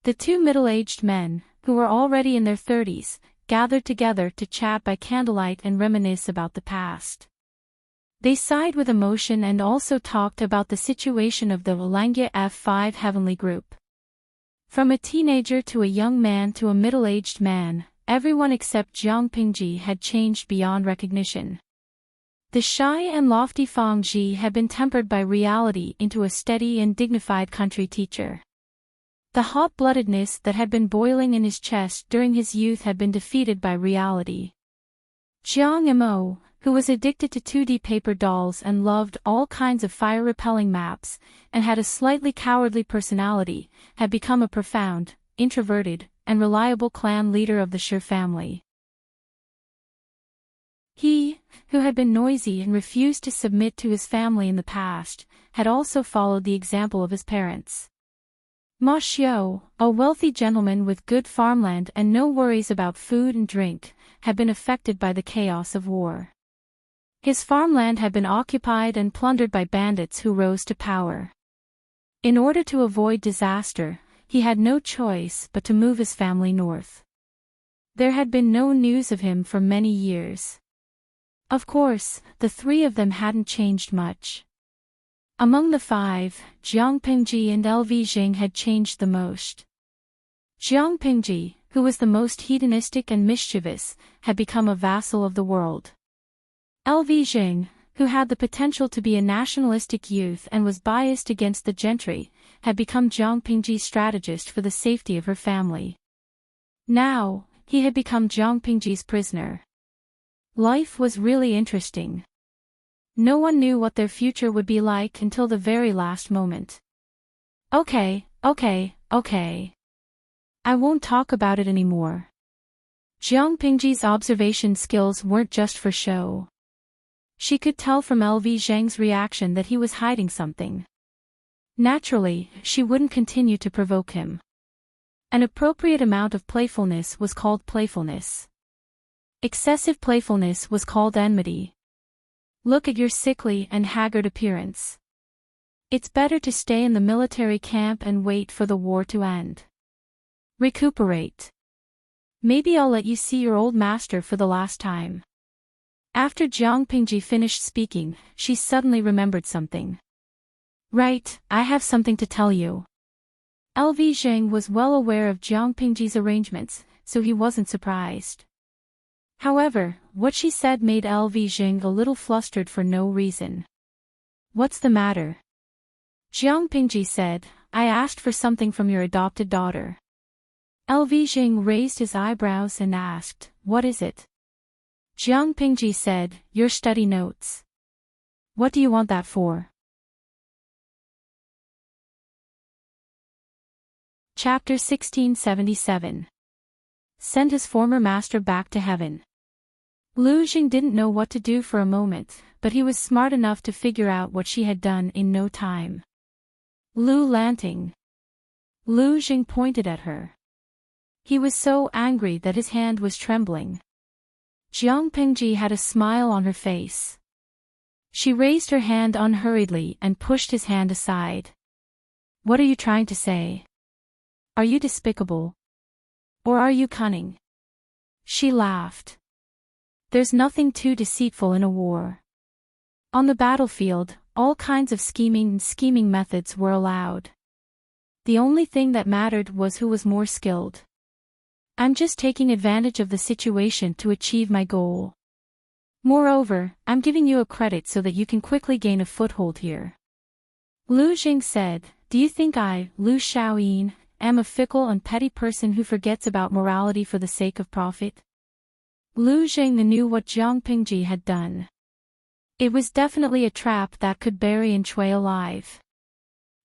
The two middle-aged men, who were already in their 30s, gathered together to chat by candlelight and reminisce about the past. They sighed with emotion and also talked about the situation of the Langya F5 Heavenly Group. From a teenager to a young man to a middle-aged man, everyone except Jiang Pingji had changed beyond recognition. The shy and lofty Fang Ji had been tempered by reality into a steady and dignified country teacher. The hot-bloodedness that had been boiling in his chest during his youth had been defeated by reality. Jiang Mo, who was addicted to 2D paper dolls and loved all kinds of fire-repelling maps, and had a slightly cowardly personality, had become a profound, introverted, and reliable clan leader of the Shi family. He, who had been noisy and refused to submit to his family in the past, had also followed the example of his parents. Ma Xiao, a wealthy gentleman with good farmland and no worries about food and drink, had been affected by the chaos of war. His farmland had been occupied and plundered by bandits who rose to power. In order to avoid disaster, he had no choice but to move his family north. There had been no news of him for many years. Of course, the three of them hadn't changed much. Among the five, Jiang Pingji and Zheng had changed the most. Jiang Pingji, who was the most hedonistic and mischievous, had become a vassal of the world. Zheng, who had the potential to be a nationalistic youth and was biased against the gentry, had become Jiang Pingji's strategist for the safety of her family. Now, he had become Jiang Pingji's prisoner. Life was really interesting. No one knew what their future would be like until the very last moment. Okay. I won't talk about it anymore. Jiang Pingji's observation skills weren't just for show. She could tell from Zheng's reaction that he was hiding something. Naturally, she wouldn't continue to provoke him. An appropriate amount of playfulness was called playfulness. Excessive playfulness was called enmity. Look at your sickly and haggard appearance. It's better to stay in the military camp and wait for the war to end. Recuperate. Maybe I'll let you see your old master for the last time. After Jiang Pingji finished speaking, she suddenly remembered something. Right, I have something to tell you. LV Zheng was well aware of Jiang Pingji's arrangements, so he wasn't surprised. However, what she said made LV Zheng a little flustered for no reason. What's the matter? Jiang Pingji said, I asked for something from your adopted daughter. LV Zheng raised his eyebrows and asked, what is it? Jiang Pingji said, your study notes. What do you want that for? Chapter 1677. Send his former master back to heaven. Lu Xing didn't know what to do for a moment, but he was smart enough to figure out what she had done in no time. Lu Lanting. Lu Xing pointed at her. He was so angry that his hand was trembling. Jiang Pingji had a smile on her face. She raised her hand unhurriedly and pushed his hand aside. What are you trying to say? Are you despicable? Or are you cunning? She laughed. There's nothing too deceitful in a war. On the battlefield, all kinds of scheming methods were allowed. The only thing that mattered was who was more skilled. I'm just taking advantage of the situation to achieve my goal. Moreover, I'm giving you a credit so that you can quickly gain a foothold here. Lu Xing said, do you think I, Lu Xiaoyin, am a fickle and petty person who forgets about morality for the sake of profit? Lu Xing knew what Jiang Pingji had done. It was definitely a trap that could bury Enchui alive.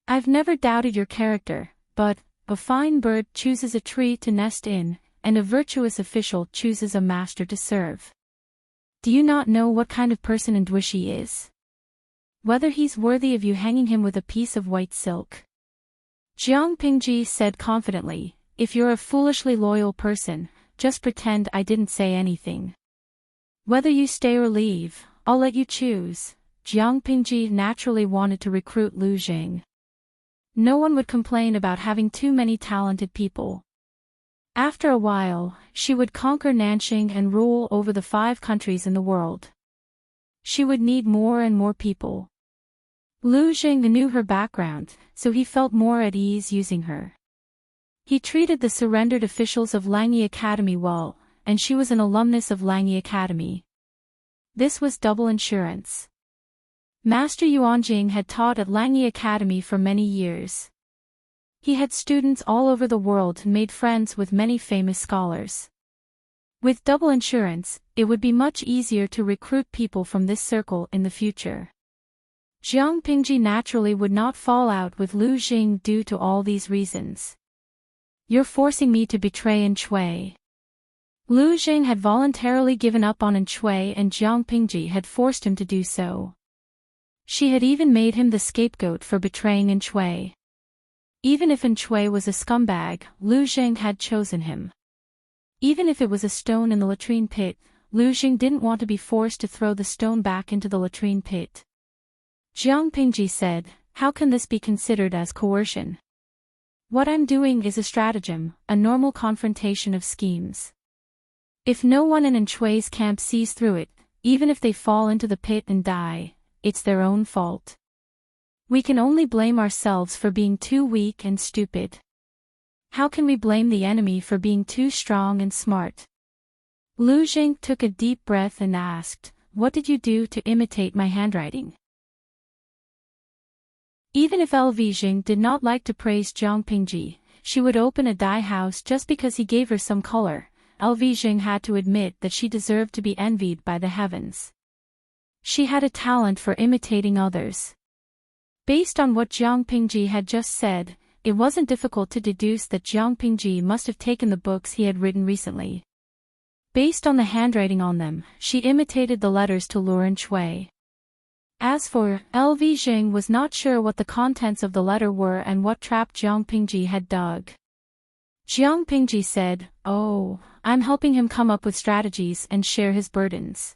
I've never doubted your character, but a fine bird chooses a tree to nest in, and a virtuous official chooses a master to serve. Do you not know what kind of person Endwishi is? Whether he's worthy of you hanging him with a piece of white silk. Jiang Pingji said confidently, if you're a foolishly loyal person, just pretend I didn't say anything. Whether you stay or leave, I'll let you choose. Jiang Pingji naturally wanted to recruit Lu Xing. No one would complain about having too many talented people. After a while, she would conquer Nanxing and rule over the 5 countries in the world. She would need more and more people. Lu Xing knew her background, so he felt more at ease using her. He treated the surrendered officials of Langyi Academy well, and she was an alumnus of Langyi Academy. This was double insurance. Master Yuanjing had taught at Langyi Academy for many years. He had students all over the world and made friends with many famous scholars. With double insurance, it would be much easier to recruit people from this circle in the future. Jiang Pingji naturally would not fall out with Lu Xing due to all these reasons. You're forcing me to betray Enchui. Lu Xing had voluntarily given up on Enchui and Jiang Pingji had forced him to do so. She had even made him the scapegoat for betraying Enchui. Even if Enchui was a scumbag, Lu Xing had chosen him. Even if it was a stone in the latrine pit, Lu Xing didn't want to be forced to throw the stone back into the latrine pit. Jiang Pingji said, how can this be considered as coercion? What I'm doing is a stratagem, a normal confrontation of schemes. If no one in Enchui's camp sees through it, even if they fall into the pit and die, it's their own fault. We can only blame ourselves for being too weak and stupid. How can we blame the enemy for being too strong and smart? Lu Xing took a deep breath and asked, what did you do to imitate my handwriting? Even if LV Xing did not like to praise Jiang Pingji, she would open a dye house just because he gave her some color. LV Xing had to admit that she deserved to be envied by the heavens. She had a talent for imitating others. Based on what Jiang Pingji had just said, it wasn't difficult to deduce that Jiang Pingji must have taken the books he had written recently. Based on the handwriting on them, she imitated the letters to lure Enchui. As for LV Xing was not sure what the contents of the letter were and what trap Jiang Pingji had dug. Jiang Pingji said, oh, I'm helping him come up with strategies and share his burdens.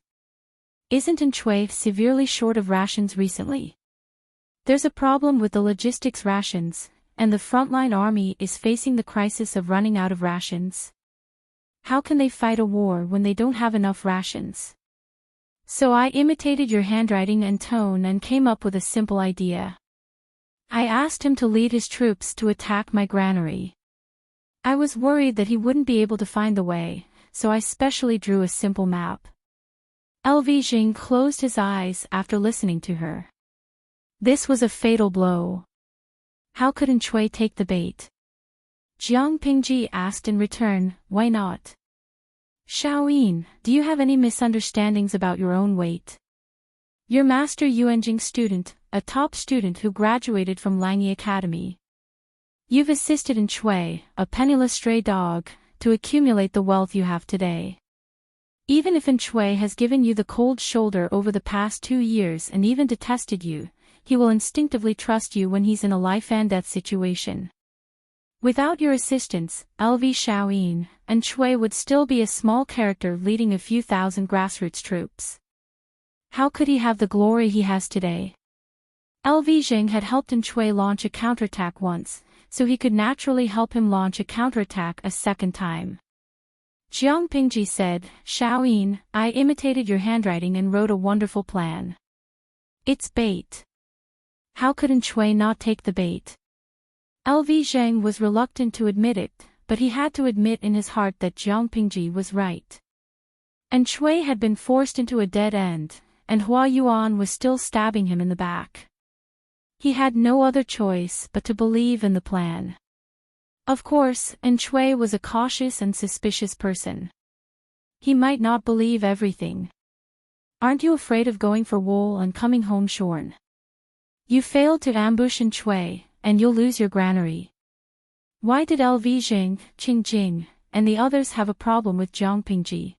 Isn't Enchui severely short of rations recently? There's a problem with the logistics rations, and the frontline army is facing the crisis of running out of rations. How can they fight a war when they don't have enough rations? So I imitated your handwriting and tone and came up with a simple idea. I asked him to lead his troops to attack my granary. I was worried that he wouldn't be able to find the way, so I specially drew a simple map. Jing closed his eyes after listening to her. This was a fatal blow. How couldn't Chui take the bait? Jiang Pingji asked in return, why not? Xiaoyin, do you have any misunderstandings about your own weight? Your master Yuanjing student, a top student who graduated from Langyi Academy. You've assisted in Chui, a penniless stray dog, to accumulate the wealth you have today. Even if Chui has given you the cold shoulder over the past 2 years and even detested you, he will instinctively trust you when he's in a life-and-death situation. Without your assistance, Xiaoyin, and Chui would still be a small character leading a few thousand grassroots troops. How could he have the glory he has today? Jing had helped Chui launch a counterattack once, so he could naturally help him launch a counterattack a second time. Jiang Pingji said, Xiaoyin, I imitated your handwriting and wrote a wonderful plan. It's bait. How could Chui not take the bait? Zhang was reluctant to admit it, but he had to admit in his heart that Jiang Pingji was right. And Chui had been forced into a dead end, and Hua Yuan was still stabbing him in the back. He had no other choice but to believe in the plan. Of course, Chui was a cautious and suspicious person. He might not believe everything. Aren't you afraid of going for wool and coming home shorn? You failed to ambush Chui, and you'll lose your granary. Why did Zhang, Qingjing, and the others have a problem with Jiang Pingji?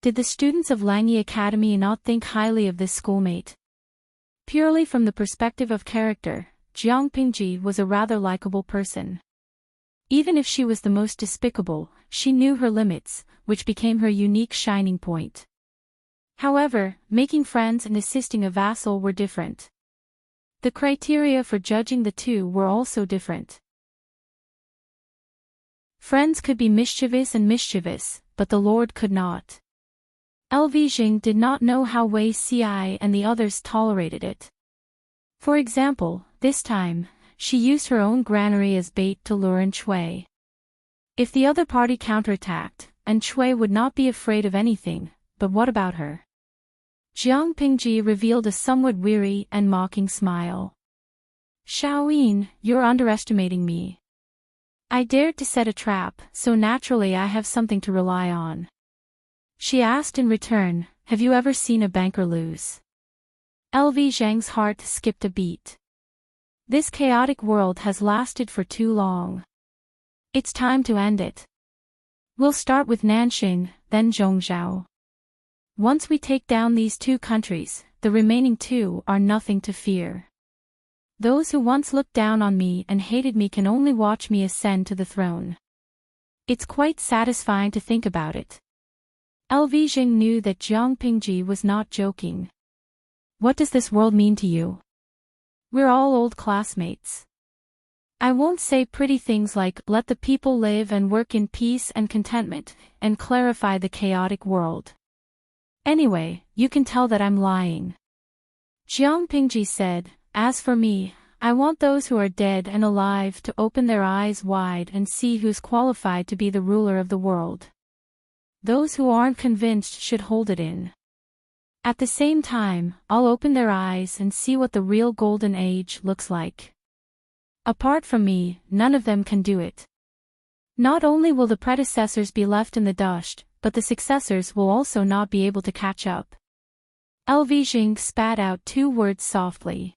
Did the students of Langyi Academy not think highly of this schoolmate? Purely from the perspective of character, Jiang Pingji was a rather likable person. Even if she was the most despicable, she knew her limits, which became her unique shining point. However, making friends and assisting a vassal were different. The criteria for judging the two were also different. Friends could be mischievous, but the Lord could not. Jing did not know how Wei Ci and the others tolerated it. For example, this time, she used her own granary as bait to lure Chui. If the other party counterattacked, Chui would not be afraid of anything, but what about her? Jiang Pingji revealed a somewhat weary and mocking smile. Xiaoyin, you're underestimating me. I dared to set a trap, so naturally I have something to rely on. She asked in return, have you ever seen a banker lose? Zhang's heart skipped a beat. This chaotic world has lasted for too long. It's time to end it. We'll start with Nanxing, then Zhongzhou. Once we take down these 2 countries, the remaining 2 are nothing to fear. Those who once looked down on me and hated me can only watch me ascend to the throne. It's quite satisfying to think about it. Zhang knew that Jiang Pingji was not joking. What does this world mean to you? We're all old classmates. I won't say pretty things like let the people live and work in peace and contentment, and clarify the chaotic world. Anyway, you can tell that I'm lying. Jiang Pingji said, as for me, I want those who are dead and alive to open their eyes wide and see who's qualified to be the ruler of the world. Those who aren't convinced should hold it in. At the same time, I'll open their eyes and see what the real golden age looks like. Apart from me, none of them can do it. Not only will the predecessors be left in the dust, but the successors will also not be able to catch up. Zhang spat out 2 words softly.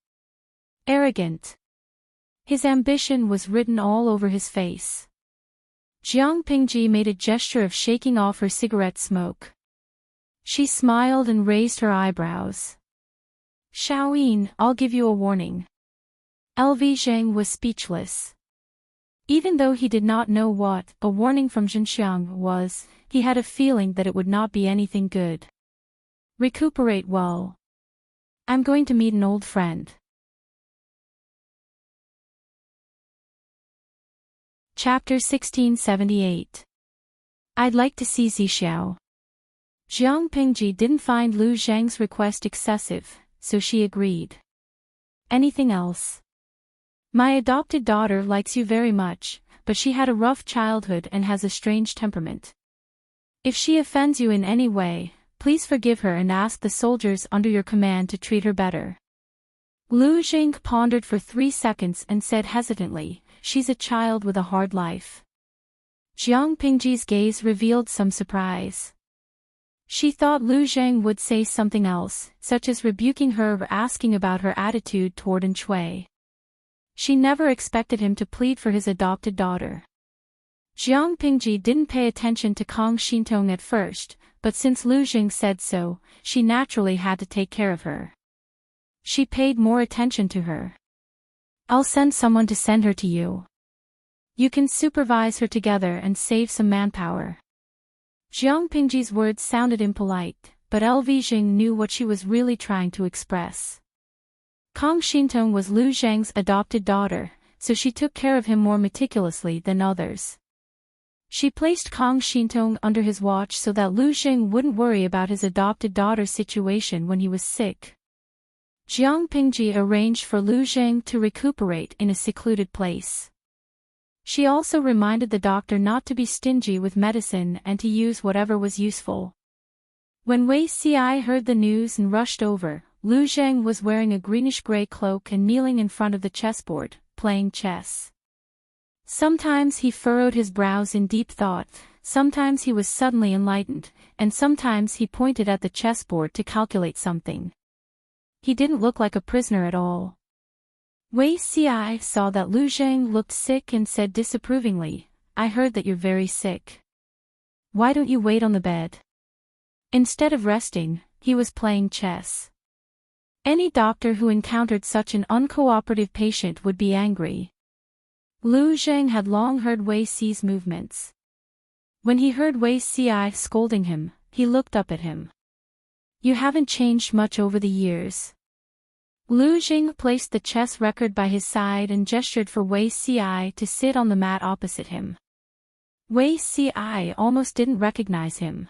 Arrogant. His ambition was written all over his face. Jiang Pingji made a gesture of shaking off her cigarette smoke. She smiled and raised her eyebrows. Xiaoyin, I'll give you a warning. Zhang was speechless. Even though he did not know what a warning from Zhenxiang was, he had a feeling that it would not be anything good. Recuperate well. I'm going to meet an old friend. Chapter 1678. I'd like to see Zixiao. Jiang Pingji didn't find Lu Zhang's request excessive, so she agreed. Anything else? My adopted daughter likes you very much, but she had a rough childhood and has a strange temperament. If she offends you in any way, please forgive her and ask the soldiers under your command to treat her better. Lu Zhang pondered for 3 seconds and said hesitantly, she's a child with a hard life. Jiang Pingji's gaze revealed some surprise. She thought Lu Zhang would say something else, such as rebuking her or asking about her attitude toward Enchui. She never expected him to plead for his adopted daughter. Jiang Pingji didn't pay attention to Kang Xintong at first, but since Lu Zhang said so, she naturally had to take care of her. She paid more attention to her. I'll send someone to send her to you. You can supervise her together and save some manpower. Jiang Pingji's words sounded impolite, but LV Jing knew what she was really trying to express. Kang Xintong was Lu Zhang's adopted daughter, so she took care of him more meticulously than others. She placed Kang Xintong under his watch so that Lu Zhang wouldn't worry about his adopted daughter's situation when he was sick. Jiang Pingji arranged for Lu Zhang to recuperate in a secluded place. She also reminded the doctor not to be stingy with medicine and to use whatever was useful. When Wei Xi heard the news and rushed over, Lu Zhang was wearing a greenish-gray cloak and kneeling in front of the chessboard, playing chess. Sometimes he furrowed his brows in deep thought, sometimes he was suddenly enlightened, and sometimes he pointed at the chessboard to calculate something. He didn't look like a prisoner at all. Wei Xi saw that Lu Zhang looked sick and said disapprovingly, I heard that you're very sick. Why don't you wait on the bed? Instead of resting, he was playing chess. Any doctor who encountered such an uncooperative patient would be angry. Lu Zhang had long heard Wei Xi's movements. When he heard Wei Xi scolding him, he looked up at him. You haven't changed much over the years. Lu Zhang placed the chess record by his side and gestured for Wei Xi to sit on the mat opposite him. Wei Xi almost didn't recognize him.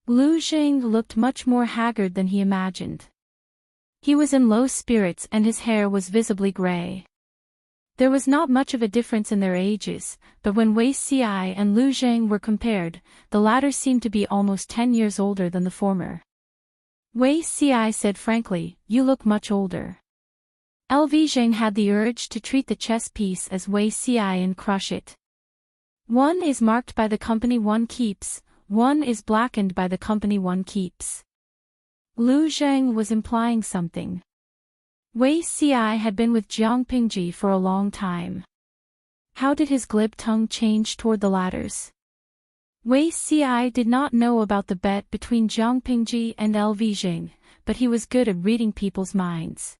Lu Zhang looked much more haggard than he imagined. He was in low spirits and his hair was visibly gray. There was not much of a difference in their ages, but when Wei Xi and Lu Zhang were compared, the latter seemed to be almost 10 years older than the former. Wei Xi said frankly, you look much older. LV Zhang had the urge to treat the chess piece as Wei Xi and crush it. One is marked by the company one keeps, one is blackened by the company one keeps. Lu Zhang was implying something. Wei Xi had been with Jiang Pingji for a long time. How did his glib tongue change toward the latters? Wei Xi did not know about the bet between Jiang Pingji and LV Jing, but he was good at reading people's minds.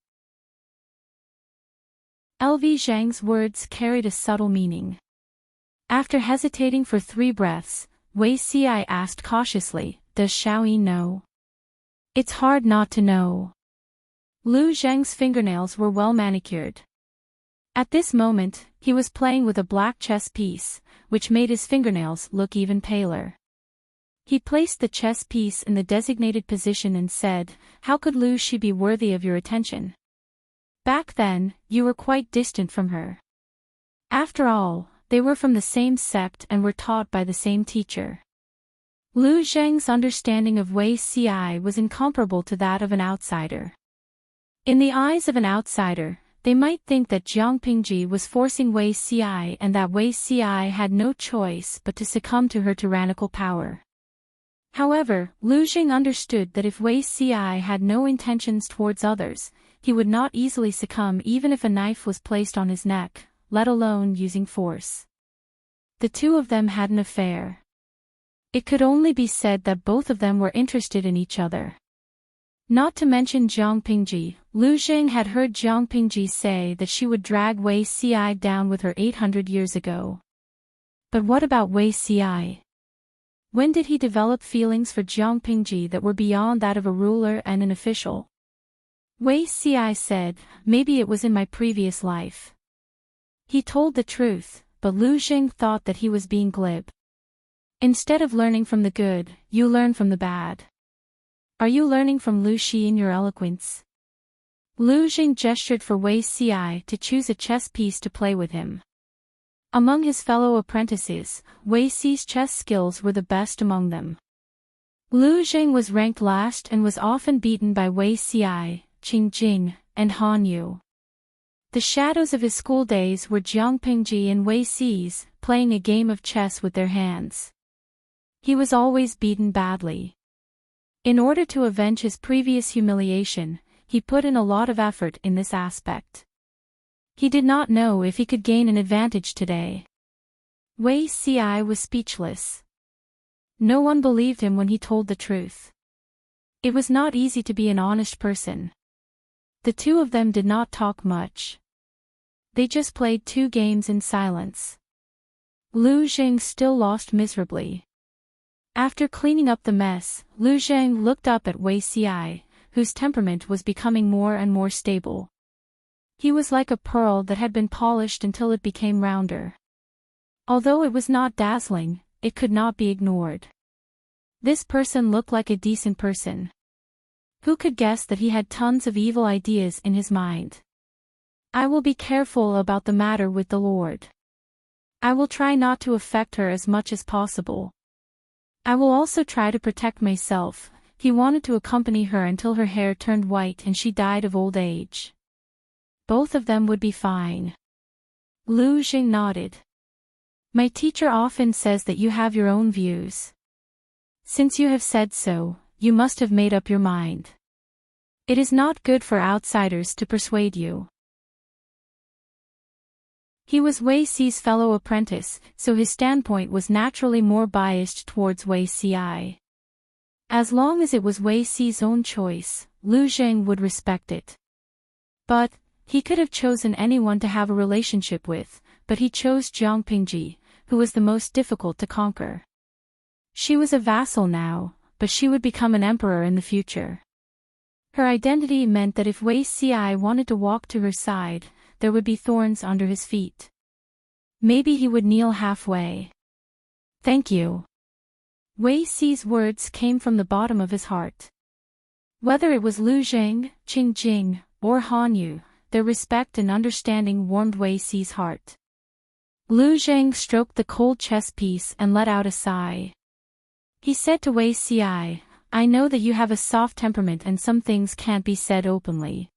LV Zhang's words carried a subtle meaning. After hesitating for 3 breaths, Wei Xi asked cautiously, does Xiaoyi know? It's hard not to know. Lu Zhang's fingernails were well manicured. At this moment, he was playing with a black chess piece, which made his fingernails look even paler. He placed the chess piece in the designated position and said, how could Lu Xi be worthy of your attention? Back then, you were quite distant from her. After all, they were from the same sept and were taught by the same teacher. Lu Zhang's understanding of Wei Xi was incomparable to that of an outsider. In the eyes of an outsider, they might think that Jiang Pingji was forcing Wei Xi and that Wei Xi had no choice but to succumb to her tyrannical power. However, Lu Zhang understood that if Wei Xi had no intentions towards others, he would not easily succumb even if a knife was placed on his neck, let alone using force. The two of them had an affair. It could only be said that both of them were interested in each other. Not to mention Jiang Pingji, Lu Zhang had heard Jiang Pingji say that she would drag Wei Xi down with her 800 years ago. But what about Wei Xi? When did he develop feelings for Jiang Pingji that were beyond that of a ruler and an official? Wei Xi said, maybe it was in my previous life. He told the truth, but Lu Xing thought that he was being glib. Instead of learning from the good, you learn from the bad. Are you learning from Lu Xi in your eloquence? Lu Xing gestured for Wei Ci to choose a chess piece to play with him. Among his fellow apprentices, Wei Ci's chess skills were the best among them. Lu Xing was ranked last and was often beaten by Wei Ci, Qing Jing, and Han Yu. The shadows of his school days were Jiang Pingji and Wei Ci's, playing a game of chess with their hands. He was always beaten badly. In order to avenge his previous humiliation, he put in a lot of effort in this aspect. He did not know if he could gain an advantage today. Wei Ci was speechless. No one believed him when he told the truth. It was not easy to be an honest person. The two of them did not talk much. They just played 2 games in silence. Lu Xing still lost miserably. After cleaning up the mess, Lu Xing looked up at Wei Ci, whose temperament was becoming more and more stable. He was like a pearl that had been polished until it became rounder. Although it was not dazzling, it could not be ignored. This person looked like a decent person. Who could guess that he had tons of evil ideas in his mind? I will be careful about the matter with the Lord. I will try not to affect her as much as possible. I will also try to protect myself. He wanted to accompany her until her hair turned white and she died of old age. Both of them would be fine. Lu Xing nodded. My teacher often says that you have your own views. Since you have said so, you must have made up your mind. It is not good for outsiders to persuade you. He was Wei Ci's fellow apprentice, so his standpoint was naturally more biased towards Wei Ci. As long as it was Wei Ci's own choice, Lu Xing would respect it. But, he could have chosen anyone to have a relationship with, but he chose Jiang Pingji, who was the most difficult to conquer. She was a vassal now, but she would become an emperor in the future. Her identity meant that if Wei Ci wanted to walk to her side, there would be thorns under his feet. Maybe he would kneel halfway. Thank you. Wei Ci's words came from the bottom of his heart. Whether it was Lu Xing, Qing Jing, or Han Yu, their respect and understanding warmed Wei Ci's heart. Lu Xing stroked the cold chess piece and let out a sigh. He said to Wei Ci, I know that you have a soft temperament and some things can't be said openly.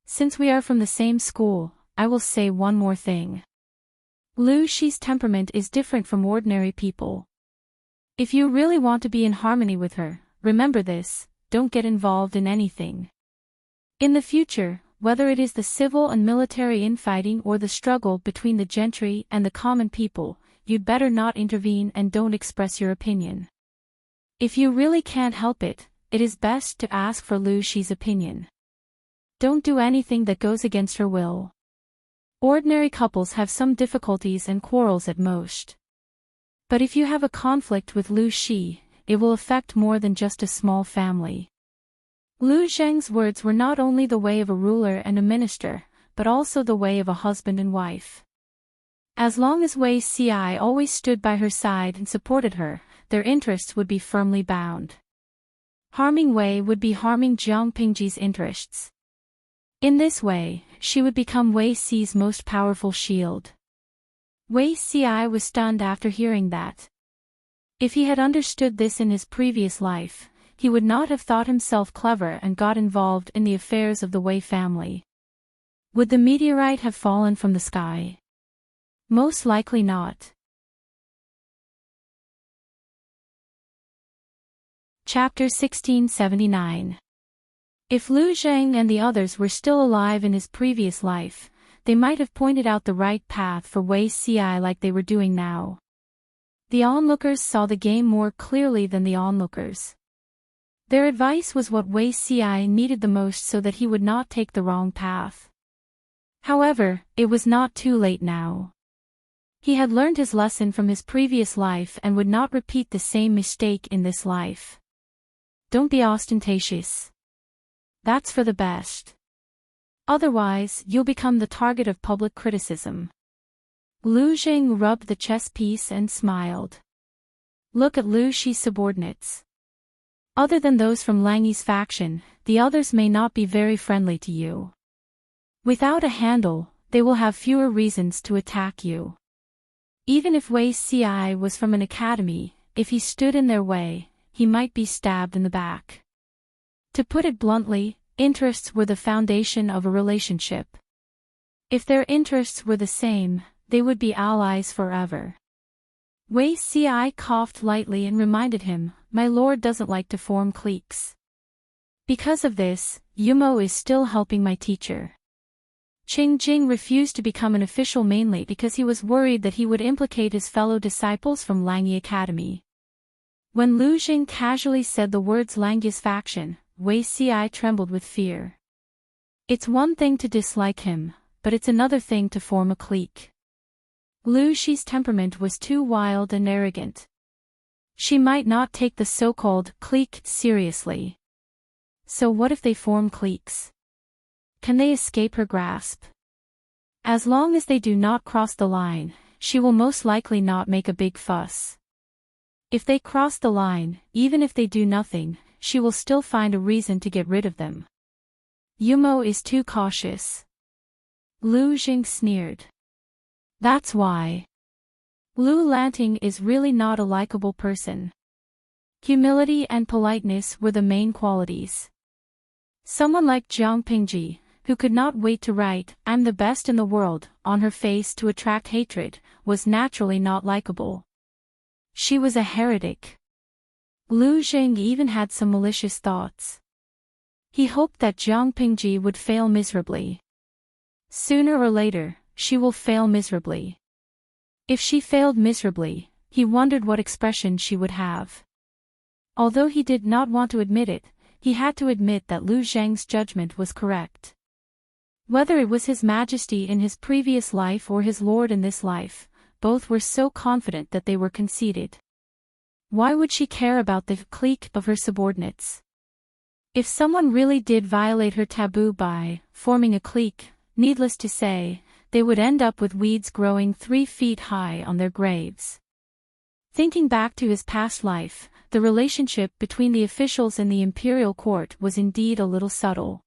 Since we are from the same school, I will say one more thing. Lu Xi's temperament is different from ordinary people. If you really want to be in harmony with her, remember this, don't get involved in anything. In the future, whether it is the civil and military infighting or the struggle between the gentry and the common people, you'd better not intervene and don't express your opinion. If you really can't help it, it is best to ask for Lu Xi's opinion. Don't do anything that goes against her will. Ordinary couples have some difficulties and quarrels at most. But if you have a conflict with Lu Xi, it will affect more than just a small family. Lu Xing's words were not only the way of a ruler and a minister, but also the way of a husband and wife. As long as Wei Ci always stood by her side and supported her, their interests would be firmly bound. Harming Wei would be harming Jiang Pingji's interests. In this way, she would become Wei Ci's most powerful shield. Wei Ci was stunned after hearing that. If he had understood this in his previous life, he would not have thought himself clever and got involved in the affairs of the Wei family. Would the meteorite have fallen from the sky? Most likely not. Chapter 1679. If Lu Xing and the others were still alive in his previous life, they might have pointed out the right path for Wei Ci like they were doing now. The onlookers saw the game more clearly than the onlookers. Their advice was what Wei Ci needed the most so that he would not take the wrong path. However, it was not too late now. He had learned his lesson from his previous life and would not repeat the same mistake in this life. Don't be ostentatious. That's for the best. Otherwise, you'll become the target of public criticism. Lu Jing rubbed the chess piece and smiled. Look at Lu Shi's subordinates. Other than those from Langyi's faction, the others may not be very friendly to you. Without a handle, they will have fewer reasons to attack you. Even if Wei Ci was from an academy, if he stood in their way, he might be stabbed in the back. To put it bluntly, interests were the foundation of a relationship. If their interests were the same, they would be allies forever. Wei Ci coughed lightly and reminded him, "My lord doesn't like to form cliques. Because of this, Yumo is still helping my teacher." Qing Jing refused to become an official mainly because he was worried that he would implicate his fellow disciples from Langyi Academy. When Lu Jing casually said the words Langyi's faction, Wei Ci trembled with fear. It's one thing to dislike him, but it's another thing to form a clique. Lu Shi's temperament was too wild and arrogant. She might not take the so-called clique seriously. So what if they form cliques? Can they escape her grasp? As long as they do not cross the line, she will most likely not make a big fuss. If they cross the line, even if they do nothing, she will still find a reason to get rid of them. Yumo is too cautious. Lu Jing sneered. That's why. Lu Lanting is really not a likable person. Humility and politeness were the main qualities. Someone like Jiang Pingji, who could not wait to write, "I'm the best in the world," on her face to attract hatred, was naturally not likable. She was a heretic. Lu Jing even had some malicious thoughts. He hoped that Jiang Pingji would fail miserably. Sooner or later, she will fail miserably. If she failed miserably, he wondered what expression she would have. Although he did not want to admit it, he had to admit that Lu Zheng's judgment was correct. Whether it was His Majesty in his previous life or his lord in this life, both were so confident that they were conceited. Why would she care about the clique of her subordinates? If someone really did violate her taboo by forming a clique, needless to say, they would end up with weeds growing 3 feet high on their graves. Thinking back to his past life, the relationship between the officials in the imperial court was indeed a little subtle.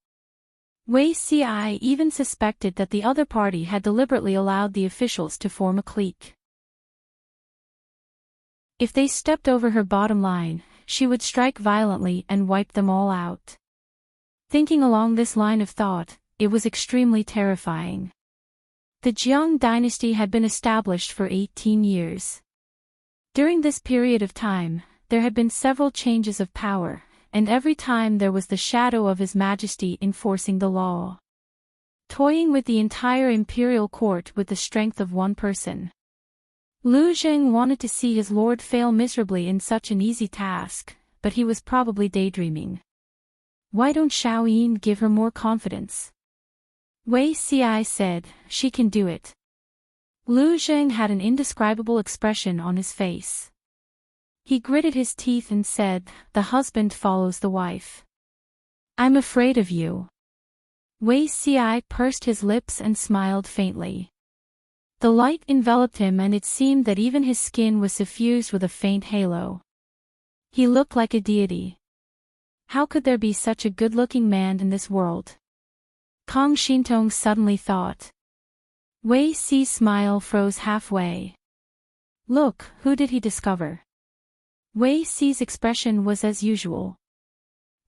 Wei Ci even suspected that the other party had deliberately allowed the officials to form a clique. If they stepped over her bottom line, she would strike violently and wipe them all out. Thinking along this line of thought, it was extremely terrifying. The Jiang dynasty had been established for 18 years. During this period of time, there had been several changes of power, and every time there was the shadow of His Majesty enforcing the law. Toying with the entire imperial court with the strength of one person. Lu Zheng wanted to see his lord fail miserably in such an easy task, but he was probably daydreaming. Why don't Xiaoyin give her more confidence? Wei Ci said, "She can do it." Lu Zheng had an indescribable expression on his face. He gritted his teeth and said, "The husband follows the wife. I'm afraid of you." Wei Ci pursed his lips and smiled faintly. The light enveloped him and it seemed that even his skin was suffused with a faint halo. He looked like a deity. How could there be such a good-looking man in this world? Kang Xintong suddenly thought. Wei Ci's smile froze halfway. Look, who did he discover? Wei Ci's expression was as usual.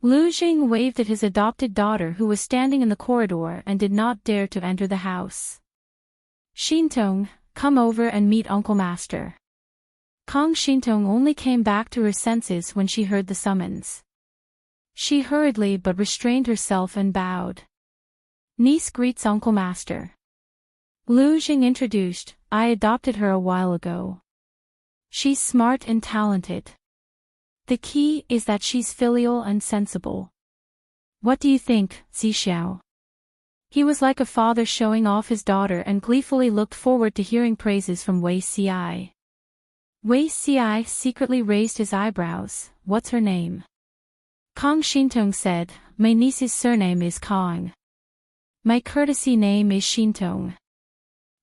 Lu Jing waved at his adopted daughter who was standing in the corridor and did not dare to enter the house. Xintong, come over and meet Uncle Master. Kang Xintong only came back to her senses when she heard the summons. She hurriedly but restrained herself and bowed. Niece greets Uncle Master. Lu Jing introduced, I adopted her a while ago. She's smart and talented. The key is that she's filial and sensible. What do you think, Zixiao? He was like a father showing off his daughter and gleefully looked forward to hearing praises from Wei Ci. Wei Ci secretly raised his eyebrows. What's her name? Kang Xintong said, my niece's surname is Kang. My courtesy name is Xintong.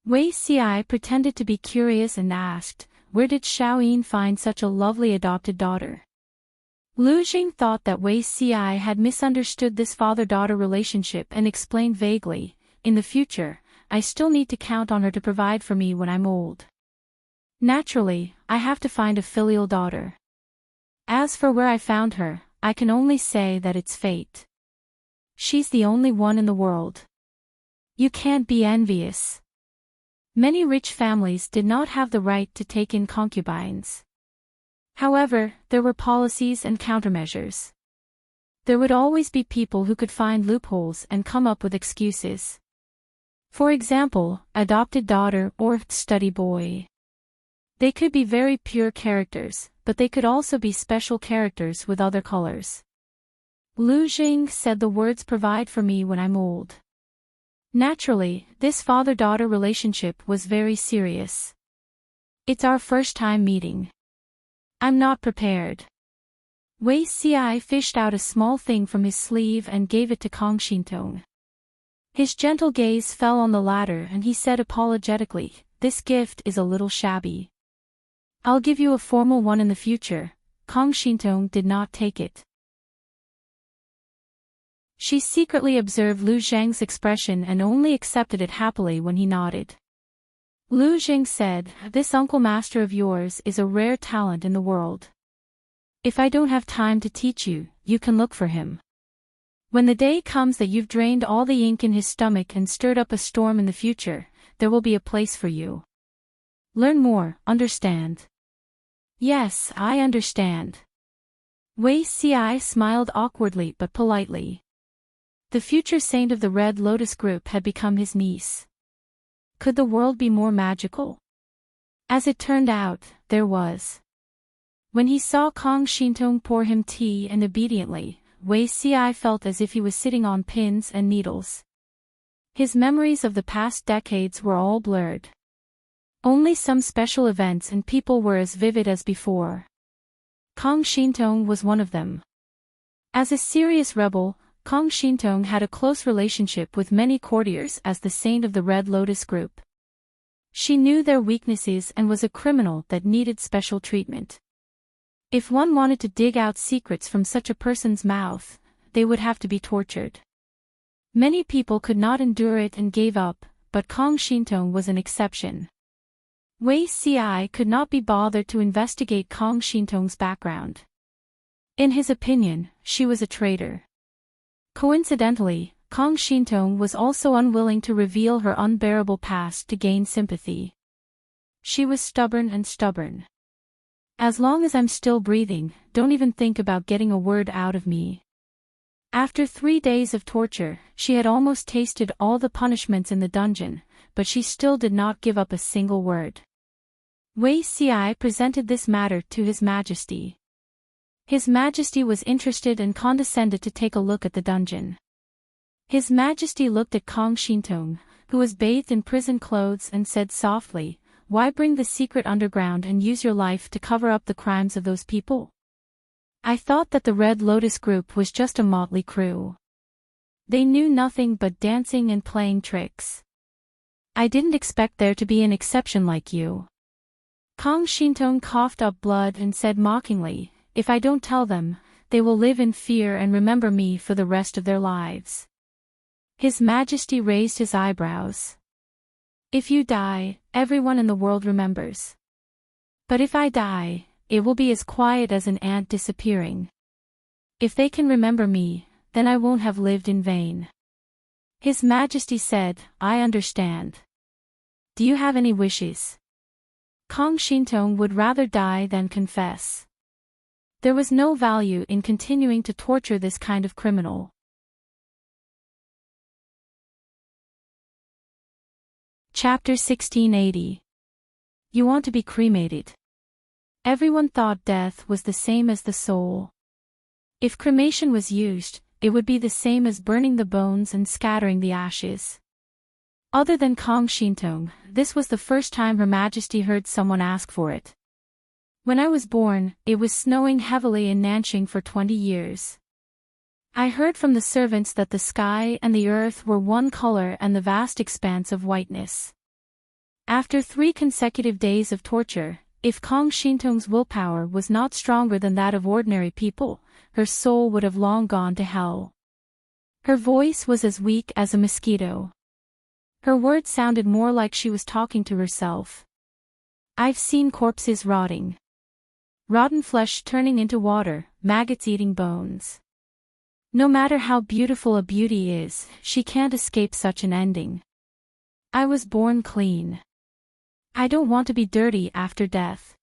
Wei Xi pretended to be curious and asked, where did Xiaoyin find such a lovely adopted daughter? Lu Jing thought that Wei Xi had misunderstood this father-daughter relationship and explained vaguely, in the future, I still need to count on her to provide for me when I'm old. Naturally, I have to find a filial daughter. As for where I found her, I can only say that it's fate. She's the only one in the world. You can't be envious. Many rich families did not have the right to take in concubines. However, there were policies and countermeasures. There would always be people who could find loopholes and come up with excuses. For example, adopted daughter or study boy. They could be very pure characters, but they could also be special characters with other colors. Lu Jing said the words provide for me when I'm old. Naturally, this father-daughter relationship was very serious. It's our first time meeting. I'm not prepared. Wei Xi fished out a small thing from his sleeve and gave it to Kong Xintong. His gentle gaze fell on the latter and he said apologetically, this gift is a little shabby. I'll give you a formal one in the future. Kong Xintong did not take it. She secretly observed Lu Zheng's expression and only accepted it happily when he nodded. Lu Zheng said, this uncle master of yours is a rare talent in the world. If I don't have time to teach you, you can look for him. When the day comes that you've drained all the ink in his stomach and stirred up a storm in the future, there will be a place for you. Learn more, understand? Yes, I understand. Wei Xi smiled awkwardly but politely. The future saint of the Red Lotus group had become his niece. Could the world be more magical? As it turned out, there was. When he saw Kong Xintong pour him tea and obediently, Wei Xi felt as if he was sitting on pins and needles. His memories of the past decades were all blurred. Only some special events and people were as vivid as before. Kong Xintong was one of them. As a serious rebel, Kong Xintong had a close relationship with many courtiers as the saint of the Red Lotus group. She knew their weaknesses and was a criminal that needed special treatment. If one wanted to dig out secrets from such a person's mouth, they would have to be tortured. Many people could not endure it and gave up, but Kong Xintong was an exception. Wei Xi could not be bothered to investigate Kong Xintong's background. In his opinion, she was a traitor. Coincidentally, Kong Xintong was also unwilling to reveal her unbearable past to gain sympathy. She was stubborn. As long as I'm still breathing, don't even think about getting a word out of me. After 3 days of torture, she had almost tasted all the punishments in the dungeon, but she still did not give up a single word. Wei Xi presented this matter to His Majesty. His Majesty was interested and condescended to take a look at the dungeon. His Majesty looked at Kong Xintong, who was bathed in prison clothes and said softly, why bring the secret underground and use your life to cover up the crimes of those people? I thought that the Red Lotus group was just a motley crew. They knew nothing but dancing and playing tricks. I didn't expect there to be an exception like you. Kong Xintong coughed up blood and said mockingly, if I don't tell them, they will live in fear and remember me for the rest of their lives. His Majesty raised his eyebrows. If you die, everyone in the world remembers. But if I die, it will be as quiet as an ant disappearing. If they can remember me, then I won't have lived in vain. His Majesty said, I understand. Do you have any wishes? Kong Xintong would rather die than confess. There was no value in continuing to torture this kind of criminal. Chapter 1680. You want to be cremated. Everyone thought death was the same as the soul. If cremation was used, it would be the same as burning the bones and scattering the ashes. Other than Kong Xintong, this was the first time Her Majesty heard someone ask for it. When I was born, it was snowing heavily in Nanxing for 20 years. I heard from the servants that the sky and the earth were one color and the vast expanse of whiteness. After 3 consecutive days of torture, if Kong Shintong's willpower was not stronger than that of ordinary people, her soul would have long gone to hell. Her voice was as weak as a mosquito. Her words sounded more like she was talking to herself. I've seen corpses rotting. Rotten flesh turning into water, maggots eating bones. No matter how beautiful a beauty is, she can't escape such an ending. I was born clean. I don't want to be dirty after death.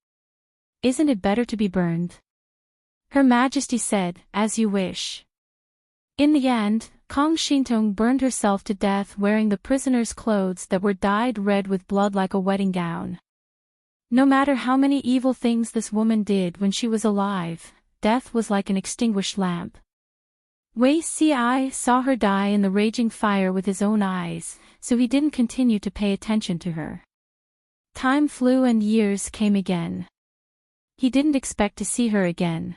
Isn't it better to be burned? Her Majesty said, as you wish. In the end, Kong Shintong burned herself to death wearing the prisoner's clothes that were dyed red with blood like a wedding gown. No matter how many evil things this woman did when she was alive, death was like an extinguished lamp. Wei Ci saw her die in the raging fire with his own eyes, so he didn't continue to pay attention to her. Time flew and years came again. He didn't expect to see her again.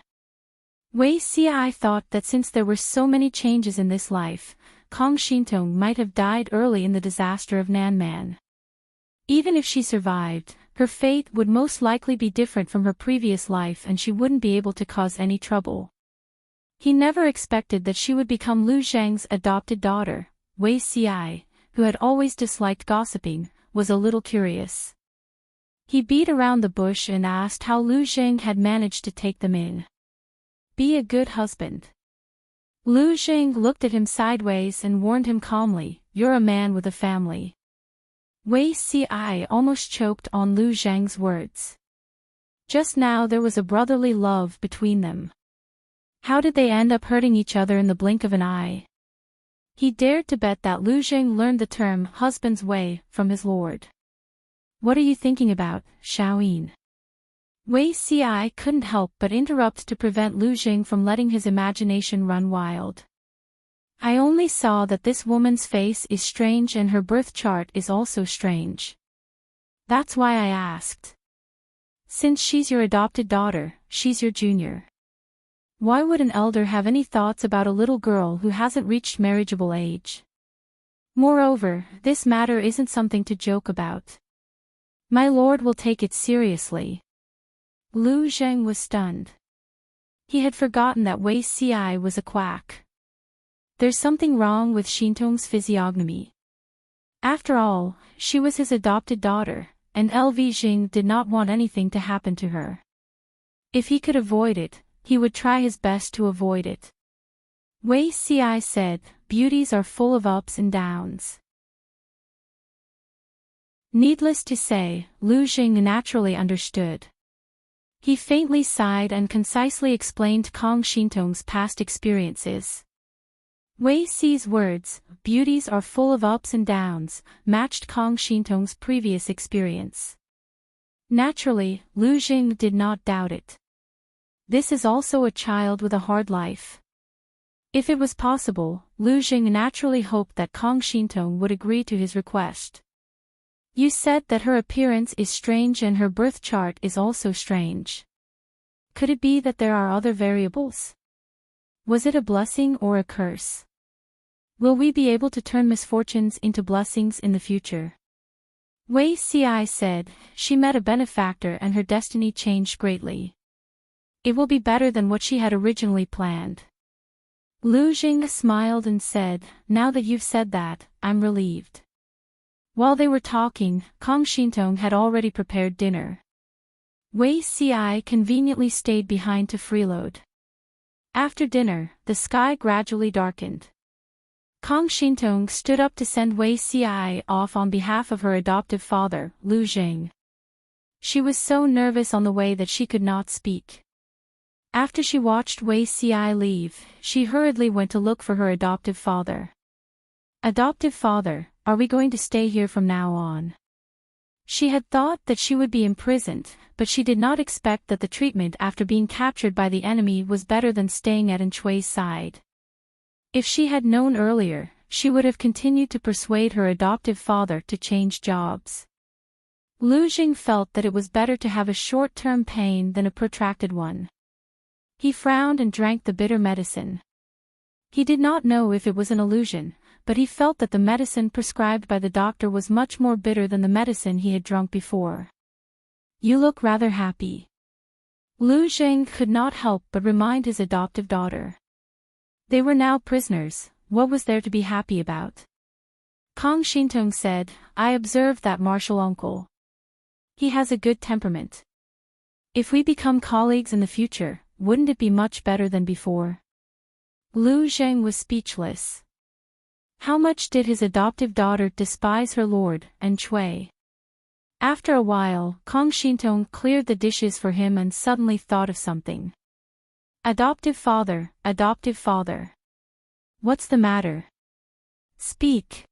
Wei Ci thought that since there were so many changes in this life, Kong Shintong might have died early in the disaster of Nanman. Even if she survived, her fate would most likely be different from her previous life and she wouldn't be able to cause any trouble. He never expected that she would become Lu Zheng's adopted daughter. Wei Ci, who had always disliked gossiping, was a little curious. He beat around the bush and asked how Lu Zheng had managed to take them in. Be a good husband. Lu Zheng looked at him sideways and warned him calmly, you're a man with a family. Wei Ci almost choked on Lu Zheng's words. Just now there was a brotherly love between them. How did they end up hurting each other in the blink of an eye? He dared to bet that Lu Zheng learned the term husband's way from his lord. What are you thinking about, Xiaoyin? Wei Ci couldn't help but interrupt to prevent Lu Zheng from letting his imagination run wild. I only saw that this woman's face is strange and her birth chart is also strange. That's why I asked. Since she's your adopted daughter, she's your junior. Why would an elder have any thoughts about a little girl who hasn't reached marriageable age? Moreover, this matter isn't something to joke about. My lord will take it seriously. Lu Zheng was stunned. He had forgotten that Wei Ci was a quack. There's something wrong with Shintong's physiognomy. After all, she was his adopted daughter, and LV Jing did not want anything to happen to her. If he could avoid it, he would try his best to avoid it. Wei Ci said, beauties are full of ups and downs. Needless to say, Lu Zheng naturally understood. He faintly sighed and concisely explained Kong Shintong's past experiences. Wei Ci's words, beauties are full of ups and downs, matched Kong Shintong's previous experience. Naturally, Lu Zheng did not doubt it. This is also a child with a hard life. If it was possible, Lu Zheng naturally hoped that Kong Shintong would agree to his request. You said that her appearance is strange and her birth chart is also strange. Could it be that there are other variables? Was it a blessing or a curse? Will we be able to turn misfortunes into blessings in the future? Wei Ci said, she met a benefactor and her destiny changed greatly. It will be better than what she had originally planned. Lu Zheng smiled and said, now that you've said that, I'm relieved. While they were talking, Kong Shintong had already prepared dinner. Wei Ci conveniently stayed behind to freeload. After dinner, the sky gradually darkened. Kong Shintong stood up to send Wei Ci off on behalf of her adoptive father, Lu Zheng. She was so nervous on the way that she could not speak. After she watched Wei Ci leave, she hurriedly went to look for her adoptive father. Adoptive father, are we going to stay here from now on? She had thought that she would be imprisoned, but she did not expect that the treatment after being captured by the enemy was better than staying at Enchui's side. If she had known earlier, she would have continued to persuade her adoptive father to change jobs. Lu Zheng felt that it was better to have a short-term pain than a protracted one. He frowned and drank the bitter medicine. He did not know if it was an illusion, but he felt that the medicine prescribed by the doctor was much more bitter than the medicine he had drunk before. "You look rather happy." Lu Zheng could not help but remind his adoptive daughter. They were now prisoners, what was there to be happy about? Kong Shintong said, "I observed that martial uncle. He has a good temperament. If we become colleagues in the future, wouldn't it be much better than before?" Lu Zheng was speechless. How much did his adoptive daughter despise her lord, and Chui? After a while, Kong Shintong cleared the dishes for him and suddenly thought of something. Adoptive father, what's the matter? Speak.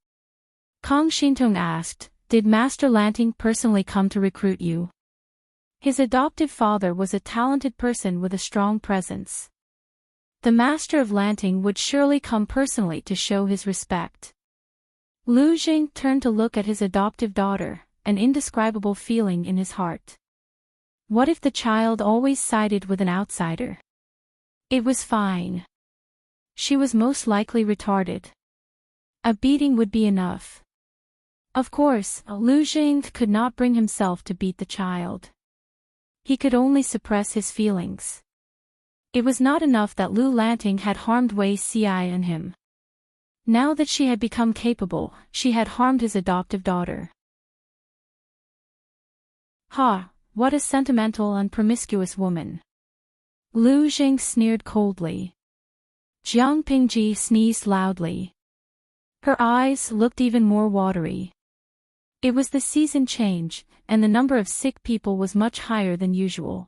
Kong Shintong asked, "Did Master Lanting personally come to recruit you?" His adoptive father was a talented person with a strong presence. The master of Lanting would surely come personally to show his respect. Lu Zheng turned to look at his adoptive daughter, an indescribable feeling in his heart. What if the child always sided with an outsider? It was fine. She was most likely retarded. A beating would be enough. Of course, Lu Zheng could not bring himself to beat the child. He could only suppress his feelings. It was not enough that Lu Lanting had harmed Wei Ci and him. Now that she had become capable, she had harmed his adoptive daughter. "Ha, what a sentimental and promiscuous woman." Lu Zheng sneered coldly. Jiang Pingji sneezed loudly. Her eyes looked even more watery. It was the season change, and the number of sick people was much higher than usual.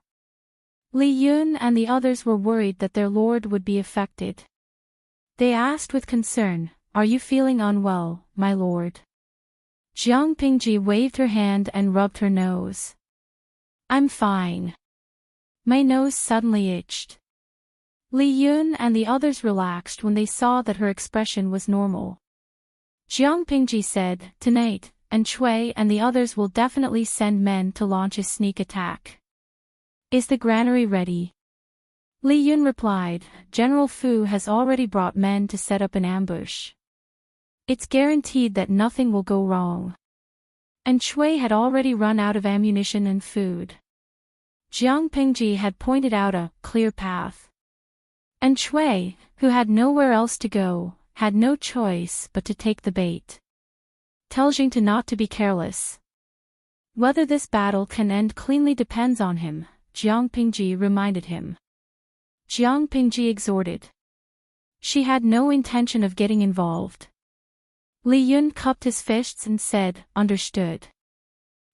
Li Yun and the others were worried that their lord would be affected. They asked with concern, "Are you feeling unwell, my lord?" Jiang Pingji waved her hand and rubbed her nose. "I'm fine." My nose suddenly itched. Li Yun and the others relaxed when they saw that her expression was normal. Jiang Pingji said, "Tonight, and Chui and the others will definitely send men to launch a sneak attack. Is the granary ready?" Li Yun replied, "General Fu has already brought men to set up an ambush. It's guaranteed that nothing will go wrong." And Chui had already run out of ammunition and food. Jiang Pingji had pointed out a clear path. And Chui, who had nowhere else to go, had no choice but to take the bait. "Tell Jing to not to be careless. Whether this battle can end cleanly depends on him," Jiang Pingji reminded him. Jiang Pingji exhorted. She had no intention of getting involved. Li Yun cupped his fists and said, "Understood."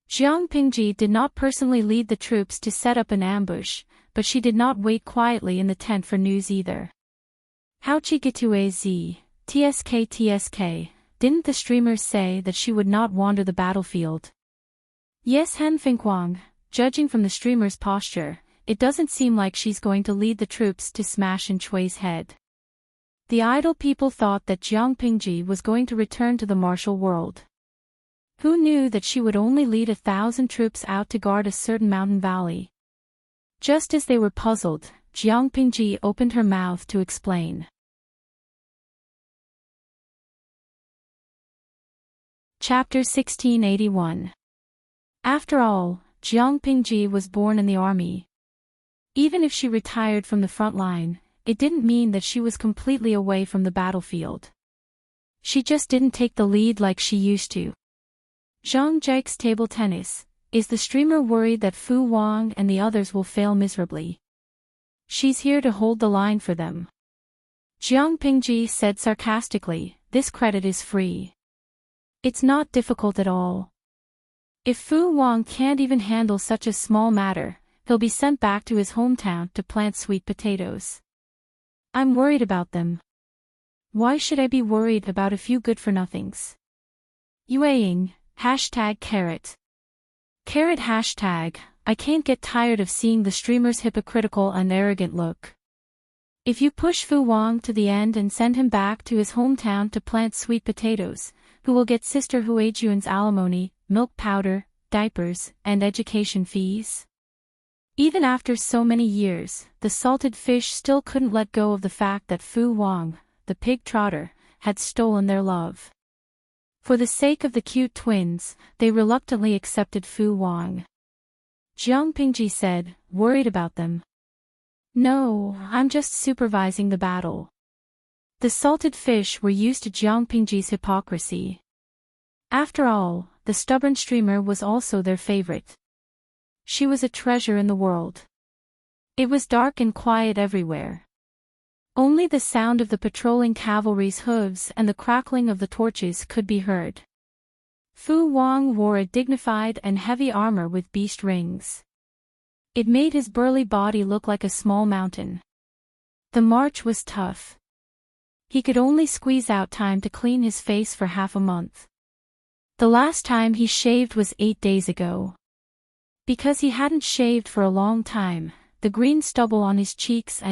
Jiang Pingji did not personally lead the troops to set up an ambush, but she did not wait quietly in the tent for news either. "How chi gitue z, tsk, didn't the streamers say that she would not wander the battlefield?" "Yes, Han Fingguang, judging from the streamer's posture, it doesn't seem like she's going to lead the troops to smash in Chui's head." The idle people thought that Jiang Pingji was going to return to the martial world. Who knew that she would only lead 1,000 troops out to guard a certain mountain valley? Just as they were puzzled, Jiang Pingji opened her mouth to explain. Chapter 1681. After all, Jiang Pingji was born in the army. Even if she retired from the front line, it didn't mean that she was completely away from the battlefield. She just didn't take the lead like she used to. Zhang Jiake's table tennis. Is the streamer worried that Fu Wang and the others will fail miserably? She's here to hold the line for them. Jiang Pingji said sarcastically, "This credit is free. It's not difficult at all. If Fu Wang can't even handle such a small matter, he'll be sent back to his hometown to plant sweet potatoes. I'm worried about them. Why should I be worried about a few good-for-nothings?" Yueying, #carrot. I can't get tired of seeing the streamer's hypocritical and arrogant look. If you push Fu Wang to the end and send him back to his hometown to plant sweet potatoes, who will get Sister Huijuan's alimony, milk powder, diapers, and education fees? Even after so many years, the salted fish still couldn't let go of the fact that Fu Wang, the pig trotter, had stolen their love. For the sake of the cute twins, they reluctantly accepted Fu Wang. Jiang Pingji said, worried about them. No, I'm just supervising the battle. The salted fish were used to Jiang Pingji's hypocrisy. After all, the stubborn streamer was also their favorite. She was a treasure in the world. It was dark and quiet everywhere. Only the sound of the patrolling cavalry's hooves and the crackling of the torches could be heard. Fu Wang wore a dignified and heavy armor with beast rings. It made his burly body look like a small mountain. The march was tough. He could only squeeze out time to clean his face for half a month. The last time he shaved was 8 days ago. Because he hadn't shaved for a long time, the green stubble on his cheeks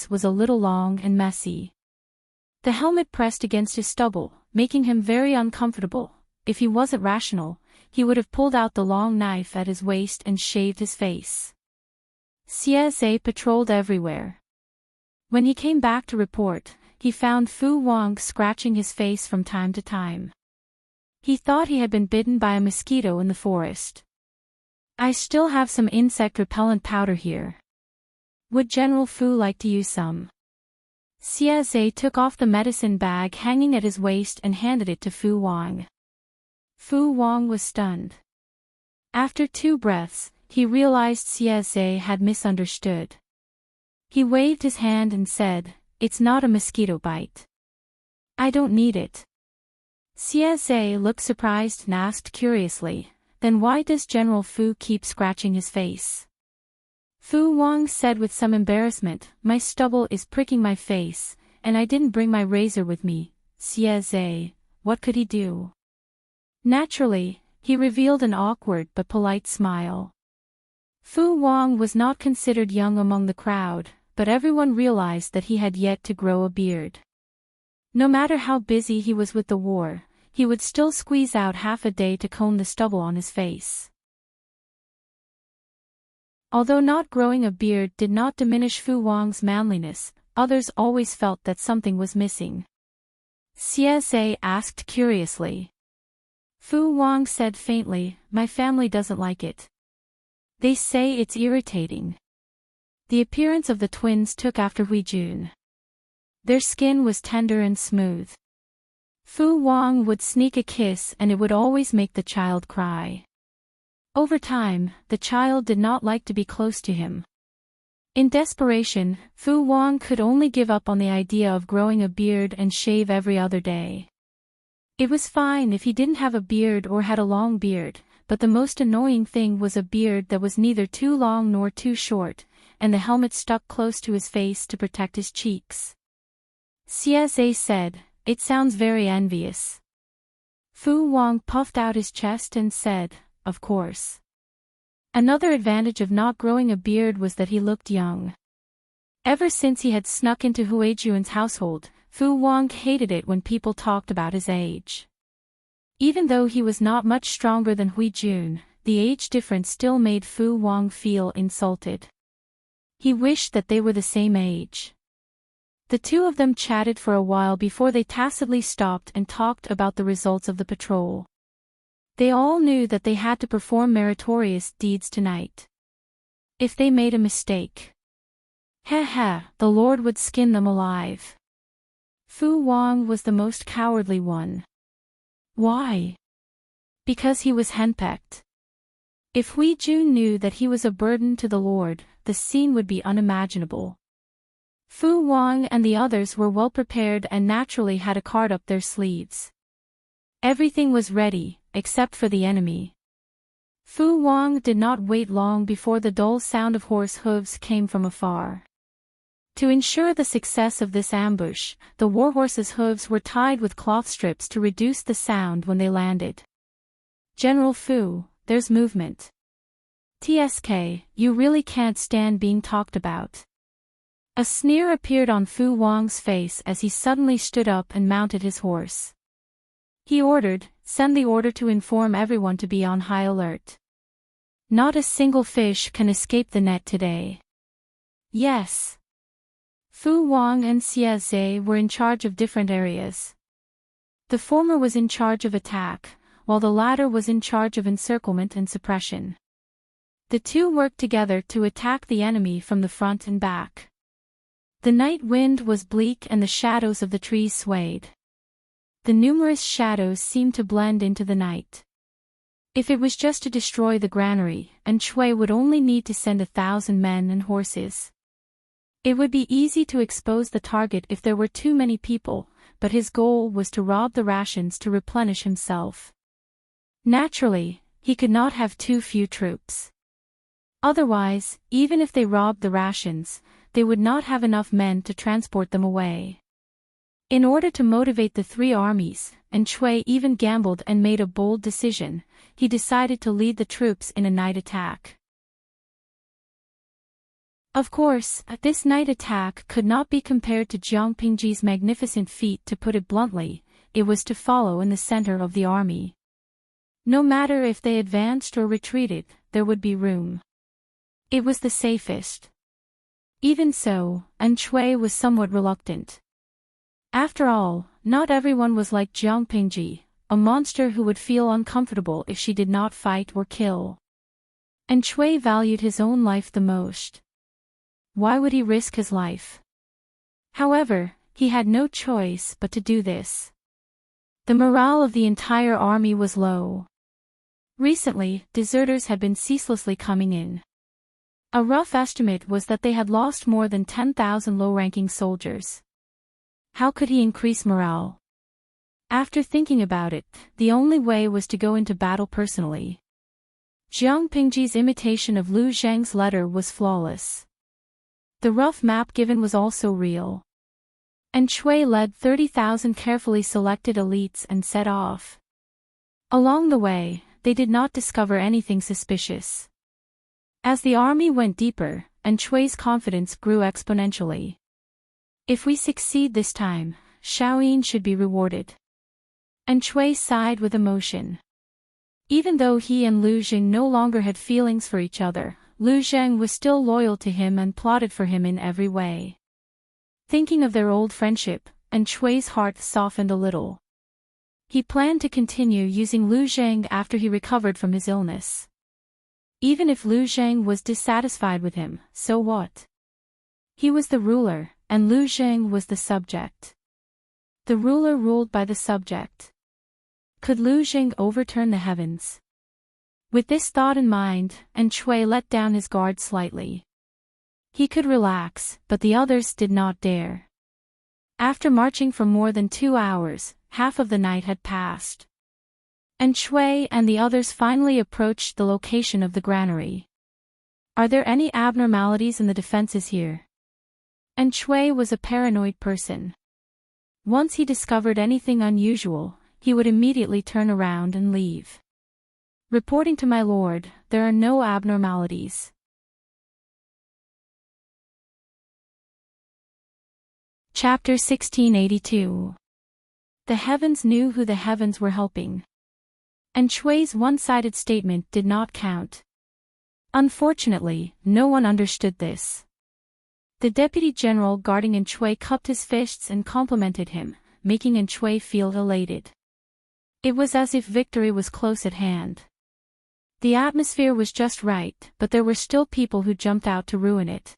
was a little long and messy. The helmet pressed against his stubble, making him very uncomfortable. If he wasn't rational, he would have pulled out the long knife at his waist and shaved his face. CSA patrolled everywhere. When he came back to report, he found Fu Wang scratching his face from time to time. He thought he had been bitten by a mosquito in the forest. I still have some insect repellent powder here. Would General Fu like to use some? CSA took off the medicine bag hanging at his waist and handed it to Fu Wang. Fu Wang was stunned. After 2 breaths, he realized CSA had misunderstood. He waved his hand and said, "It's not a mosquito bite. I don't need it." CSA looked surprised and asked curiously, "Then why does General Fu keep scratching his face?" Fu Wang said with some embarrassment, "My stubble is pricking my face, and I didn't bring my razor with me." CSA, what could he do? Naturally, he revealed an awkward but polite smile. Fu Wang was not considered young among the crowd, but everyone realized that he had yet to grow a beard. No matter how busy he was with the war, he would still squeeze out half a day to comb the stubble on his face. Although not growing a beard did not diminish Fu Wang's manliness, others always felt that something was missing. CSA asked curiously. Fu Wang said faintly, "My family doesn't like it. They say it's irritating." The appearance of the twins took after Huijun. Their skin was tender and smooth. Fu Wang would sneak a kiss and it would always make the child cry. Over time, the child did not like to be close to him. In desperation, Fu Wang could only give up on the idea of growing a beard and shave every other day. It was fine if he didn't have a beard or had a long beard, but the most annoying thing was a beard that was neither too long nor too short, and the helmet stuck close to his face to protect his cheeks. CSA said, "It sounds very envious." Fu Wang puffed out his chest and said, "Of course." Another advantage of not growing a beard was that he looked young. Ever since he had snuck into Huijun's household, Fu Wang hated it when people talked about his age. Even though he was not much stronger than Huijun, the age difference still made Fu Wang feel insulted. He wished that they were the same age. The two of them chatted for a while before they tacitly stopped and talked about the results of the patrol. They all knew that they had to perform meritorious deeds tonight. If they made a mistake, the Lord would skin them alive. Fu Wang was the most cowardly one. Why? Because he was henpecked. If Huijun knew that he was a burden to the Lord, the scene would be unimaginable. Fu Wang and the others were well prepared and naturally had a card up their sleeves. Everything was ready, except for the enemy. Fu Wang did not wait long before the dull sound of horse hooves came from afar. To ensure the success of this ambush, the warhorses' hooves were tied with cloth strips to reduce the sound when they landed. "General Fu, there's movement. TSK, you really can't stand being talked about." A sneer appeared on Fu Wang's face as he suddenly stood up and mounted his horse. He ordered, "Send the order to inform everyone to be on high alert. Not a single fish can escape the net today." Yes. Fu Wang and CSA were in charge of different areas. The former was in charge of attack, while the latter was in charge of encirclement and suppression. The two worked together to attack the enemy from the front and back. The night wind was bleak and the shadows of the trees swayed. The numerous shadows seemed to blend into the night. If it was just to destroy the granary, Enchanting would only need to send 1,000 men and horses. It would be easy to expose the target if there were too many people, but his goal was to rob the rations to replenish himself. Naturally, he could not have too few troops. Otherwise, even if they robbed the rations, they would not have enough men to transport them away. In order to motivate the three armies, Enchanting even gambled and made a bold decision. He decided to lead the troops in a night attack. Of course, this night attack could not be compared to Jiang Pingji's magnificent feat. To put it bluntly, it was to follow in the center of the army. No matter if they advanced or retreated, there would be room. It was the safest. Even so, Enchanting was somewhat reluctant. After all, not everyone was like Jiang Pingji, a monster who would feel uncomfortable if she did not fight or kill. Enchanting valued his own life the most. Why would he risk his life? However, he had no choice but to do this. The morale of the entire army was low. Recently, deserters had been ceaselessly coming in. A rough estimate was that they had lost more than 10,000 low-ranking soldiers. How could he increase morale? After thinking about it, the only way was to go into battle personally. Jiang Pingji's imitation of Lu Zhang's letter was flawless. The rough map given was also real. Enchanting led 30,000 carefully selected elites and set off. Along the way, they did not discover anything suspicious. As the army went deeper, Enchanting's confidence grew exponentially. If we succeed this time, Shaoyin should be rewarded. Enchanting sighed with emotion. Even though he and Lu Zhang no longer had feelings for each other, Lu Zhang was still loyal to him and plotted for him in every way. Thinking of their old friendship, Enchanting's heart softened a little. He planned to continue using Lu Zhang after he recovered from his illness. Even if Lu Zhang was dissatisfied with him, so what? He was the ruler, and Lu Zhang was the subject. The ruler ruled by the subject. Could Lu Zhang overturn the heavens? With this thought in mind, Enchanting let down his guard slightly. He could relax, but the others did not dare. After marching for more than 2 hours, half of the night had passed. Enchanting and the others finally approached the location of the granary. Are there any abnormalities in the defenses here? Enchanting was a paranoid person. Once he discovered anything unusual, he would immediately turn around and leave. Reporting to my lord, there are no abnormalities. Chapter 1682. The heavens knew who the heavens were helping. Enchanting's one-sided statement did not count. Unfortunately, no one understood this. The deputy general guarding Enchanting cupped his fists and complimented him, making Enchanting feel elated. It was as if victory was close at hand. The atmosphere was just right, but there were still people who jumped out to ruin it.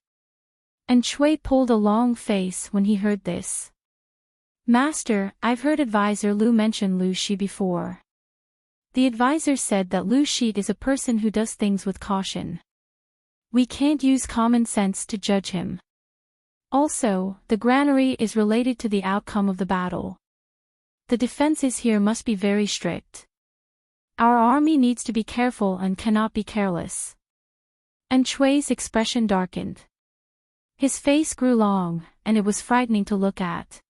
Enchanting pulled a long face when he heard this. Master, I've heard advisor Lu mention Lu Shi before. The advisor said that Lu Shi is a person who does things with caution. We can't use common sense to judge him. Also, the granary is related to the outcome of the battle. The defenses here must be very strict. Our army needs to be careful and cannot be careless. Enchanting's expression darkened. His face grew long, and it was frightening to look at.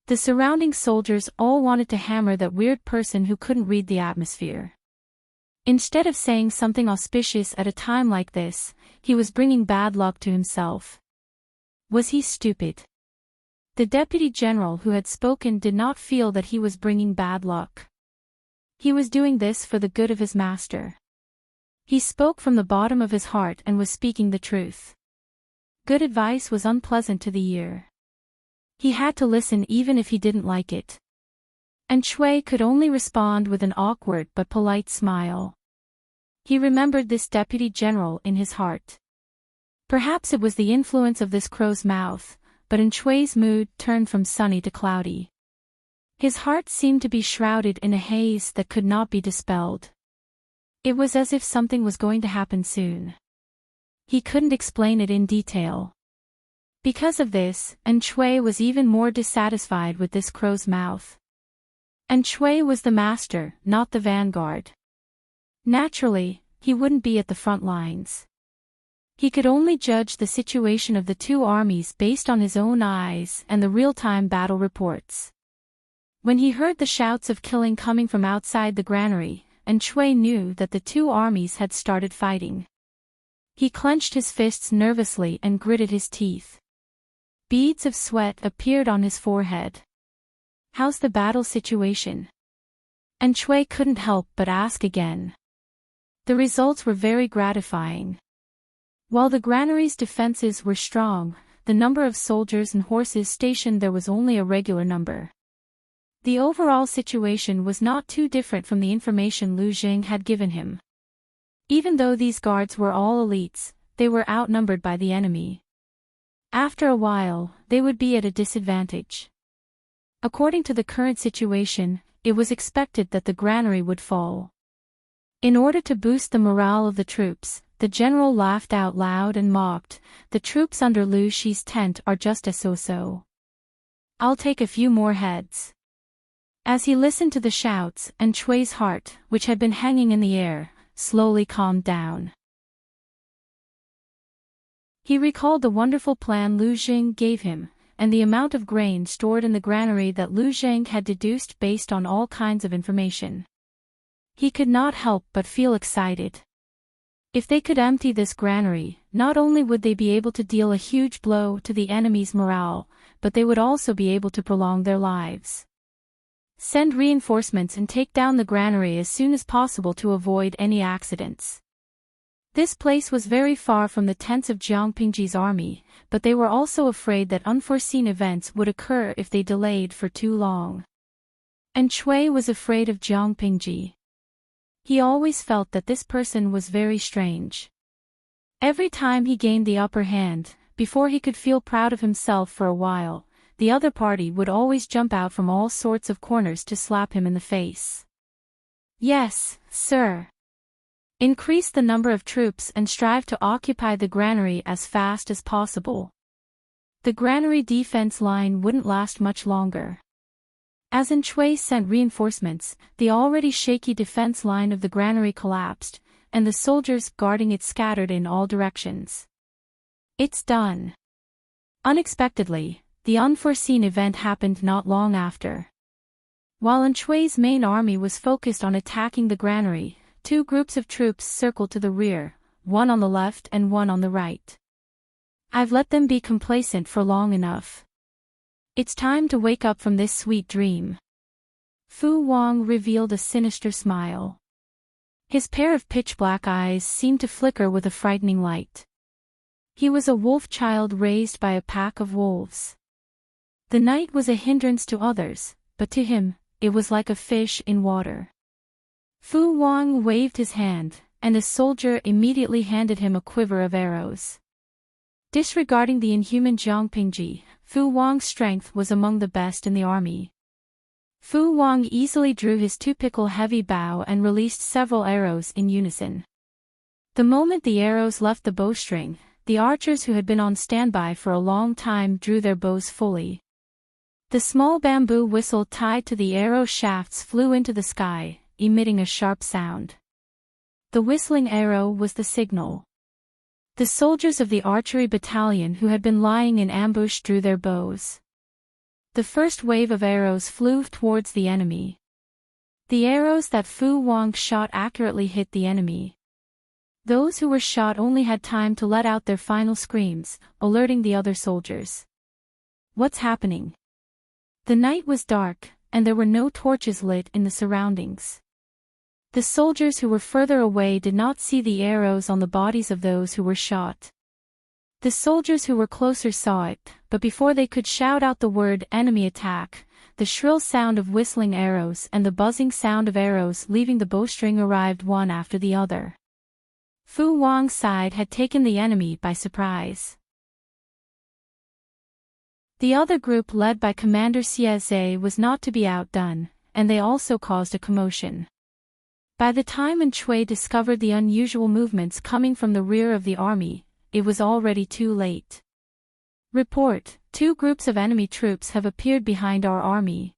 The surrounding soldiers all wanted to hammer that weird person who couldn't read the atmosphere. Instead of saying something auspicious at a time like this, he was bringing bad luck to himself. Was he stupid? The deputy general who had spoken did not feel that he was bringing bad luck. He was doing this for the good of his master. He spoke from the bottom of his heart and was speaking the truth. Good advice was unpleasant to the ear. He had to listen even if he didn't like it. And Shui could only respond with an awkward but polite smile. He remembered this deputy general in his heart. Perhaps it was the influence of this crow's mouth, but Shui's mood turned from sunny to cloudy. His heart seemed to be shrouded in a haze that could not be dispelled. It was as if something was going to happen soon. He couldn't explain it in detail. Because of this, Shui was even more dissatisfied with this crow's mouth. Shui was the master, not the vanguard. Naturally, he wouldn't be at the front lines. He could only judge the situation of the two armies based on his own eyes and the real-time battle reports. When he heard the shouts of killing coming from outside the granary, Shui knew that the two armies had started fighting. He clenched his fists nervously and gritted his teeth. Beads of sweat appeared on his forehead. "How's the battle situation?" Shui couldn't help but ask again. The results were very gratifying. While the granary's defenses were strong, the number of soldiers and horses stationed there was only a regular number. The overall situation was not too different from the information Lu Jing had given him. Even though these guards were all elites, they were outnumbered by the enemy. After a while, they would be at a disadvantage. According to the current situation, it was expected that the granary would fall. In order to boost the morale of the troops, the general laughed out loud and mocked, "The troops under Lu Shi's tent are just as so-so. I'll take a few more heads." As he listened to the shouts, Shui's heart, which had been hanging in the air, slowly calmed down. He recalled the wonderful plan Lu Jing gave him, and the amount of grain stored in the granary that Lu Jing had deduced based on all kinds of information. He could not help but feel excited. If they could empty this granary, not only would they be able to deal a huge blow to the enemy's morale, but they would also be able to prolong their lives. Send reinforcements and take down the granary as soon as possible to avoid any accidents. This place was very far from the tents of Jiang Pingji's army, but they were also afraid that unforeseen events would occur if they delayed for too long. Shui was afraid of Jiang Pingji. He always felt that this person was very strange. Every time he gained the upper hand, before he could feel proud of himself for a while, the other party would always jump out from all sorts of corners to slap him in the face. "Yes, sir. Increase the number of troops and strive to occupy the granary as fast as possible." The granary defense line wouldn't last much longer. As Shui sent reinforcements, the already shaky defense line of the granary collapsed, and the soldiers guarding it scattered in all directions. "It's done." Unexpectedly, the unforeseen event happened not long after. While Shui's main army was focused on attacking the granary, two groups of troops circled to the rear, one on the left and one on the right. "I've let them be complacent for long enough. It's time to wake up from this sweet dream." Fu Wang revealed a sinister smile. His pair of pitch-black eyes seemed to flicker with a frightening light. He was a wolf child raised by a pack of wolves. The night was a hindrance to others, but to him, it was like a fish in water. Fu Wang waved his hand, and a soldier immediately handed him a quiver of arrows. Disregarding the inhuman Jiang Pingji, Fu Wang's strength was among the best in the army. Fu Wang easily drew his two-pickle heavy bow and released several arrows in unison. The moment the arrows left the bowstring, the archers who had been on standby for a long time drew their bows fully. The small bamboo whistle tied to the arrow shafts flew into the sky, emitting a sharp sound. The whistling arrow was the signal. The soldiers of the archery battalion who had been lying in ambush drew their bows. The first wave of arrows flew towards the enemy. The arrows that Fu Wang shot accurately hit the enemy. Those who were shot only had time to let out their final screams, alerting the other soldiers. "What's happening?" The night was dark, and there were no torches lit in the surroundings. The soldiers who were further away did not see the arrows on the bodies of those who were shot. The soldiers who were closer saw it, but before they could shout out the word "enemy attack," the shrill sound of whistling arrows and the buzzing sound of arrows leaving the bowstring arrived one after the other. Fu Wang's side had taken the enemy by surprise. The other group led by Commander Xie was not to be outdone, and they also caused a commotion. By the time Enchui discovered the unusual movements coming from the rear of the army, it was already too late. Report, 2 groups of enemy troops have appeared behind our army.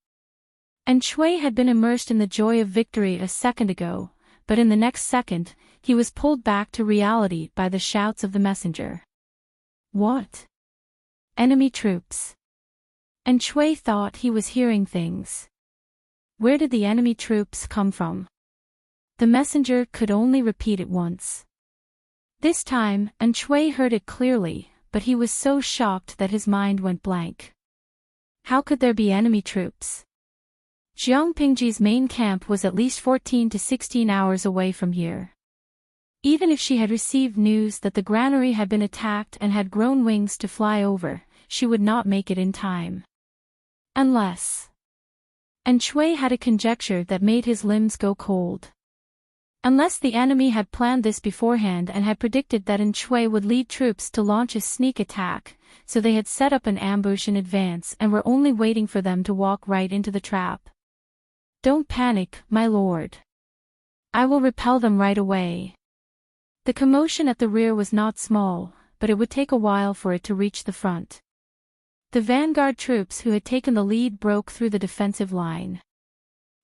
Enchui had been immersed in the joy of victory a second ago, but in the next second, he was pulled back to reality by the shouts of the messenger. What? Enemy troops. Enchui thought he was hearing things. Where did the enemy troops come from? The messenger could only repeat it once. This time, Enchui heard it clearly, but he was so shocked that his mind went blank. How could there be enemy troops? Jiang Pingji's main camp was at least 14 to 16 hours away from here. Even if she had received news that the granary had been attacked and had grown wings to fly over, she would not make it in time. Unless... Enchui had a conjecture that made his limbs go cold. Unless the enemy had planned this beforehand and had predicted that Enchui would lead troops to launch a sneak attack, so they had set up an ambush in advance and were only waiting for them to walk right into the trap. Don't panic, my lord. I will repel them right away. The commotion at the rear was not small, but it would take a while for it to reach the front. The vanguard troops who had taken the lead broke through the defensive line.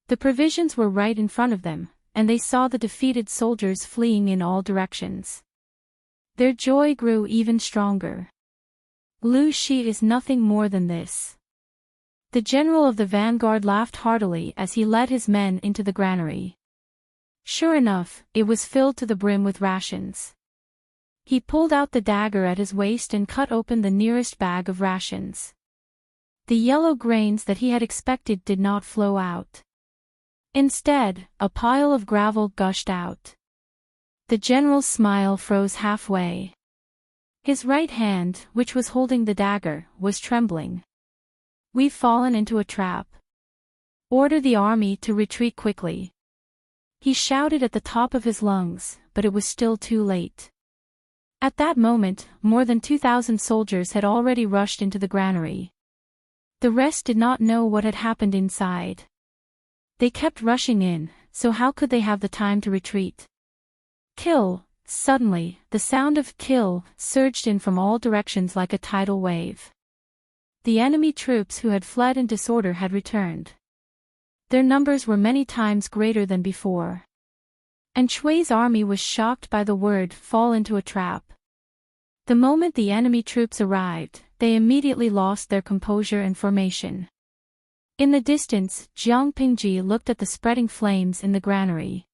The provisions were right in front of them, and they saw the defeated soldiers fleeing in all directions. Their joy grew even stronger. Lu Shi is nothing more than this. The general of the vanguard laughed heartily as he led his men into the granary. Sure enough, it was filled to the brim with rations. He pulled out the dagger at his waist and cut open the nearest bag of rations. The yellow grains that he had expected did not flow out. Instead, a pile of gravel gushed out. The general's smile froze halfway. His right hand, which was holding the dagger, was trembling. We've fallen into a trap. Order the army to retreat quickly. He shouted at the top of his lungs, but it was still too late. At that moment, more than 2,000 soldiers had already rushed into the granary. The rest did not know what had happened inside. They kept rushing in, so how could they have the time to retreat? Kill! Suddenly, the sound of kill surged in from all directions like a tidal wave. The enemy troops who had fled in disorder had returned. Their numbers were many times greater than before. Enchui's army was shocked by the word fall into a trap. The moment the enemy troops arrived, they immediately lost their composure and formation. In the distance, Jiang Pingji looked at the spreading flames in the granary.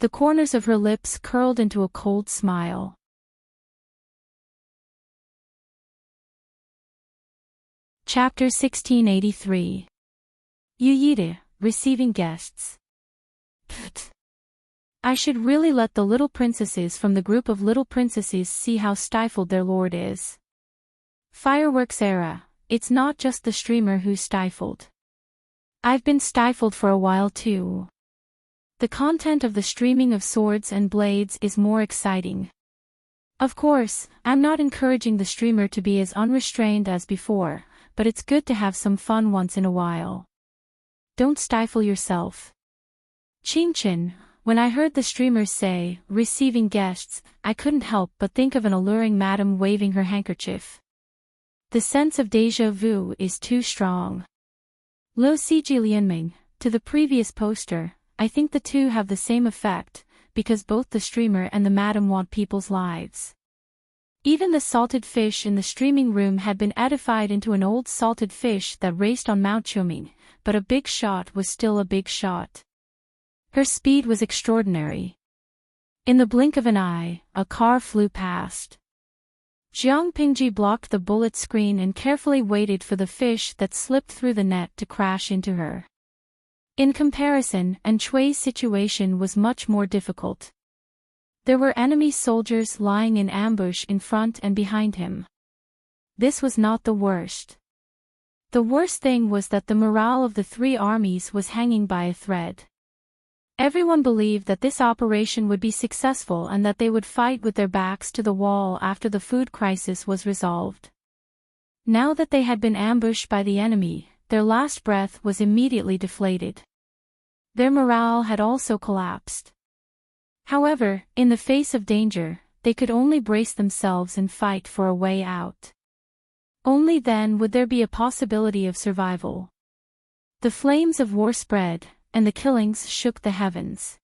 The corners of her lips curled into a cold smile. Chapter 1683. Yu Yide, receiving guests. Pfft. I should really let the little princesses from the group of little princesses see how stifled their lord is. Fireworks era, it's not just the streamer who's stifled. I've been stifled for a while too. The content of the streaming of swords and blades is more exciting. Of course, I'm not encouraging the streamer to be as unrestrained as before, but it's good to have some fun once in a while. Don't stifle yourself. Qingchen, when I heard the streamers say, receiving guests, I couldn't help but think of an alluring madam waving her handkerchief. The sense of déjà vu is too strong. Lo Siji Lianming, to the previous poster, I think the two have the same effect, because both the streamer and the madam want people's lives. Even the salted fish in the streaming room had been edified into an old salted fish that raced on Mount Chuming, but a big shot was still a big shot. Her speed was extraordinary. In the blink of an eye, a car flew past. Jiang Pingji blocked the bullet screen and carefully waited for the fish that slipped through the net to crash into her. In comparison, Enchui's situation was much more difficult. There were enemy soldiers lying in ambush in front and behind him. This was not the worst. The worst thing was that the morale of the three armies was hanging by a thread. Everyone believed that this operation would be successful and that they would fight with their backs to the wall after the food crisis was resolved. Now that they had been ambushed by the enemy, their last breath was immediately deflated. Their morale had also collapsed. However, in the face of danger, they could only brace themselves and fight for a way out. Only then would there be a possibility of survival. The flames of war spread, and the killings shook the heavens.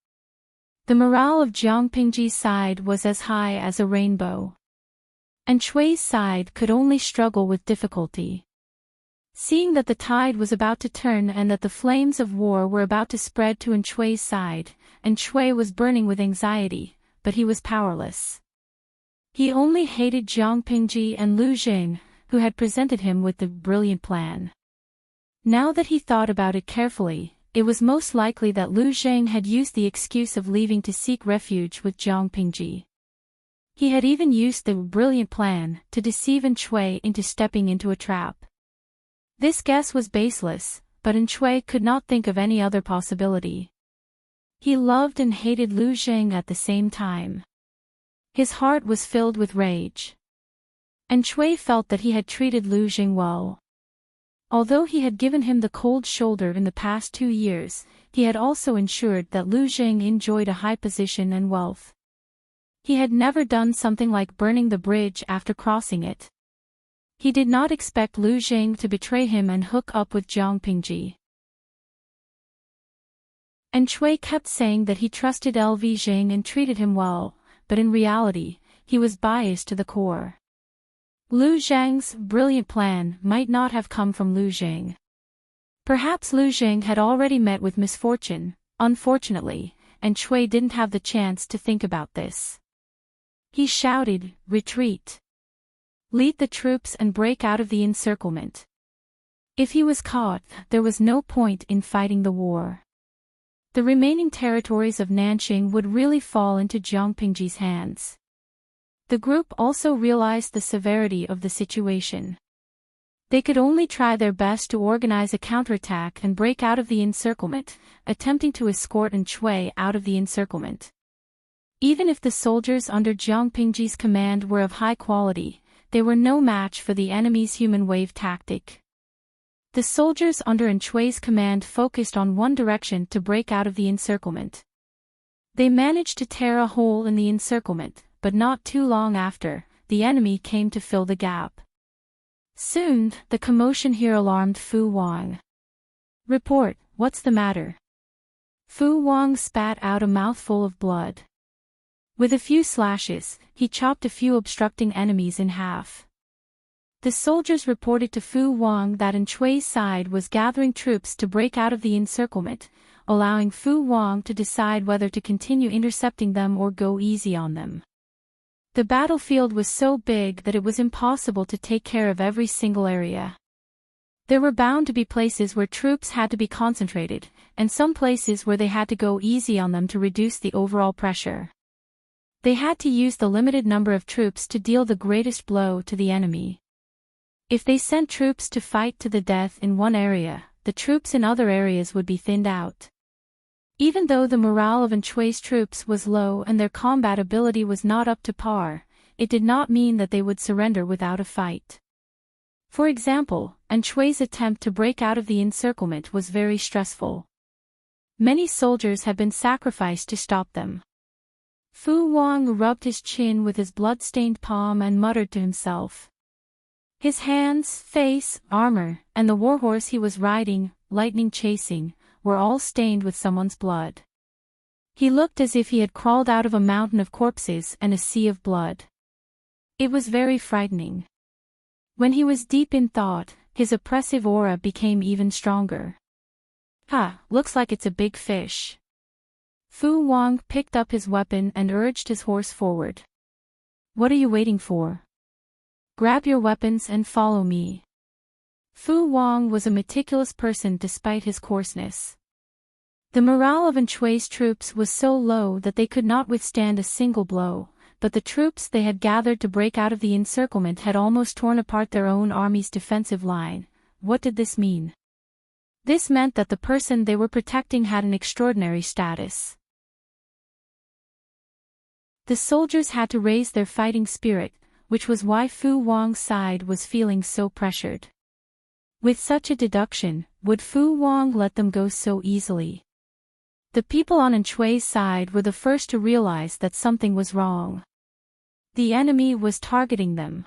The morale of Jiang Pingji's side was as high as a rainbow. And Chui's side could only struggle with difficulty. Seeing that the tide was about to turn and that the flames of war were about to spread to Chui's side, Chui was burning with anxiety, but he was powerless. He only hated Jiang Pingji and Lu Jing, who had presented him with the brilliant plan. Now that he thought about it carefully, it was most likely that Lu Jing had used the excuse of leaving to seek refuge with Jiang Pingji. He had even used the brilliant plan to deceive Chui into stepping into a trap. This guess was baseless, but Chui could not think of any other possibility. He loved and hated Lu Jing at the same time. His heart was filled with rage. Chui felt that he had treated Lu Jing well. Although he had given him the cold shoulder in the past 2 years, he had also ensured that Lu Jing enjoyed a high position and wealth. He had never done something like burning the bridge after crossing it. He did not expect Lu Jing to betray him and hook up with Jiang Pingji. Chui kept saying that he trusted LV Jing and treated him well, but in reality, he was biased to the core. Lu Zhang's brilliant plan might not have come from Lu Jing. Perhaps Lu Jing had already met with misfortune, unfortunately, and Chui didn't have the chance to think about this. He shouted, "Retreat! Lead the troops and break out of the encirclement." If he was caught, there was no point in fighting the war. The remaining territories of Nanqing would really fall into Jiang Pingji's hands. The group also realized the severity of the situation. They could only try their best to organize a counterattack and break out of the encirclement, attempting to escort Chui out of the encirclement. Even if the soldiers under Jiang Pingji's command were of high quality, they were no match for the enemy's human wave tactic. The soldiers under Chui's command focused on one direction to break out of the encirclement. They managed to tear a hole in the encirclement, but not too long after, the enemy came to fill the gap. Soon, the commotion here alarmed Fu Wang. "Report, what's the matter?" Fu Wang spat out a mouthful of blood. With a few slashes, he chopped a few obstructing enemies in half. The soldiers reported to Fu Wang that Chui's side was gathering troops to break out of the encirclement, allowing Fu Wang to decide whether to continue intercepting them or go easy on them. The battlefield was so big that it was impossible to take care of every single area. There were bound to be places where troops had to be concentrated, and some places where they had to go easy on them to reduce the overall pressure. They had to use the limited number of troops to deal the greatest blow to the enemy. If they sent troops to fight to the death in one area, the troops in other areas would be thinned out. Even though the morale of Chui's troops was low and their combat ability was not up to par, it did not mean that they would surrender without a fight. For example, Chui's attempt to break out of the encirclement was very stressful. Many soldiers had been sacrificed to stop them. Fu Wang rubbed his chin with his blood-stained palm and muttered to himself. His hands, face, armor, and the warhorse he was riding, lightning chasing, were all stained with someone's blood. He looked as if he had crawled out of a mountain of corpses and a sea of blood. It was very frightening. When he was deep in thought, his oppressive aura became even stronger. Looks like it's a big fish. Fu Wang picked up his weapon and urged his horse forward. "What are you waiting for? Grab your weapons and follow me." Fu Wang was a meticulous person despite his coarseness. The morale of Chui's troops was so low that they could not withstand a single blow, but the troops they had gathered to break out of the encirclement had almost torn apart their own army's defensive line, what did this mean? This meant that the person they were protecting had an extraordinary status. The soldiers had to raise their fighting spirit, which was why Fu Wang's side was feeling so pressured. With such a deduction, would Fu Wang let them go so easily? The people on Enchui's side were the first to realize that something was wrong. The enemy was targeting them.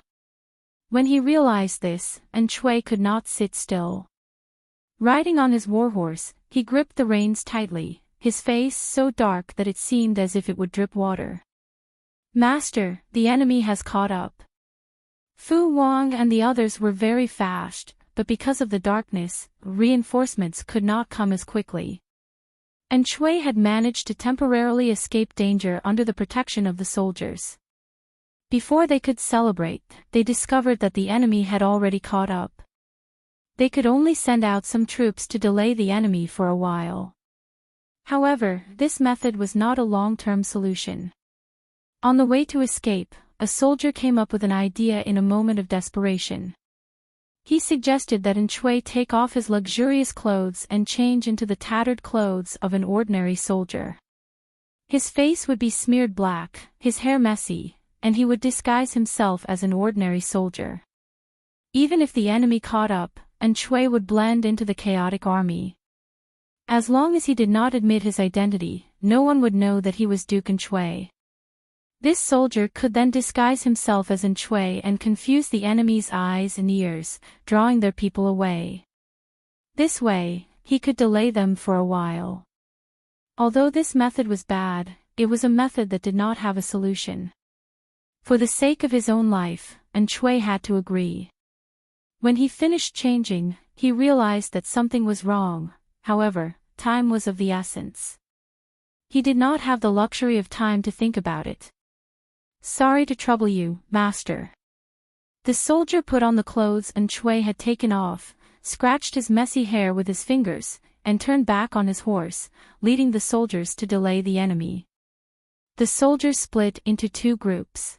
When he realized this, Enchui could not sit still. Riding on his warhorse, he gripped the reins tightly, his face so dark that it seemed as if it would drip water. "Master, the enemy has caught up." Fu Wang and the others were very fast, but because of the darkness, reinforcements could not come as quickly. Enchui had managed to temporarily escape danger under the protection of the soldiers. Before they could celebrate, they discovered that the enemy had already caught up. They could only send out some troops to delay the enemy for a while. However, this method was not a long-term solution. On the way to escape, a soldier came up with an idea in a moment of desperation. He suggested that Enchui take off his luxurious clothes and change into the tattered clothes of an ordinary soldier. His face would be smeared black, his hair messy, and he would disguise himself as an ordinary soldier. Even if the enemy caught up, Enchui would blend into the chaotic army. As long as he did not admit his identity, no one would know that he was Duke Enchui. This soldier could then disguise himself as Enchui and confuse the enemy's eyes and ears, drawing their people away. This way, he could delay them for a while. Although this method was bad, it was a method that did not have a solution. For the sake of his own life, Enchui had to agree. When he finished changing, he realized that something was wrong. However, time was of the essence. He did not have the luxury of time to think about it. "Sorry to trouble you, master." The soldier put on the clothes Enchui had taken off, scratched his messy hair with his fingers, and turned back on his horse, leading the soldiers to delay the enemy. The soldiers split into two groups.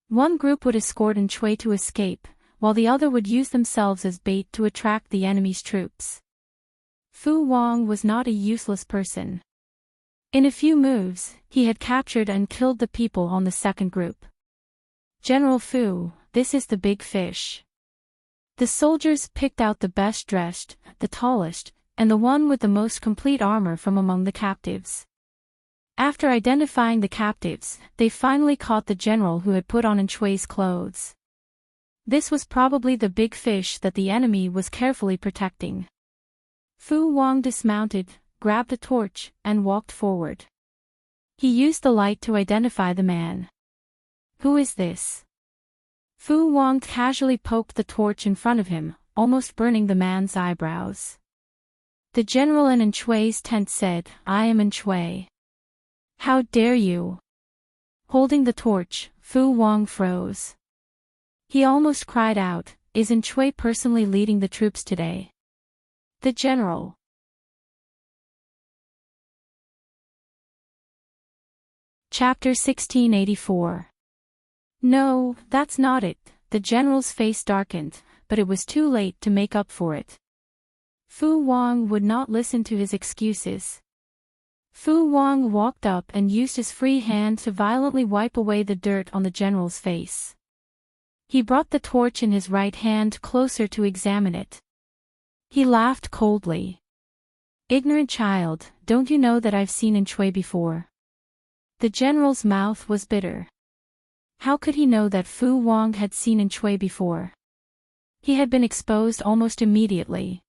One group would escort Enchui to escape, while the other would use themselves as bait to attract the enemy's troops. Fu Wang was not a useless person. In a few moves, he had captured and killed the people on the second group. "General Fu, this is the big fish." The soldiers picked out the best dressed, the tallest, and the one with the most complete armor from among the captives. After identifying the captives, they finally caught the general who had put on Enchui's clothes. This was probably the big fish that the enemy was carefully protecting. Fu Wang dismounted, grabbed a torch, and walked forward. He used the light to identify the man. "Who is this?" Fu Wang casually poked the torch in front of him, almost burning the man's eyebrows. The general in Enchui's tent said, "I am Enchui." "How dare you?" Holding the torch, Fu Wang froze. He almost cried out, "Is Enchui personally leading the troops today?" The general. Chapter 1684. "No, that's not it." The general's face darkened, but it was too late to make up for it. Fu Wang would not listen to his excuses. Fu Wang walked up and used his free hand to violently wipe away the dirt on the general's face. He brought the torch in his right hand closer to examine it. He laughed coldly. "Ignorant child, don't you know that I've seen Enchui before?" The general's mouth was bitter. How could he know that Fu Wang had seen Enchui before? He had been exposed almost immediately.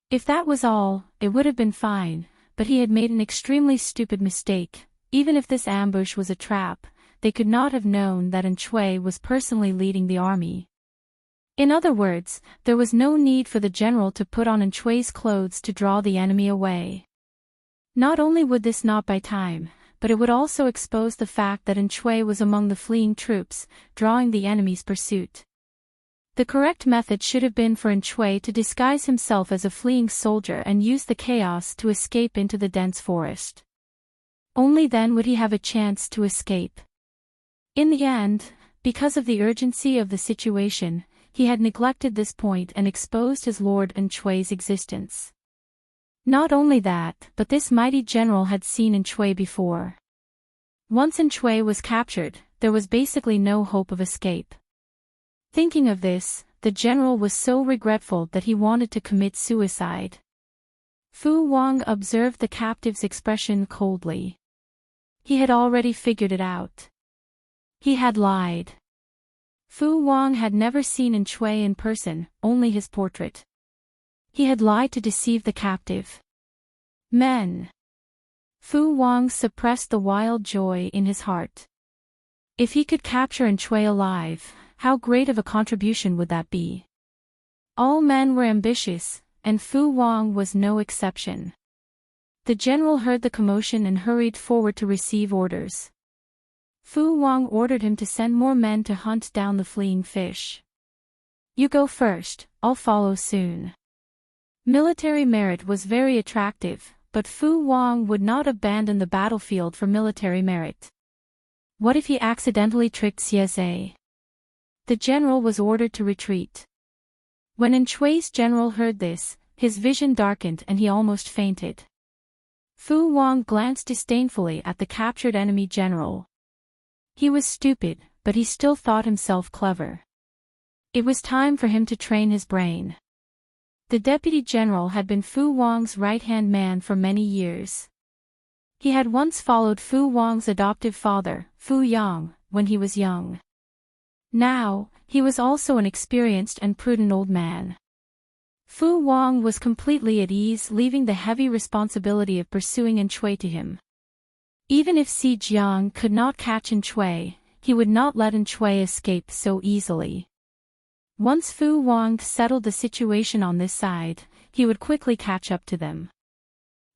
If that was all, it would have been fine, but he had made an extremely stupid mistake. Even if this ambush was a trap, they could not have known that Enchui was personally leading the army. In other words, there was no need for the general to put on Enchui's clothes to draw the enemy away. Not only would this not buy time, but it would also expose the fact that Enchui was among the fleeing troops, drawing the enemy's pursuit. The correct method should have been for Enchui to disguise himself as a fleeing soldier and use the chaos to escape into the dense forest. Only then would he have a chance to escape. In the end, because of the urgency of the situation, he had neglected this point and exposed his lord Enchui's existence. Not only that, but this mighty general had seen Enchui before. Once Enchui was captured, there was basically no hope of escape. Thinking of this, the general was so regretful that he wanted to commit suicide. Fu Wang observed the captive's expression coldly. He had already figured it out. He had lied. Fu Wang had never seen Enchui in person, only his portrait. He had lied to deceive the captive. Men. Fu Wang suppressed the wild joy in his heart. If he could capture Enchui alive, how great of a contribution would that be? All men were ambitious, and Fu Wang was no exception. The general heard the commotion and hurried forward to receive orders. Fu Wang ordered him to send more men to hunt down the fleeing fish. You go first, I'll follow soon. Military merit was very attractive, but Fu Wang would not abandon the battlefield for military merit. What if he accidentally tricked Xie? The general was ordered to retreat. When Enchui's general heard this, his vision darkened and he almost fainted. Fu Wang glanced disdainfully at the captured enemy general. He was stupid, but he still thought himself clever. It was time for him to train his brain. The deputy general had been Fu Wang's right-hand man for many years. He had once followed Fu Wang's adoptive father, Fu Yang, when he was young. Now, he was also an experienced and prudent old man. Fu Wang was completely at ease, leaving the heavy responsibility of pursuing Enchui to him. Even if Si Jiang could not catch Enchui, he would not let Enchui escape so easily. Once Fu Wang settled the situation on this side, he would quickly catch up to them.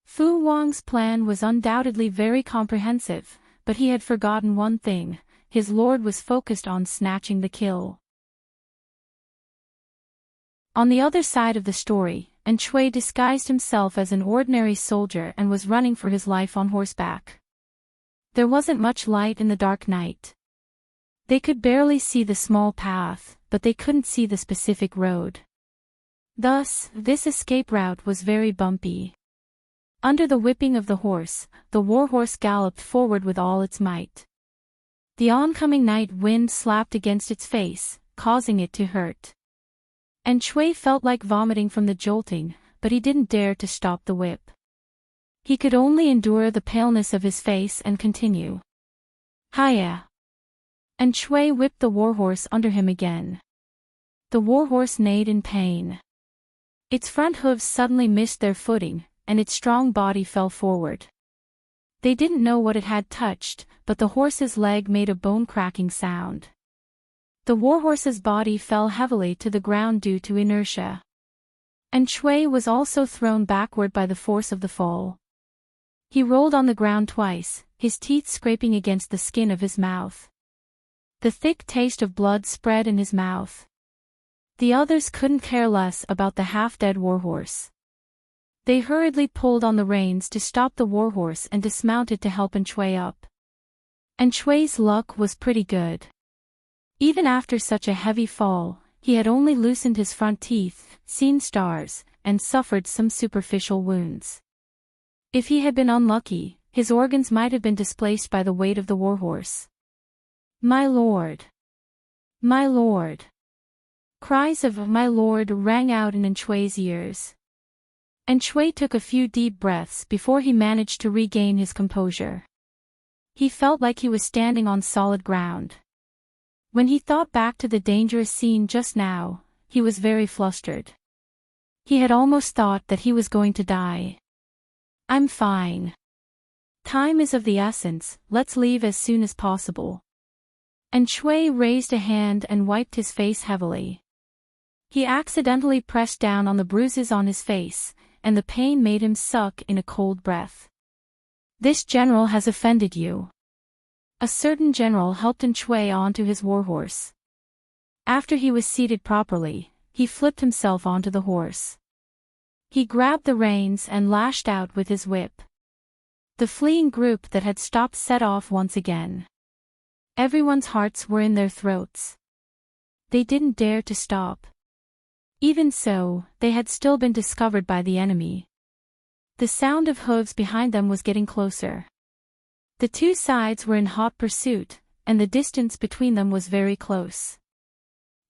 Fu Wang's plan was undoubtedly very comprehensive, but he had forgotten one thing: his lord was focused on snatching the kill. On the other side of the story, Enchui disguised himself as an ordinary soldier and was running for his life on horseback. There wasn't much light in the dark night. They could barely see the small path, but they couldn't see the specific road. Thus, this escape route was very bumpy. Under the whipping of the horse, the warhorse galloped forward with all its might. The oncoming night wind slapped against its face, causing it to hurt. Enchui felt like vomiting from the jolting, but he didn't dare to stop the whip. He could only endure the paleness of his face and continue. Hiya! Enchui whipped the warhorse under him again. The warhorse neighed in pain. Its front hooves suddenly missed their footing, and its strong body fell forward. They didn't know what it had touched, but the horse's leg made a bone-cracking sound. The warhorse's body fell heavily to the ground due to inertia. Enchui was also thrown backward by the force of the fall. He rolled on the ground twice, his teeth scraping against the skin of his mouth. The thick taste of blood spread in his mouth. The others couldn't care less about the half-dead warhorse. They hurriedly pulled on the reins to stop the warhorse and dismounted to help Enchui up. Enchui's luck was pretty good. Even after such a heavy fall, he had only loosened his front teeth, seen stars, and suffered some superficial wounds. If he had been unlucky, his organs might have been displaced by the weight of the warhorse. My lord! My lord! Cries of "my lord" rang out in Enchui's ears. Enchui took a few deep breaths before he managed to regain his composure. He felt like he was standing on solid ground. When he thought back to the dangerous scene just now, he was very flustered. He had almost thought that he was going to die. I'm fine. Time is of the essence, let's leave as soon as possible. Enchui raised a hand and wiped his face heavily. He accidentally pressed down on the bruises on his face, and the pain made him suck in a cold breath. This general has offended you. A certain general helped Enchui onto his warhorse. After he was seated properly, he flipped himself onto the horse. He grabbed the reins and lashed out with his whip. The fleeing group that had stopped set off once again. Everyone's hearts were in their throats. they didn't dare to stop. Even so, they had still been discovered by the enemy. The sound of hooves behind them was getting closer. The two sides were in hot pursuit, and the distance between them was very close.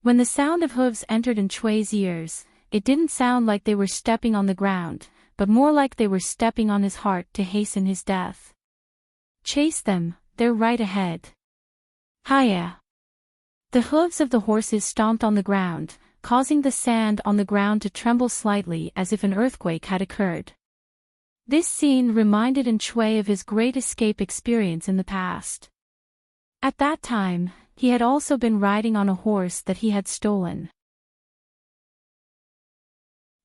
When the sound of hooves entered in Chui's ears, it didn't sound like they were stepping on the ground, but more like they were stepping on his heart to hasten his death. Chase them, they're right ahead. Hiya! The hooves of the horses stomped on the ground, causing the sand on the ground to tremble slightly as if an earthquake had occurred. This scene reminded Chui of his great escape experience in the past. At that time, he had also been riding on a horse that he had stolen.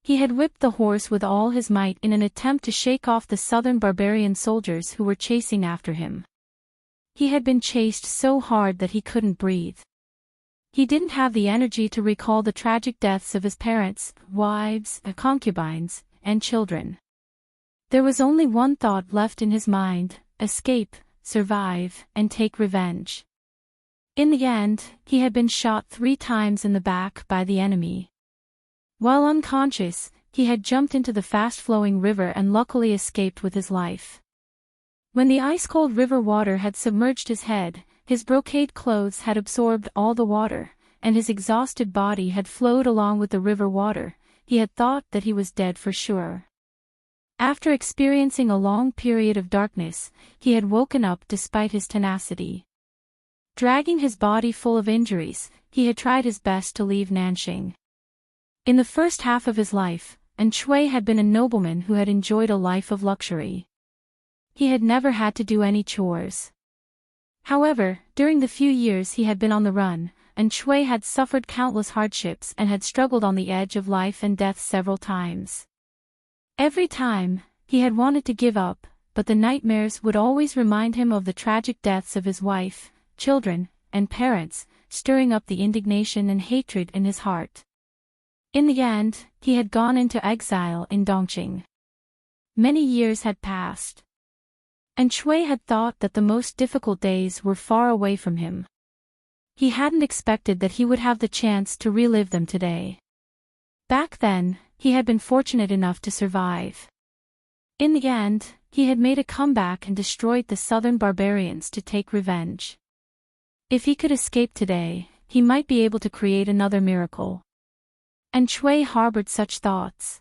He had whipped the horse with all his might in an attempt to shake off the southern barbarian soldiers who were chasing after him. He had been chased so hard that he couldn't breathe. He didn't have the energy to recall the tragic deaths of his parents, wives, concubines, and children. There was only one thought left in his mind: escape, survive, and take revenge. In the end, he had been shot 3 times in the back by the enemy. While unconscious, he had jumped into the fast-flowing river and luckily escaped with his life. When the ice-cold river water had submerged his head, his brocade clothes had absorbed all the water, and his exhausted body had flowed along with the river water. He had thought that he was dead for sure. After experiencing a long period of darkness, he had woken up despite his tenacity. Dragging his body full of injuries, he had tried his best to leave Nanxing. In the first half of his life, Chui had been a nobleman who had enjoyed a life of luxury. He had never had to do any chores. However, during the few years he had been on the run, Chui had suffered countless hardships and had struggled on the edge of life and death several times. Every time, he had wanted to give up, but the nightmares would always remind him of the tragic deaths of his wife, children, and parents, stirring up the indignation and hatred in his heart. In the end, he had gone into exile in Dongqing. Many years had passed. Chui had thought that the most difficult days were far away from him. He hadn't expected that he would have the chance to relive them today. Back then, he had been fortunate enough to survive. In the end, he had made a comeback and destroyed the southern barbarians to take revenge. If he could escape today, he might be able to create another miracle. Chui harbored such thoughts.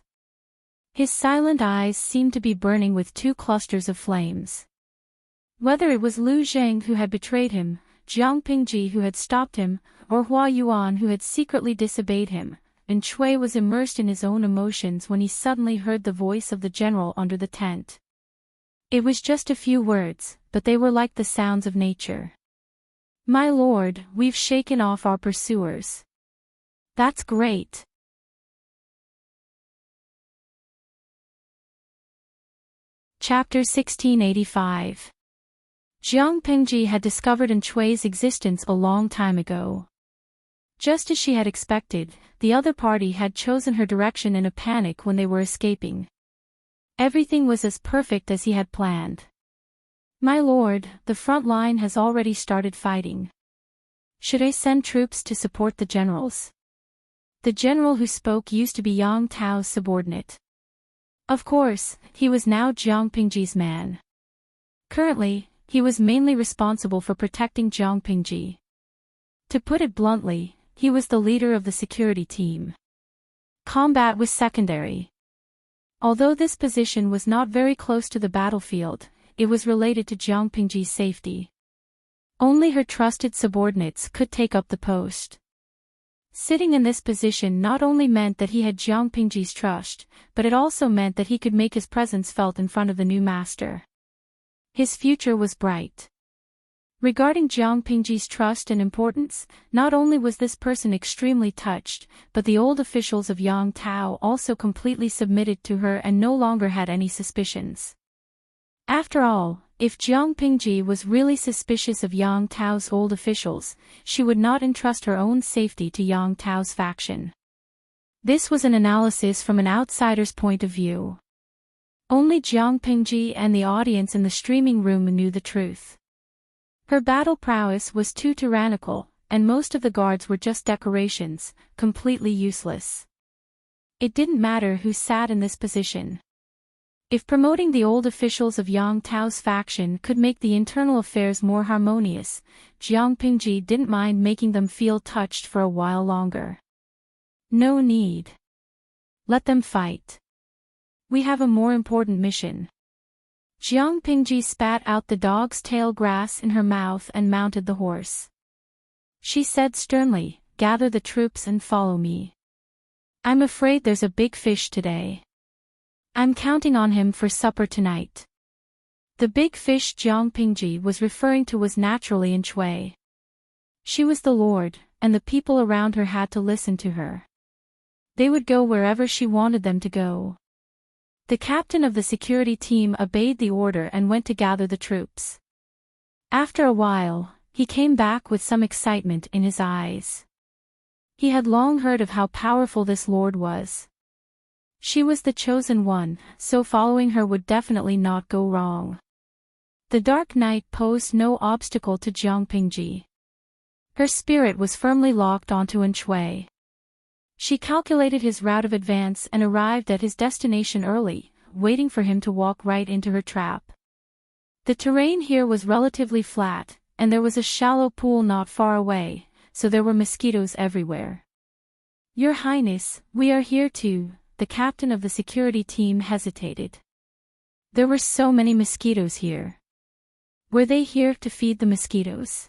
His silent eyes seemed to be burning with 2 clusters of flames. Whether it was Lu Zheng who had betrayed him, Jiang Pingji who had stopped him, or Hua Yuan who had secretly disobeyed him, Chui was immersed in his own emotions when he suddenly heard the voice of the general under the tent. It was just a few words, but they were like the sounds of nature. "My lord, we've shaken off our pursuers." "That's great." Chapter 1685. Jiang Pingji had discovered Chui's existence a long time ago. Just as she had expected, the other party had chosen her direction in a panic when they were escaping. Everything was as perfect as he had planned. "My lord, the front line has already started fighting. Should I send troops to support the generals?" The general who spoke used to be Yang Tao's subordinate. Of course, he was now Jiang Pingji's man. Currently, he was mainly responsible for protecting Jiang Pingji. To put it bluntly, he was the leader of the security team. Combat was secondary. Although this position was not very close to the battlefield, it was related to Jiang Pingji's safety. Only her trusted subordinates could take up the post. Sitting in this position not only meant that he had Jiang Pingji's trust, but it also meant that he could make his presence felt in front of the new master. His future was bright. Regarding Jiang Pingji's trust and importance, not only was this person extremely touched, but the old officials of Yang Tao also completely submitted to her and no longer had any suspicions. After all, if Jiang Pingji was really suspicious of Yang Tao's old officials, she would not entrust her own safety to Yang Tao's faction. This was an analysis from an outsider's point of view. Only Jiang Pingji and the audience in the streaming room knew the truth. Her battle prowess was too tyrannical, and most of the guards were just decorations, completely useless. It didn't matter who sat in this position. If promoting the old officials of Yang Tao's faction could make the internal affairs more harmonious, Jiang Pingji didn't mind making them feel touched for a while longer. No need. Let them fight. We have a more important mission. Jiang Pingji spat out the dog's tail grass in her mouth and mounted the horse. She said sternly, "Gather the troops and follow me. I'm afraid there's a big fish today. I'm counting on him for supper tonight." The big fish Jiang Pingji was referring to was naturally Enchanting. She was the lord, and the people around her had to listen to her. They would go wherever she wanted them to go. The captain of the security team obeyed the order and went to gather the troops. After a while, he came back with some excitement in his eyes. He had long heard of how powerful this lord was. She was the chosen one, so following her would definitely not go wrong. The dark night posed no obstacle to Jiang Pingji. Her spirit was firmly locked onto Enchanting. She calculated his route of advance and arrived at his destination early, waiting for him to walk right into her trap. The terrain here was relatively flat, and there was a shallow pool not far away, so there were mosquitoes everywhere. "Your Highness, we are here too," the captain of the security team hesitated. There were so many mosquitoes here. Were they here to feed the mosquitoes?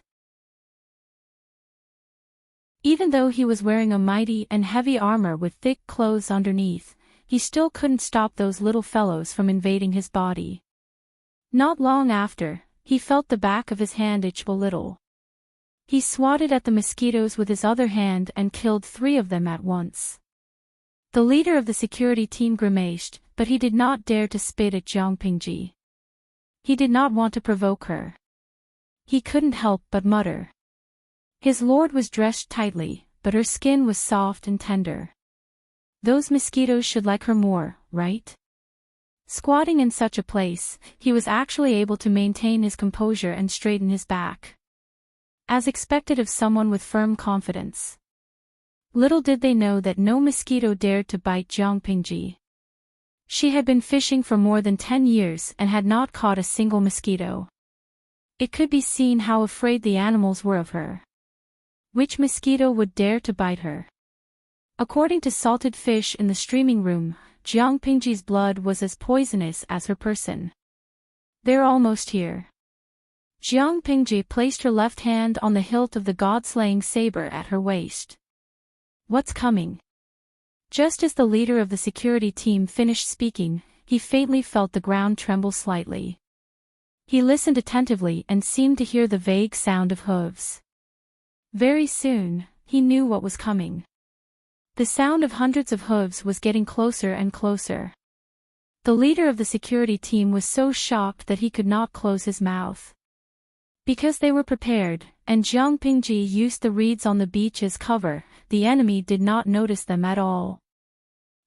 Even though he was wearing a mighty and heavy armor with thick clothes underneath, he still couldn't stop those little fellows from invading his body. Not long after, he felt the back of his hand itch a little. He swatted at the mosquitoes with his other hand and killed 3 of them at once. The leader of the security team grimaced, but he did not dare to spit at Jiang Pingji. He did not want to provoke her. He couldn't help but mutter. His lord was dressed tightly, but her skin was soft and tender. Those mosquitoes should like her more, right? Squatting in such a place, he was actually able to maintain his composure and straighten his back. As expected of someone with firm confidence. Little did they know that no mosquito dared to bite Jiang Pingji. She had been fishing for more than 10 years and had not caught a single mosquito. It could be seen how afraid the animals were of her. Which mosquito would dare to bite her? According to salted fish in the streaming room, Jiang Pingji's blood was as poisonous as her person. "They're almost here." Jiang Pingji placed her left hand on the hilt of the god-slaying saber at her waist. "What's coming?" Just as the leader of the security team finished speaking, he faintly felt the ground tremble slightly. He listened attentively and seemed to hear the vague sound of hooves. Very soon, he knew what was coming. The sound of hundreds of hooves was getting closer and closer. The leader of the security team was so shocked that he could not close his mouth. Because they were prepared, and Jiang Pingji used the reeds on the beach as cover, the enemy did not notice them at all.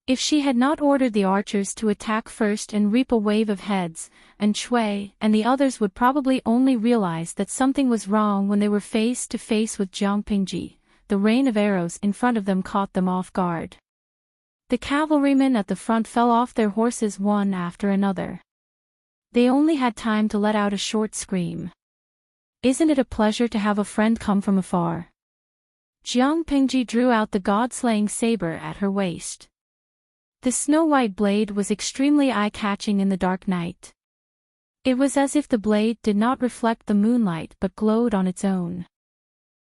If she had not ordered the archers to attack first and reap a wave of heads, and Shui and the others would probably only realize that something was wrong when they were face to face with Jiang Pingji. The rain of arrows in front of them caught them off guard. The cavalrymen at the front fell off their horses one after another. They only had time to let out a short scream. "Isn't it a pleasure to have a friend come from afar?" Jiang Pingji drew out the god-slaying saber at her waist. The snow-white blade was extremely eye-catching in the dark night. It was as if the blade did not reflect the moonlight but glowed on its own.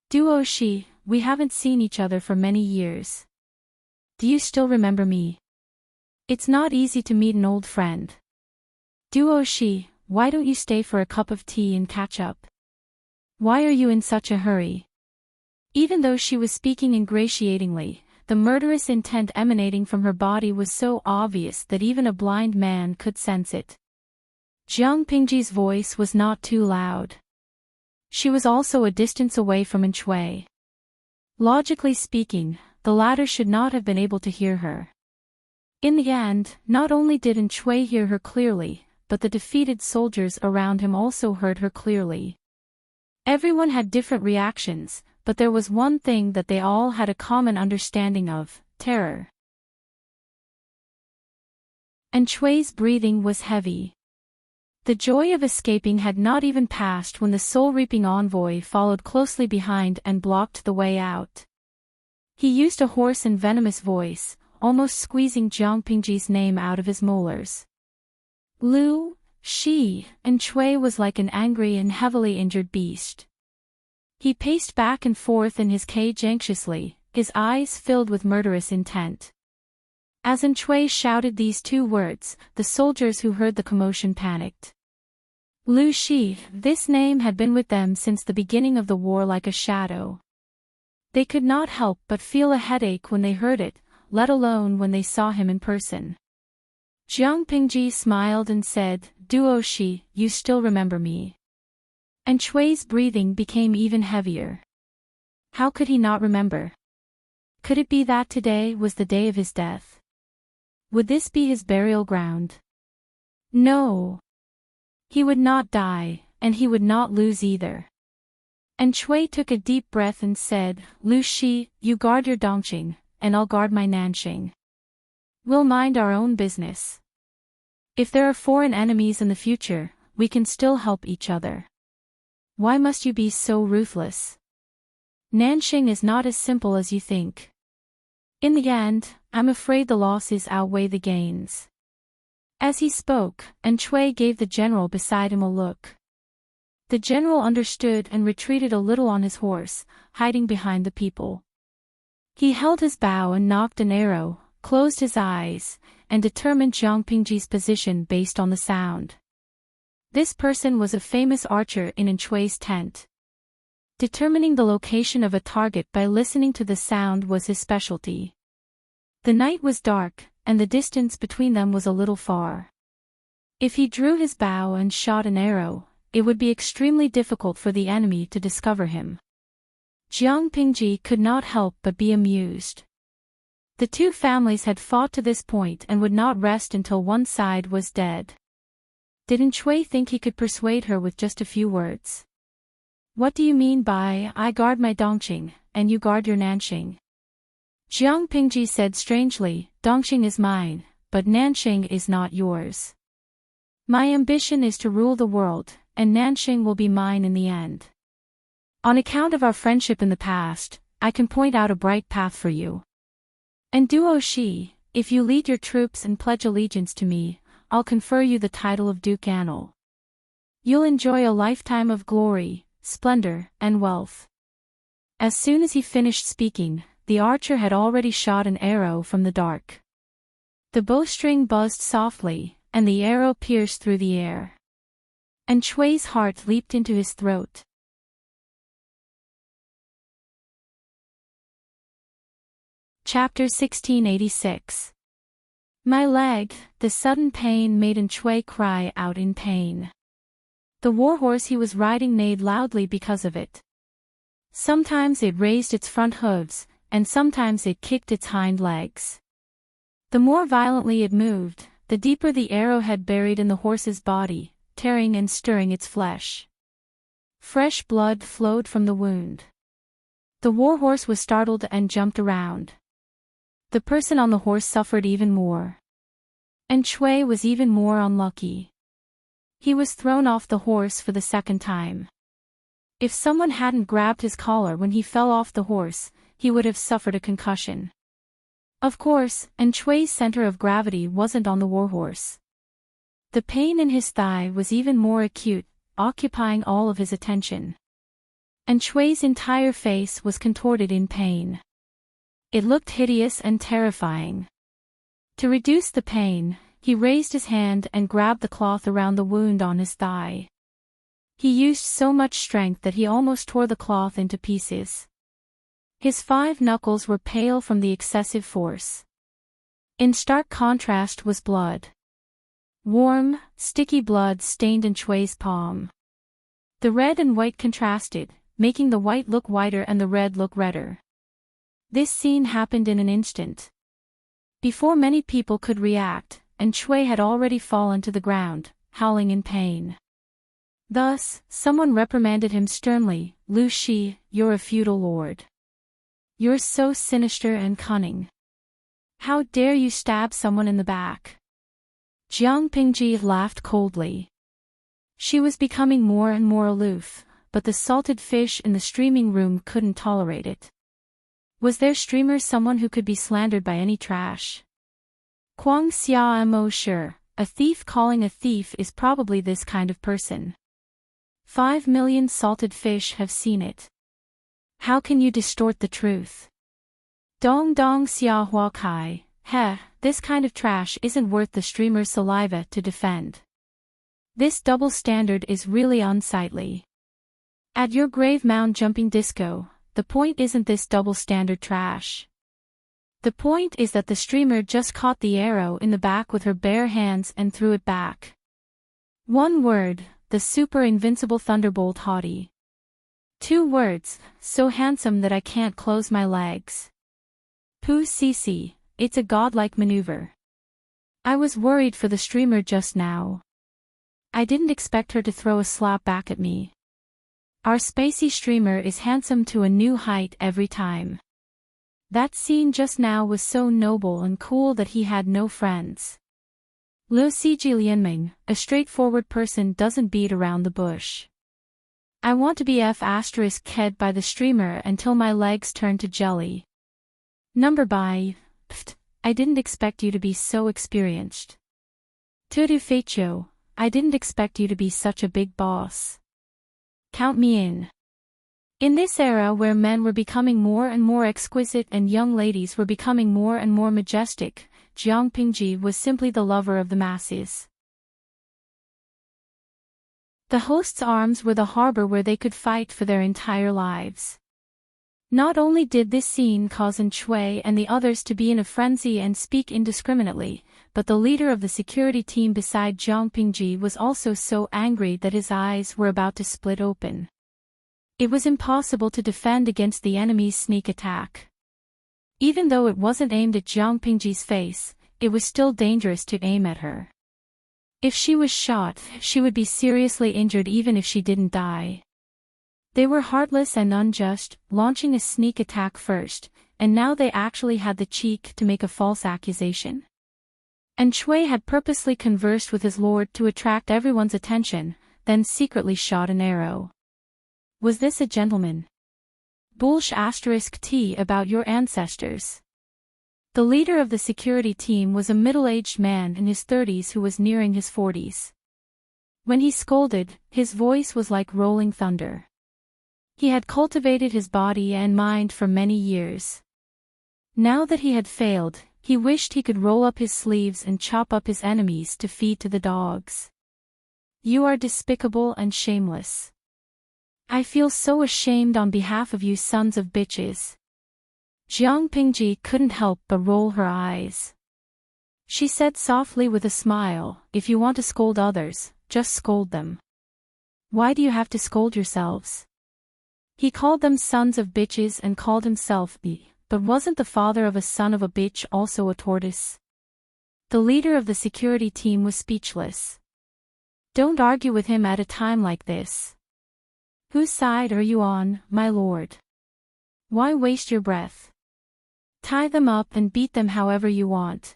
"Duo Shi, we haven't seen each other for many years. Do you still remember me? It's not easy to meet an old friend. Duo Shi, why don't you stay for a cup of tea and catch up? Why are you in such a hurry?" Even though she was speaking ingratiatingly, the murderous intent emanating from her body was so obvious that even a blind man could sense it. Jiang Pingji's voice was not too loud. She was also a distance away from Enchanting. Logically speaking, the latter should not have been able to hear her. In the end, not only did Enchanting hear her clearly, but the defeated soldiers around him also heard her clearly. Everyone had different reactions, but there was one thing that they all had a common understanding of: terror. And Chui's breathing was heavy. The joy of escaping had not even passed when the soul-reaping envoy followed closely behind and blocked the way out. He used a hoarse and venomous voice, almost squeezing Jiang Pingji's name out of his molars. Lu, Shi, and Chui was like an angry and heavily injured beast. He paced back and forth in his cage anxiously, his eyes filled with murderous intent. As Chui shouted these two words, the soldiers who heard the commotion panicked. Lu Shi, this name had been with them since the beginning of the war like a shadow. They could not help but feel a headache when they heard it, let alone when they saw him in person. Jiang Pingji smiled and said, "Duo Shi, you still remember me." And Chui's breathing became even heavier. How could he not remember? Could it be that today was the day of his death? Would this be his burial ground? No. He would not die, and he would not lose either. And Chui took a deep breath and said, "Lu Shi, you guard your Dongqing, and I'll guard my Nanqing. We'll mind our own business. If there are foreign enemies in the future, we can still help each other. Why must you be so ruthless? Nanqing is not as simple as you think. In the end, I'm afraid the losses outweigh the gains." As he spoke, Chui gave the general beside him a look. The general understood and retreated a little on his horse, hiding behind the people. He held his bow and nocked an arrow, closed his eyes, and determined Jiang Pingji's position based on the sound. This person was a famous archer in Chui's tent. Determining the location of a target by listening to the sound was his specialty. The night was dark, and the distance between them was a little far. If he drew his bow and shot an arrow, it would be extremely difficult for the enemy to discover him. Jiang Pingji could not help but be amused. The two families had fought to this point and would not rest until one side was dead. Didn't Chui think he could persuade her with just a few words? "What do you mean by, I guard my Dongqing, and you guard your Nanqing?" Jiang Pingji said strangely, "Dongqing is mine, but Nanqing is not yours. My ambition is to rule the world, and Nanqing will be mine in the end. On account of our friendship in the past, I can point out a bright path for you. And Duo Shi, if you lead your troops and pledge allegiance to me, I'll confer you the title of Duke Anil. You'll enjoy a lifetime of glory, splendor, and wealth." As soon as he finished speaking, the archer had already shot an arrow from the dark. The bowstring buzzed softly, and the arrow pierced through the air. And Chui's heart leaped into his throat. Chapter 1686. My leg, the sudden pain made Chui cry out in pain. The warhorse he was riding neighed loudly because of it. Sometimes it raised its front hooves, and sometimes it kicked its hind legs. The more violently it moved, the deeper the arrowhead buried in the horse's body, tearing and stirring its flesh. Fresh blood flowed from the wound. The warhorse was startled and jumped around. The person on the horse suffered even more. And Chui was even more unlucky. He was thrown off the horse for the second time. If someone hadn't grabbed his collar when he fell off the horse, he would have suffered a concussion. Of course, Chui's center of gravity wasn't on the warhorse. The pain in his thigh was even more acute, occupying all of his attention. And Chui's entire face was contorted in pain. It looked hideous and terrifying. To reduce the pain, he raised his hand and grabbed the cloth around the wound on his thigh. He used so much strength that he almost tore the cloth into pieces. His 5 knuckles were pale from the excessive force. In stark contrast was blood. Warm, sticky blood stained Chui's palm. The red and white contrasted, making the white look whiter and the red look redder. This scene happened in an instant. Before many people could react, Chui had already fallen to the ground, howling in pain. Thus, someone reprimanded him sternly, Lu Shi, you're a feudal lord. You're so sinister and cunning. How dare you stab someone in the back? Jiang Pingji laughed coldly. She was becoming more and more aloof, but the salted fish in the streaming room couldn't tolerate it. Was their streamer someone who could be slandered by any trash? Kuang Xia Mo sure, a thief calling a thief is probably this kind of person. 5 million salted fish have seen it. How can you distort the truth? Dong Dong Xia Hua Kai, heh, this kind of trash isn't worth the streamer's saliva to defend. This double standard is really unsightly. At your grave mound jumping disco, the point isn't this double standard trash. The point is that the streamer just caught the arrow in the back with her bare hands and threw it back. One word, the super invincible thunderbolt haughty. 2 words, so handsome that I can't close my legs. Pooh Cece, it's a godlike maneuver. I was worried for the streamer just now. I didn't expect her to throw a slap back at me. Our spacey streamer is handsome to a new height every time. That scene just now was so noble and cool that he had no friends. Lu Siji Lianming, a straightforward person doesn't beat around the bush. I want to be F***ed by the streamer until my legs turn to jelly. Number by, pft, I didn't expect you to be so experienced. Tudu Fecho, I didn't expect you to be such a big boss. Count me in. In this era where men were becoming more and more exquisite and young ladies were becoming more and more majestic, Jiang Pingji was simply the lover of the masses. The host's arms were the harbor where they could fight for their entire lives. Not only did this scene cause Enchui and the others to be in a frenzy and speak indiscriminately, but the leader of the security team beside Jiang Pingji was also so angry that his eyes were about to split open. It was impossible to defend against the enemy's sneak attack. Even though it wasn't aimed at Jiang Pingji's face, it was still dangerous to aim at her. If she was shot, she would be seriously injured even if she didn't die. They were heartless and unjust, launching a sneak attack first, and now they actually had the cheek to make a false accusation. And Chui had purposely conversed with his lord to attract everyone's attention, then secretly shot an arrow. Was this a gentleman? Bullsh *T about your ancestors. The leader of the security team was a middle-aged man in his 30s who was nearing his 40s. When he scolded, his voice was like rolling thunder. He had cultivated his body and mind for many years. Now that he had failed, he wished he could roll up his sleeves and chop up his enemies to feed to the dogs. You are despicable and shameless. I feel so ashamed on behalf of you sons of bitches. Jiang Pingji couldn't help but roll her eyes. She said softly with a smile, if you want to scold others, just scold them. Why do you have to scold yourselves? He called them sons of bitches and called himself but wasn't the father of a son of a bitch also a tortoise? The leader of the security team was speechless. Don't argue with him at a time like this. Whose side are you on, my lord? Why waste your breath? Tie them up and beat them however you want.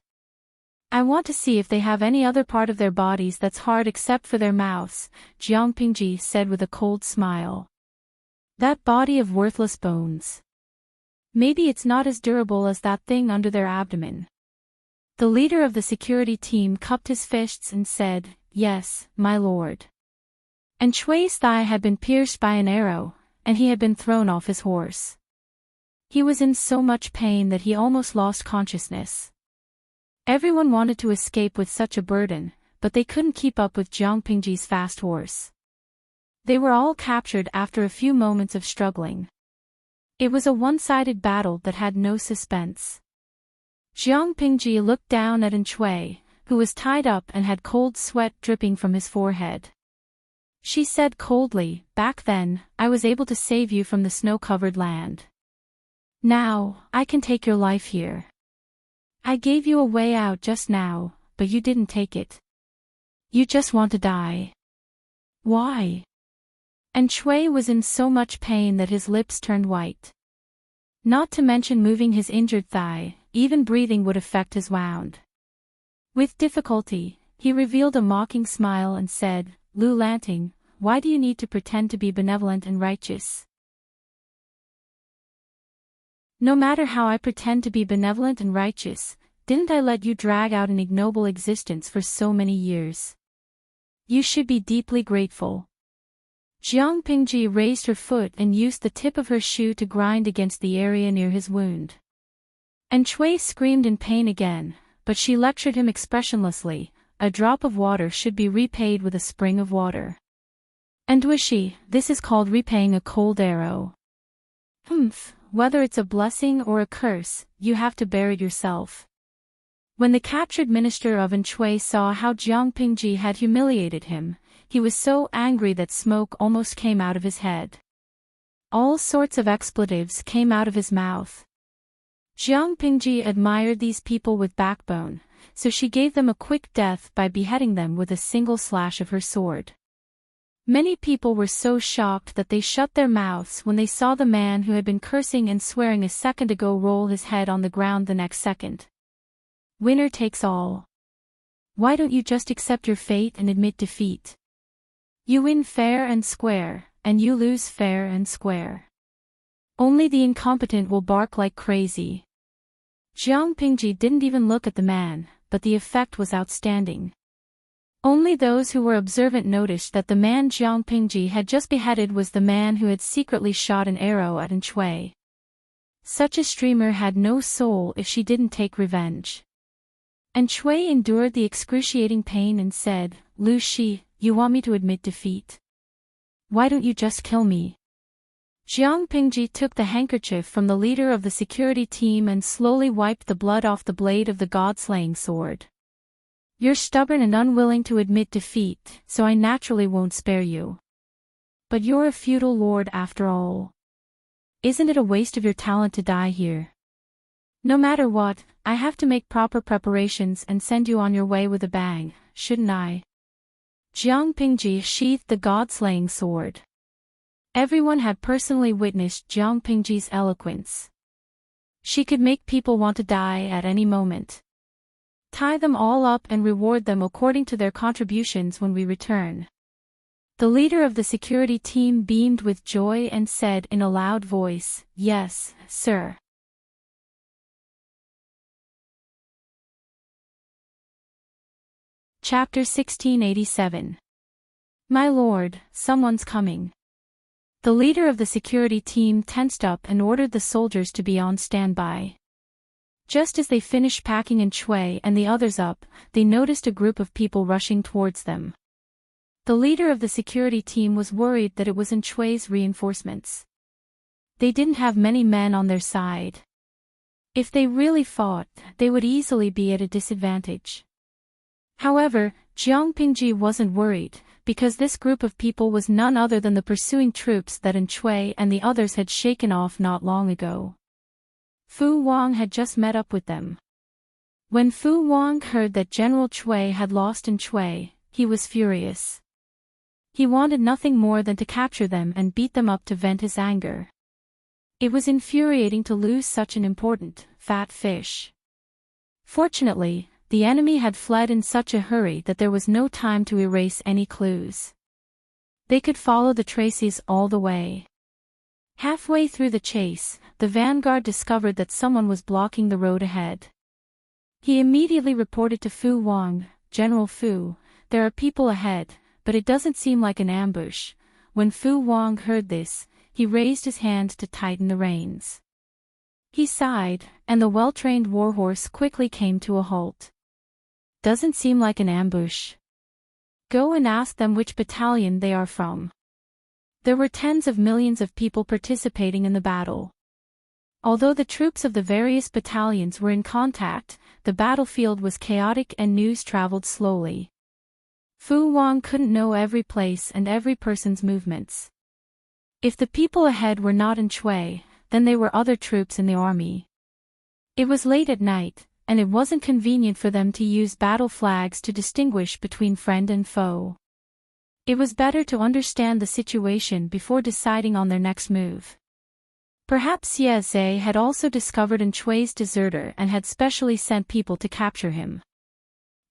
I want to see if they have any other part of their bodies that's hard except for their mouths, Jiang Pingji said with a cold smile. That body of worthless bones. Maybe it's not as durable as that thing under their abdomen. The leader of the security team cupped his fists and said, yes, my lord. And Chui's thigh had been pierced by an arrow, and he had been thrown off his horse. He was in so much pain that he almost lost consciousness. Everyone wanted to escape with such a burden, but they couldn't keep up with Jiang Pingji's fast horse. They were all captured after a few moments of struggling. It was a one-sided battle that had no suspense. Jiang Pingji looked down at Enchui, who was tied up and had cold sweat dripping from his forehead. She said coldly, back then, I was able to save you from the snow-covered land. Now, I can take your life here. I gave you a way out just now, but you didn't take it. You just want to die. Why? And Chui was in so much pain that his lips turned white. Not to mention moving his injured thigh, even breathing would affect his wound. With difficulty, he revealed a mocking smile and said, Lu Lanting, why do you need to pretend to be benevolent and righteous? No matter how I pretend to be benevolent and righteous, didn't I let you drag out an ignoble existence for so many years? You should be deeply grateful. Jiang Pingji raised her foot and used the tip of her shoe to grind against the area near his wound. And Chui screamed in pain again, but she lectured him expressionlessly, a drop of water should be repaid with a spring of water. And Wishy, this is called repaying a cold arrow. Whether it's a blessing or a curse, you have to bear it yourself. When the captured minister of Enchui saw how Jiang Pingji had humiliated him, he was so angry that smoke almost came out of his head. All sorts of expletives came out of his mouth. Jiang Pingji admired these people with backbone, so she gave them a quick death by beheading them with a single slash of her sword. Many people were so shocked that they shut their mouths when they saw the man who had been cursing and swearing a second ago roll his head on the ground the next second. Winner takes all. Why don't you just accept your fate and admit defeat? You win fair and square, and you lose fair and square. Only the incompetent will bark like crazy. Jiang Pingji didn't even look at the man, but the effect was outstanding. Only those who were observant noticed that the man Jiang Pingji had just beheaded was the man who had secretly shot an arrow at Enchui. Such a streamer had no soul if she didn't take revenge. Enchui endured the excruciating pain and said, Lu Shi, you want me to admit defeat? Why don't you just kill me? Jiang Pingji took the handkerchief from the leader of the security team and slowly wiped the blood off the blade of the god-slaying sword. You're stubborn and unwilling to admit defeat, so I naturally won't spare you. But you're a feudal lord after all. Isn't it a waste of your talent to die here? No matter what, I have to make proper preparations and send you on your way with a bang, shouldn't I? Jiang Pingji sheathed the god-slaying sword. Everyone had personally witnessed Jiang Pingji's eloquence. She could make people want to die at any moment. Tie them all up and reward them according to their contributions when we return. The leader of the security team beamed with joy and said in a loud voice, Yes, sir. Chapter 1687. My lord, someone's coming. The leader of the security team tensed up and ordered the soldiers to be on standby. Just as they finished packing Enchui and the others up, they noticed a group of people rushing towards them. The leader of the security team was worried that it was Enchui's reinforcements. They didn't have many men on their side. If they really fought, they would easily be at a disadvantage. However, Jiang Pingji wasn't worried, because this group of people was none other than the pursuing troops that Enchui and the others had shaken off not long ago. Fu Wang had just met up with them. When Fu Wang heard that General Chui had lost Enchui, he was furious. He wanted nothing more than to capture them and beat them up to vent his anger. It was infuriating to lose such an important, fat fish. Fortunately, the enemy had fled in such a hurry that there was no time to erase any clues. They could follow the traces all the way. Halfway through the chase, the vanguard discovered that someone was blocking the road ahead. He immediately reported to Fu Wang, General Fu, there are people ahead, but it doesn't seem like an ambush. When Fu Wang heard this, he raised his hand to tighten the reins. He sighed, and the well-trained warhorse quickly came to a halt. Doesn't seem like an ambush. Go and ask them which battalion they are from. There were tens of millions of people participating in the battle. Although the troops of the various battalions were in contact, the battlefield was chaotic and news traveled slowly. Fu Wang couldn't know every place and every person's movements. If the people ahead were not Enchui, then they were other troops in the army. It was late at night, and it wasn't convenient for them to use battle flags to distinguish between friend and foe. It was better to understand the situation before deciding on their next move. Perhaps Ye had also discovered Enchui's deserter and had specially sent people to capture him.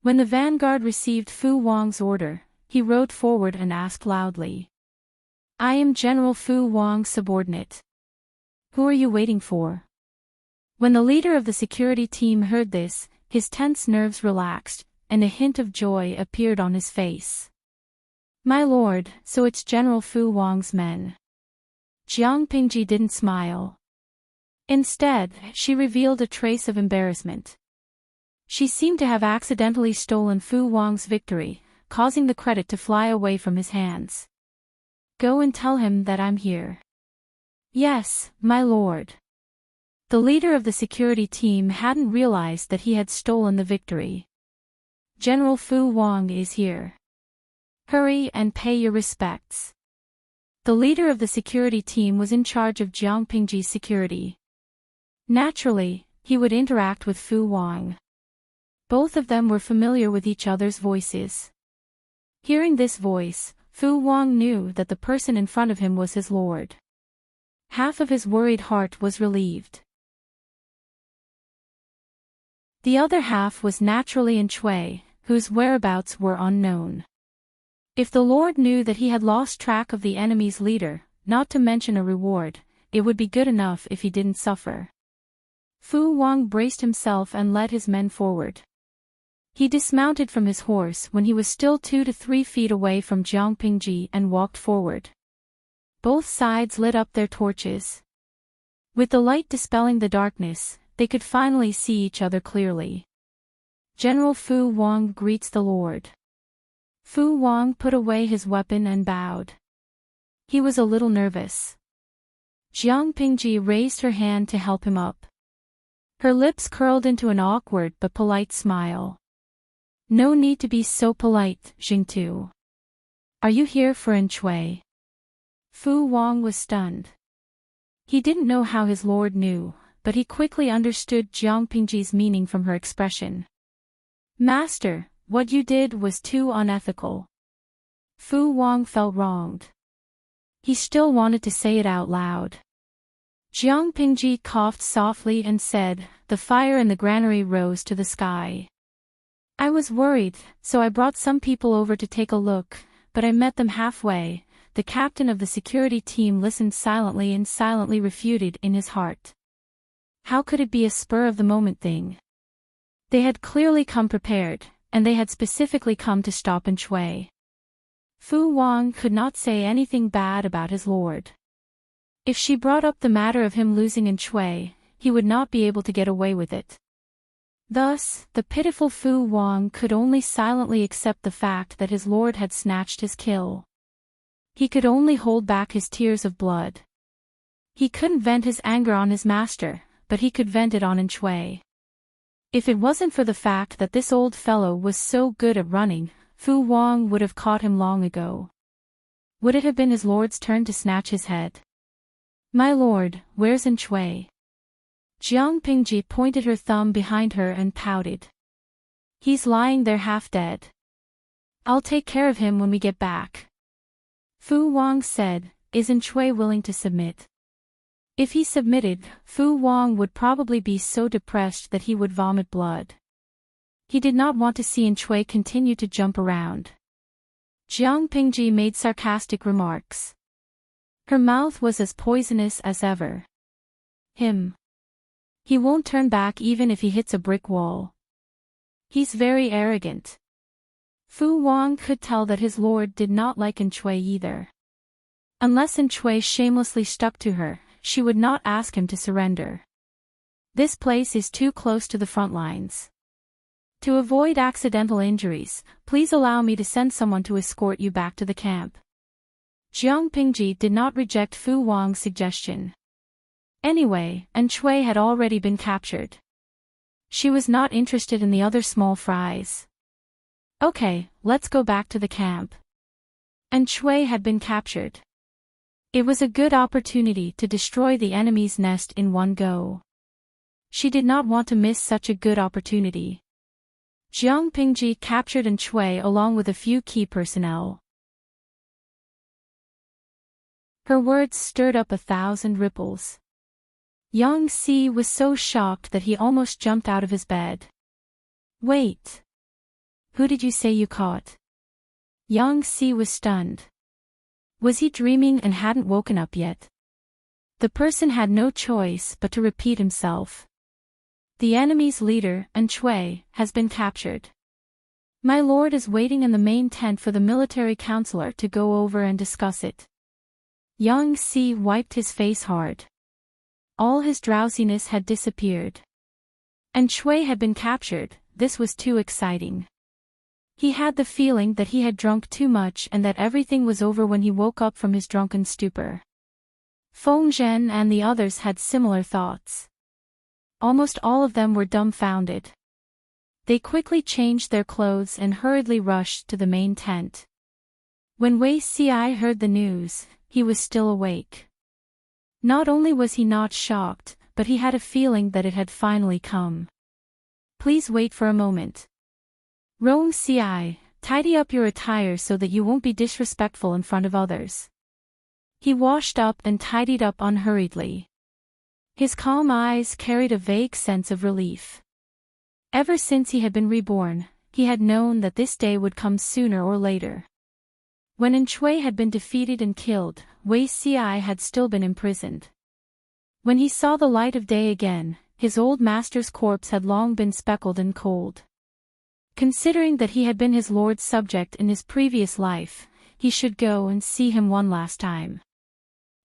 When the vanguard received Fu Wang's order, he rode forward and asked loudly. I am General Fu Wang's subordinate. Who are you waiting for? When the leader of the security team heard this, his tense nerves relaxed, and a hint of joy appeared on his face. My lord, so it's General Fu Wang's men. Jiang Pingji didn't smile. Instead, she revealed a trace of embarrassment. She seemed to have accidentally stolen Fu Wang's victory, causing the credit to fly away from his hands. Go and tell him that I'm here. Yes, my lord. The leader of the security team hadn't realized that he had stolen the victory. General Fu Wang is here. Hurry and pay your respects. The leader of the security team was in charge of Jiang Pingji's security. Naturally, he would interact with Fu Wang. Both of them were familiar with each other's voices. Hearing this voice, Fu Wang knew that the person in front of him was his lord. Half of his worried heart was relieved. The other half was naturally Enchui, whose whereabouts were unknown. If the lord knew that he had lost track of the enemy's leader, not to mention a reward, it would be good enough if he didn't suffer. Fu Wang braced himself and led his men forward. He dismounted from his horse when he was still 2 to 3 feet away from Jiang Pingji and walked forward. Both sides lit up their torches. With the light dispelling the darkness, they could finally see each other clearly. General Fu Wang greets the lord. Fu Wang put away his weapon and bowed. He was a little nervous. Jiang Pingji raised her hand to help him up. Her lips curled into an awkward but polite smile. No need to be so polite, Jingtu. Are you here for Enchui? Fu Wang was stunned. He didn't know how his lord knew, but he quickly understood Jiang Pingji's meaning from her expression. Master, what you did was too unethical. Fu Wang felt wronged. He still wanted to say it out loud. Jiang Pingji coughed softly and said, the fire in the granary rose to the sky. I was worried, so I brought some people over to take a look, but I met them halfway. The captain of the security team listened silently and silently refuted in his heart. How could it be a spur-of-the-moment thing? They had clearly come prepared, and they had specifically come to stop Enchui. Fu Wang could not say anything bad about his lord. If she brought up the matter of him losing Enchui, he would not be able to get away with it. Thus, the pitiful Fu Wang could only silently accept the fact that his lord had snatched his kill. He could only hold back his tears of blood. He couldn't vent his anger on his master, but he could vent it on Enchui. If it wasn't for the fact that this old fellow was so good at running, Fu Wang would have caught him long ago. Would it have been his lord's turn to snatch his head? My lord, where's Enchui? Jiang Pingji pointed her thumb behind her and pouted. He's lying there half dead. I'll take care of him when we get back. Fu Wang said, is Enchui willing to submit? If he submitted, Fu Wang would probably be so depressed that he would vomit blood. He did not want to see Enchui continue to jump around. Jiang Pingji made sarcastic remarks. Her mouth was as poisonous as ever. Him. He won't turn back even if he hits a brick wall. He's very arrogant. Fu Wang could tell that his lord did not like Enchui either. Unless Enchui shamelessly stuck to her, she would not ask him to surrender. This place is too close to the front lines. To avoid accidental injuries, please allow me to send someone to escort you back to the camp. Jiang Pingji did not reject Fu Wang's suggestion. Anyway, Enchui had already been captured. She was not interested in the other small fries. Okay, let's go back to the camp. Enchui had been captured. It was a good opportunity to destroy the enemy's nest in one go. She did not want to miss such a good opportunity. Jiang Pingji captured Enchui along with a few key personnel. Her words stirred up 1,000 ripples. Yang Si was so shocked that he almost jumped out of his bed. Wait. Who did you say you caught? Yang Si was stunned. Was he dreaming and hadn't woken up yet? The person had no choice but to repeat himself. The enemy's leader, Enchanting, has been captured. My lord is waiting in the main tent for the military counselor to go over and discuss it. Yang Si wiped his face hard. All his drowsiness had disappeared. Enchanting had been captured. This was too exciting. He had the feeling that he had drunk too much and that everything was over when he woke up from his drunken stupor. Feng Zhen and the others had similar thoughts. Almost all of them were dumbfounded. They quickly changed their clothes and hurriedly rushed to the main tent. When Wei Xi heard the news, he was still awake. Not only was he not shocked, but he had a feeling that it had finally come. Please wait for a moment. Rong Xi, tidy up your attire so that you won't be disrespectful in front of others. He washed up and tidied up unhurriedly. His calm eyes carried a vague sense of relief. Ever since he had been reborn, he had known that this day would come sooner or later. When Enchanting had been defeated and killed, Wei Xi had still been imprisoned. When he saw the light of day again, his old master's corpse had long been speckled and cold. Considering that he had been his lord's subject in his previous life, he should go and see him one last time.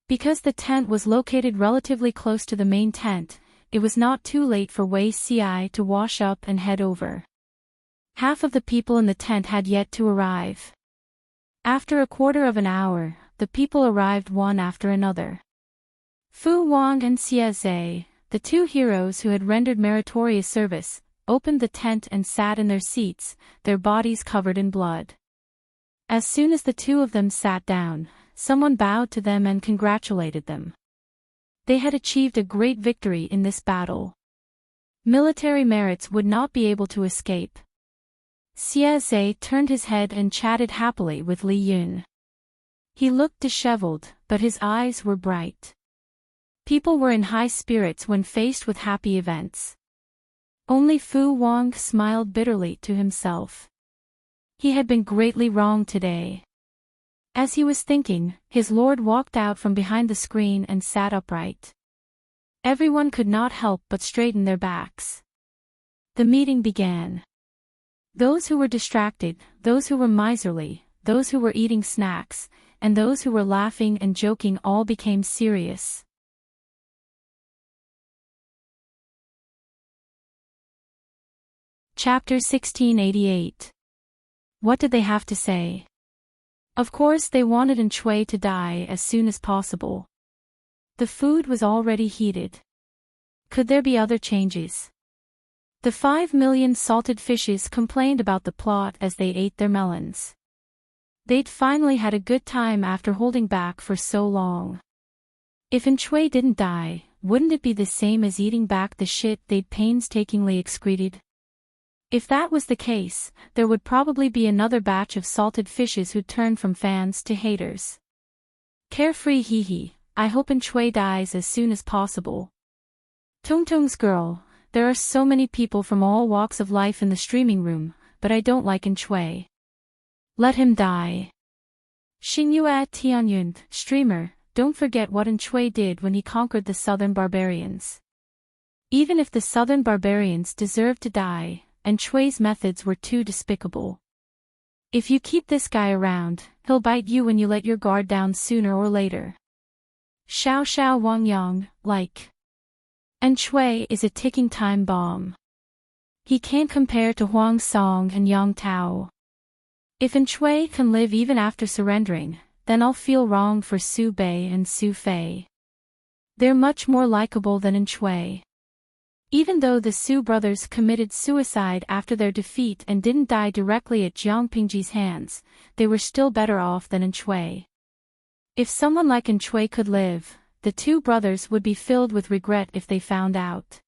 Because the tent was located relatively close to the main tent, it was not too late for Wei Xi to wash up and head over. Half of the people in the tent had yet to arrive. After a quarter of an hour, the people arrived one after another. Fu Wang and Xie Zhe, the two heroes who had rendered meritorious service, opened the tent and sat in their seats, their bodies covered in blood. As soon as the two of them sat down, someone bowed to them and congratulated them. They had achieved a great victory in this battle. Military merits would not be able to escape. Xie Zhe turned his head and chatted happily with Li Yun. He looked disheveled, but his eyes were bright. People were in high spirits when faced with happy events. Only Fu Wang smiled bitterly to himself. He had been greatly wrong today. As he was thinking, his lord walked out from behind the screen and sat upright. Everyone could not help but straighten their backs. The meeting began. Those who were distracted, those who were miserly, those who were eating snacks, and those who were laughing and joking all became serious. Chapter 1688. What did they have to say? Of course they wanted Enchanting to die as soon as possible. The food was already heated. Could there be other changes? The 5 million salted fishes complained about the plot as they ate their melons. They'd finally had a good time after holding back for so long. If Enchanting didn't die, wouldn't it be the same as eating back the shit they'd painstakingly excreted? If that was the case, there would probably be another batch of salted fishes who'd turn from fans to haters. Carefree hee, I hope Enchanting dies as soon as possible. Tongtong's girl, there are so many people from all walks of life in the streaming room, but I don't like Enchanting. Let him die. Xingyue Tianyun, streamer, don't forget what Enchanting did when he conquered the southern barbarians. Even if the southern barbarians deserved to die, Enchanting's methods were too despicable. If you keep this guy around, he'll bite you when you let your guard down sooner or later. Xiao Xiao Wang Yang, like. Enchanting is a ticking time bomb. He can't compare to Huang Song and Yang Tao. If Enchanting can live even after surrendering, then I'll feel wrong for Su Bei and Su Fei. They're much more likable than Enchanting. Even though the Su brothers committed suicide after their defeat and didn't die directly at Jiang Pingji's hands, they were still better off than Enchanting. If someone like Enchanting could live, the two brothers would be filled with regret if they found out.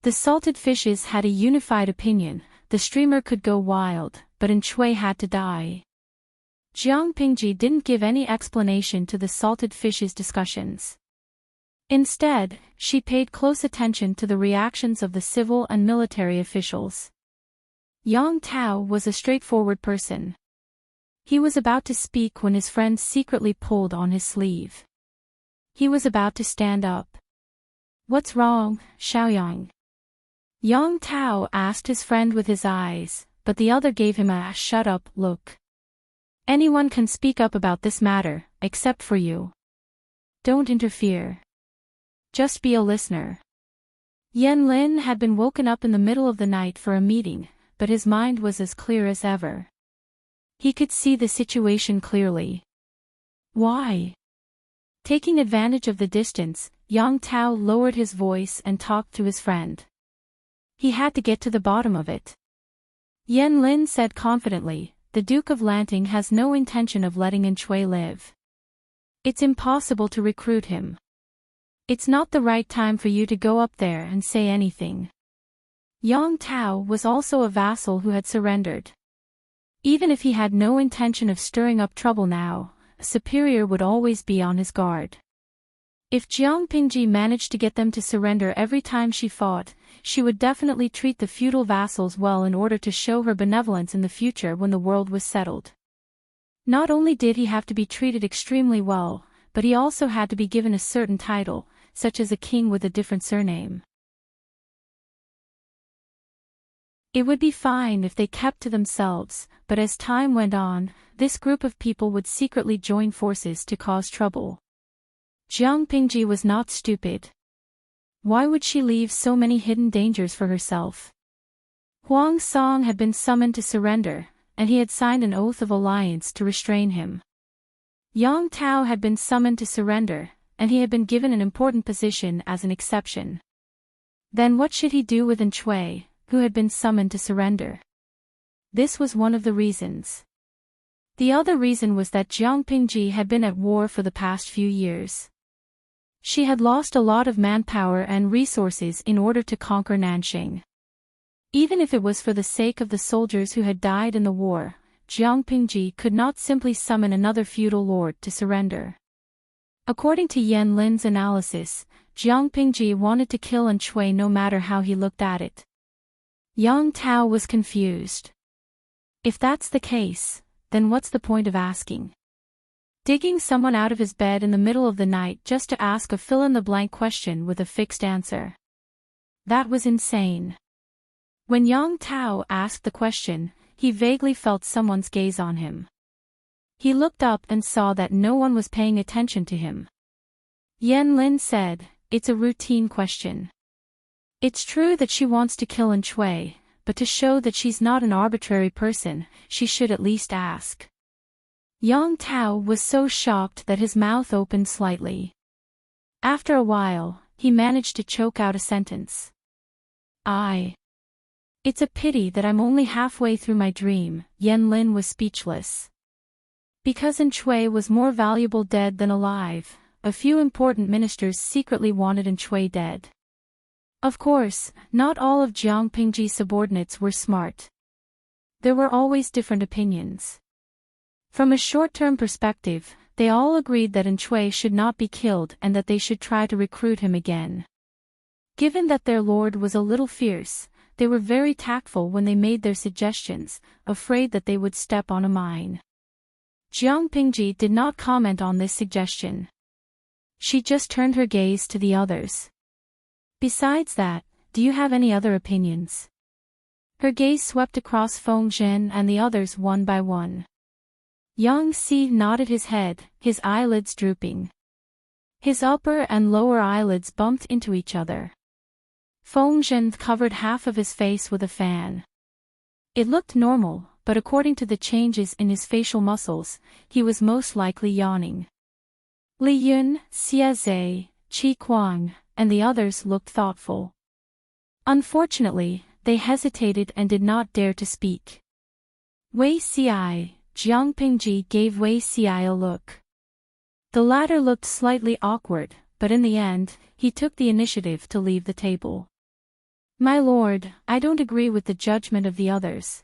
The salted fishes had a unified opinion, the streamer could go wild, but Enchanting had to die. Jiang Pingji didn't give any explanation to the salted fish's discussions. Instead, she paid close attention to the reactions of the civil and military officials. Yang Tao was a straightforward person. He was about to speak when his friend secretly pulled on his sleeve. He was about to stand up. "What's wrong, Xiaoyang?" Yang Tao asked his friend with his eyes, but the other gave him a "shut up" look. "Anyone can speak up about this matter, except for you. Don't interfere. Just be a listener." Yan Lin had been woken up in the middle of the night for a meeting, but his mind was as clear as ever. He could see the situation clearly. Why? Taking advantage of the distance, Yang Tao lowered his voice and talked to his friend. He had to get to the bottom of it. Yan Lin said confidently, "The Duke of Lanting has no intention of letting Enchui live. It's impossible to recruit him. It's not the right time for you to go up there and say anything." Yang Tao was also a vassal who had surrendered. Even if he had no intention of stirring up trouble now, a superior would always be on his guard. If Jiang Pingji managed to get them to surrender every time she fought, she would definitely treat the feudal vassals well in order to show her benevolence in the future when the world was settled. Not only did he have to be treated extremely well, but he also had to be given a certain title, such as a king with a different surname. It would be fine if they kept to themselves, but as time went on, this group of people would secretly join forces to cause trouble. Jiang Pingji was not stupid. Why would she leave so many hidden dangers for herself? Huang Song had been summoned to surrender, and he had signed an oath of alliance to restrain him. Yang Tao had been summoned to surrender, and he had been given an important position as an exception. Then what should he do with Enchui, who had been summoned to surrender? This was one of the reasons. The other reason was that Jiang Pingji had been at war for the past few years. She had lost a lot of manpower and resources in order to conquer Nanxing. Even if it was for the sake of the soldiers who had died in the war, Jiang Pingji could not simply summon another feudal lord to surrender. According to Yan Lin's analysis, Jiang Pingji wanted to kill Enchui no matter how he looked at it. Yang Tao was confused. If that's the case, then what's the point of asking? Digging someone out of his bed in the middle of the night just to ask a fill-in-the-blank question with a fixed answer. That was insane. When Yang Tao asked the question, he vaguely felt someone's gaze on him. He looked up and saw that no one was paying attention to him. Yan Lin said, "It's a routine question. It's true that she wants to kill Enchui, but to show that she's not an arbitrary person, she should at least ask." Yang Tao was so shocked that his mouth opened slightly. After a while, he managed to choke out a sentence. It's a pity that I'm only halfway through my dream." Yan Lin was speechless. Because Enchui was more valuable dead than alive, a few important ministers secretly wanted Enchui dead. Of course, not all of Jiang Pingji's subordinates were smart. There were always different opinions. From a short-term perspective, they all agreed that Enchui should not be killed and that they should try to recruit him again. Given that their lord was a little fierce, they were very tactful when they made their suggestions, afraid that they would step on a mine. Jiang Pingji did not comment on this suggestion. She just turned her gaze to the others. "Besides that, do you have any other opinions?" Her gaze swept across Feng Zhen and the others one by one. Yang Si nodded his head, his eyelids drooping. His upper and lower eyelids bumped into each other. Feng Zhen covered half of his face with a fan. It looked normal, but according to the changes in his facial muscles, he was most likely yawning. Li Yun, Xie Zhe, Qi Kuang, and the others looked thoughtful. Unfortunately, they hesitated and did not dare to speak. Wei Xi, Jiang Pingji gave Wei Xi a look. The latter looked slightly awkward, but in the end, he took the initiative to leave the table. "My lord, I don't agree with the judgment of the others.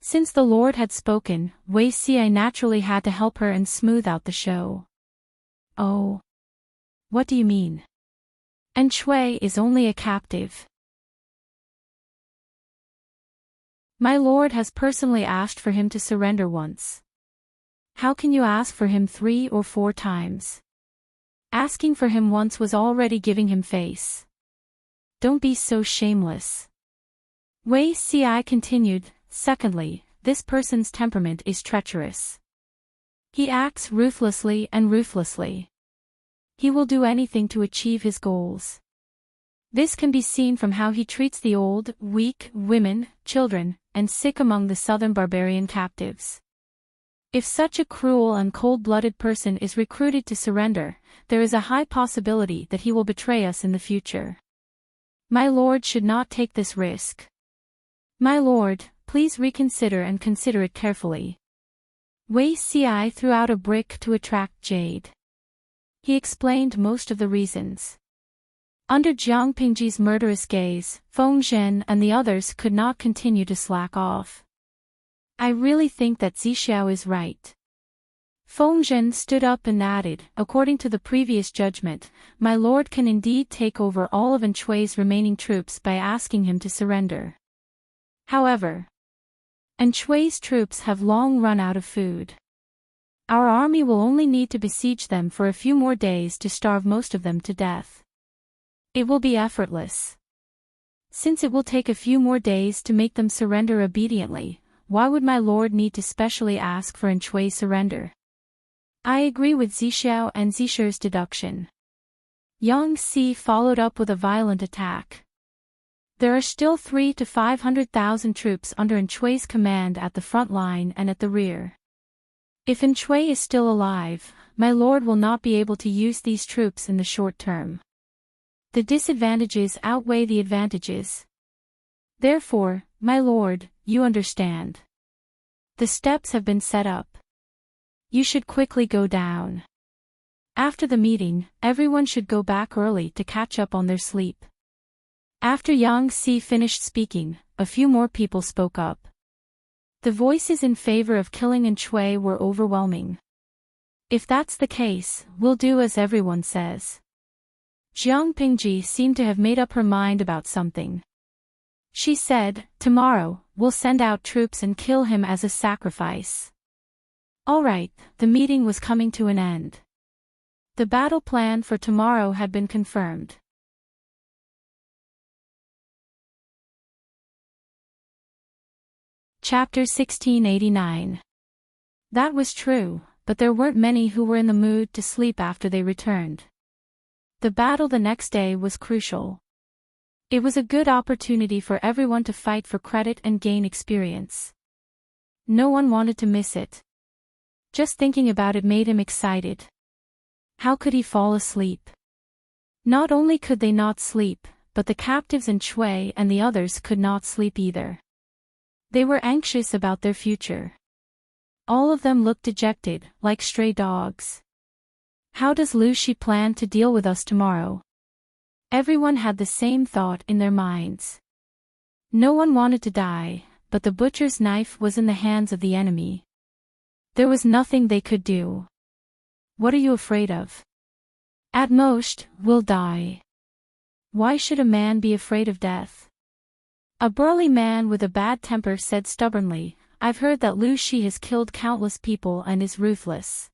Since the Lord had spoken, Wei Xi naturally had to help her and smooth out the show. Oh. What do you mean? And Shui is only a captive. My lord has personally asked for him to surrender once. How can you ask for him 3 or 4 times? Asking for him once was already giving him face. Don't be so shameless. Wei Xi continued, secondly, this person's temperament is treacherous. He acts ruthlessly and ruthlessly. He will do anything to achieve his goals. This can be seen from how he treats the old, weak, women, children, and sick among the southern barbarian captives. If such a cruel and cold-blooded person is recruited to surrender, there is a high possibility that he will betray us in the future. My lord should not take this risk. My lord, please reconsider and consider it carefully. Wei Xi threw out a brick to attract Jade. He explained most of the reasons. Under Jiang Pingji's murderous gaze, Feng Zhen and the others could not continue to slack off. I really think that Zixiao is right. Feng Zhen stood up and added, according to the previous judgment, my lord can indeed take over all of Anshui's remaining troops by asking him to surrender. However, Anshui's troops have long run out of food. Our army will only need to besiege them for a few more days to starve most of them to death. It will be effortless. Since it will take a few more days to make them surrender obediently, why would my lord need to specially ask for Anshui's surrender? I agree with Zixiao and Zisher's deduction. Yang Si followed up with a violent attack. There are still 300,000 to 500,000 troops under Anshui's command at the front line and at the rear. If Anshui is still alive, my lord will not be able to use these troops in the short term. The disadvantages outweigh the advantages. Therefore, my lord, you understand. The steps have been set up. You should quickly go down. After the meeting, everyone should go back early to catch up on their sleep. After Yang Si finished speaking, a few more people spoke up. The voices in favor of killing Anshui were overwhelming. If that's the case, we'll do as everyone says. Jiang Pingji seemed to have made up her mind about something. She said, tomorrow, we'll send out troops and kill him as a sacrifice. All right, the meeting was coming to an end. The battle plan for tomorrow had been confirmed. Chapter 1689. That was true, but there weren't many who were in the mood to sleep after they returned. The battle the next day was crucial. It was a good opportunity for everyone to fight for credit and gain experience. No one wanted to miss it. Just thinking about it made him excited. How could he fall asleep? Not only could they not sleep, but the captives in Shui and the others could not sleep either. They were anxious about their future. All of them looked dejected, like stray dogs. How does Lu Shi plan to deal with us tomorrow? Everyone had the same thought in their minds. No one wanted to die, but the butcher's knife was in the hands of the enemy. There was nothing they could do. What are you afraid of? At most, we'll die. Why should a man be afraid of death? A burly man with a bad temper said stubbornly, I've heard that Lu Shi has killed countless people and is ruthless.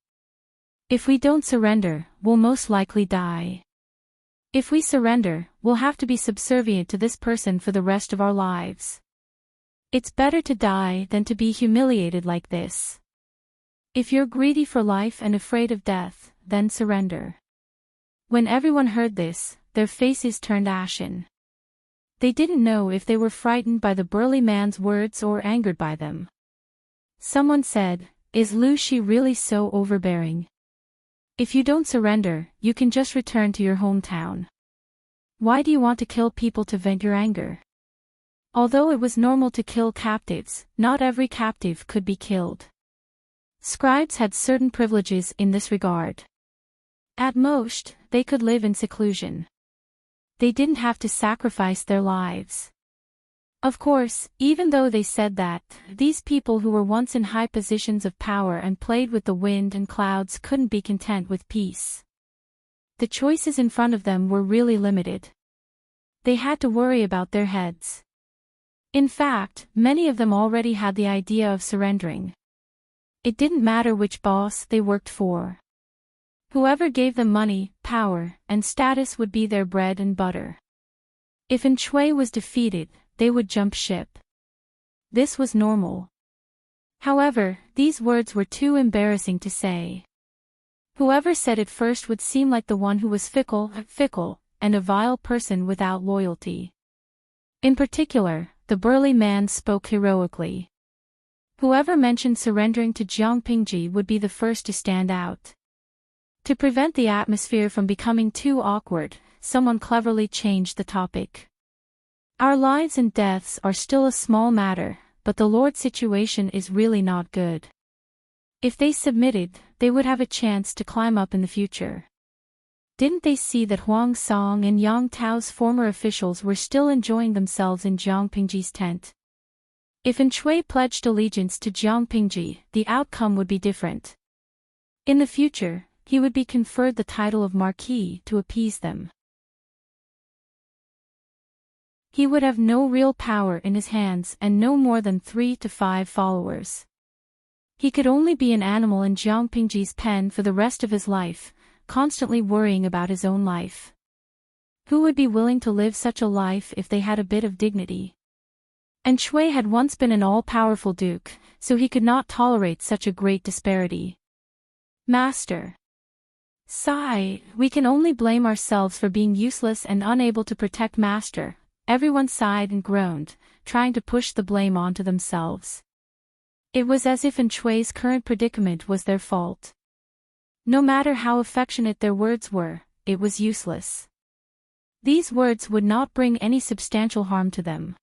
If we don't surrender, we'll most likely die. If we surrender, we'll have to be subservient to this person for the rest of our lives. It's better to die than to be humiliated like this. If you're greedy for life and afraid of death, then surrender. When everyone heard this, their faces turned ashen. They didn't know if they were frightened by the burly man's words or angered by them. Someone said, Is Lu Shi really so overbearing? If you don't surrender, you can just return to your hometown. Why do you want to kill people to vent your anger? Although it was normal to kill captives, not every captive could be killed. Scribes had certain privileges in this regard. At most, they could live in seclusion. They didn't have to sacrifice their lives. Of course, even though they said that, these people who were once in high positions of power and played with the wind and clouds couldn't be content with peace. The choices in front of them were really limited. They had to worry about their heads. In fact, many of them already had the idea of surrendering. It didn't matter which boss they worked for. Whoever gave them money, power, and status would be their bread and butter. If Enchanting was defeated, they would jump ship. This was normal. However, these words were too embarrassing to say. Whoever said it first would seem like the one who was fickle, and a vile person without loyalty. In particular, the burly man spoke heroically. Whoever mentioned surrendering to Jiangpingji would be the first to stand out. To prevent the atmosphere from becoming too awkward, someone cleverly changed the topic. Our lives and deaths are still a small matter, but the Lord's situation is really not good. If they submitted, they would have a chance to climb up in the future. Didn't they see that Huang Song and Yang Tao's former officials were still enjoying themselves in Jiangpingji's tent? If Enchanting pledged allegiance to Jiangpingji, the outcome would be different. In the future, he would be conferred the title of Marquis to appease them. He would have no real power in his hands and no more than 3 to 5 followers. He could only be an animal in Jiangpingji's pen for the rest of his life, constantly worrying about his own life. Who would be willing to live such a life if they had a bit of dignity? Enchanting had once been an all-powerful duke, so he could not tolerate such a great disparity. Master. Sigh, we can only blame ourselves for being useless and unable to protect Master. Everyone sighed and groaned, trying to push the blame onto themselves. It was as if Enchanting's current predicament was their fault. No matter how affectionate their words were, it was useless. These words would not bring any substantial harm to them.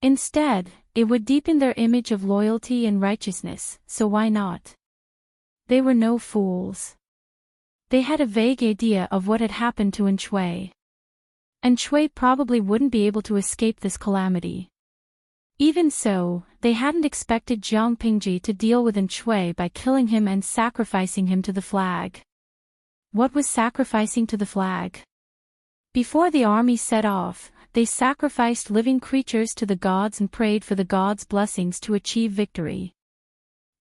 Instead, it would deepen their image of loyalty and righteousness, so why not? They were no fools. They had a vague idea of what had happened to Enchanting. Enchanting probably wouldn't be able to escape this calamity. Even so, they hadn't expected Jiangpingji to deal with Enchanting by killing him and sacrificing him to the flag. What was sacrificing to the flag? Before the army set off, they sacrificed living creatures to the gods and prayed for the gods' blessings to achieve victory.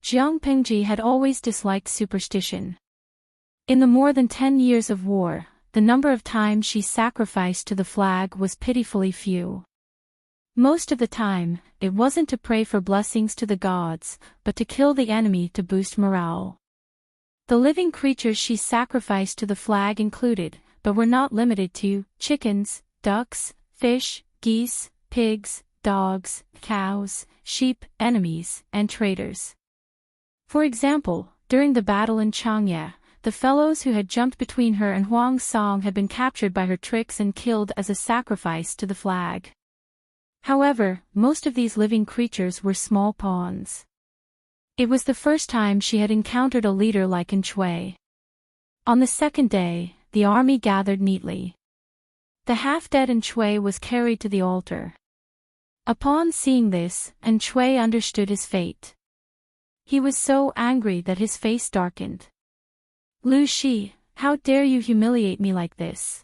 Jiangpingji had always disliked superstition. In the more than 10 years of war, the number of times she sacrificed to the flag was pitifully few. Most of the time, it wasn't to pray for blessings to the gods, but to kill the enemy to boost morale. The living creatures she sacrificed to the flag included, but were not limited to, chickens, ducks, fish, geese, pigs, dogs, cows, sheep, enemies, and traitors. For example, during the battle in Changya, the fellows who had jumped between her and Huang Song had been captured by her tricks and killed as a sacrifice to the flag. However, most of these living creatures were small pawns. It was the first time she had encountered a leader like Enchanting. On the second day, the army gathered neatly. The half-dead Enchanting was carried to the altar. Upon seeing this, Enchanting understood his fate. He was so angry that his face darkened. Lu Shi, how dare you humiliate me like this?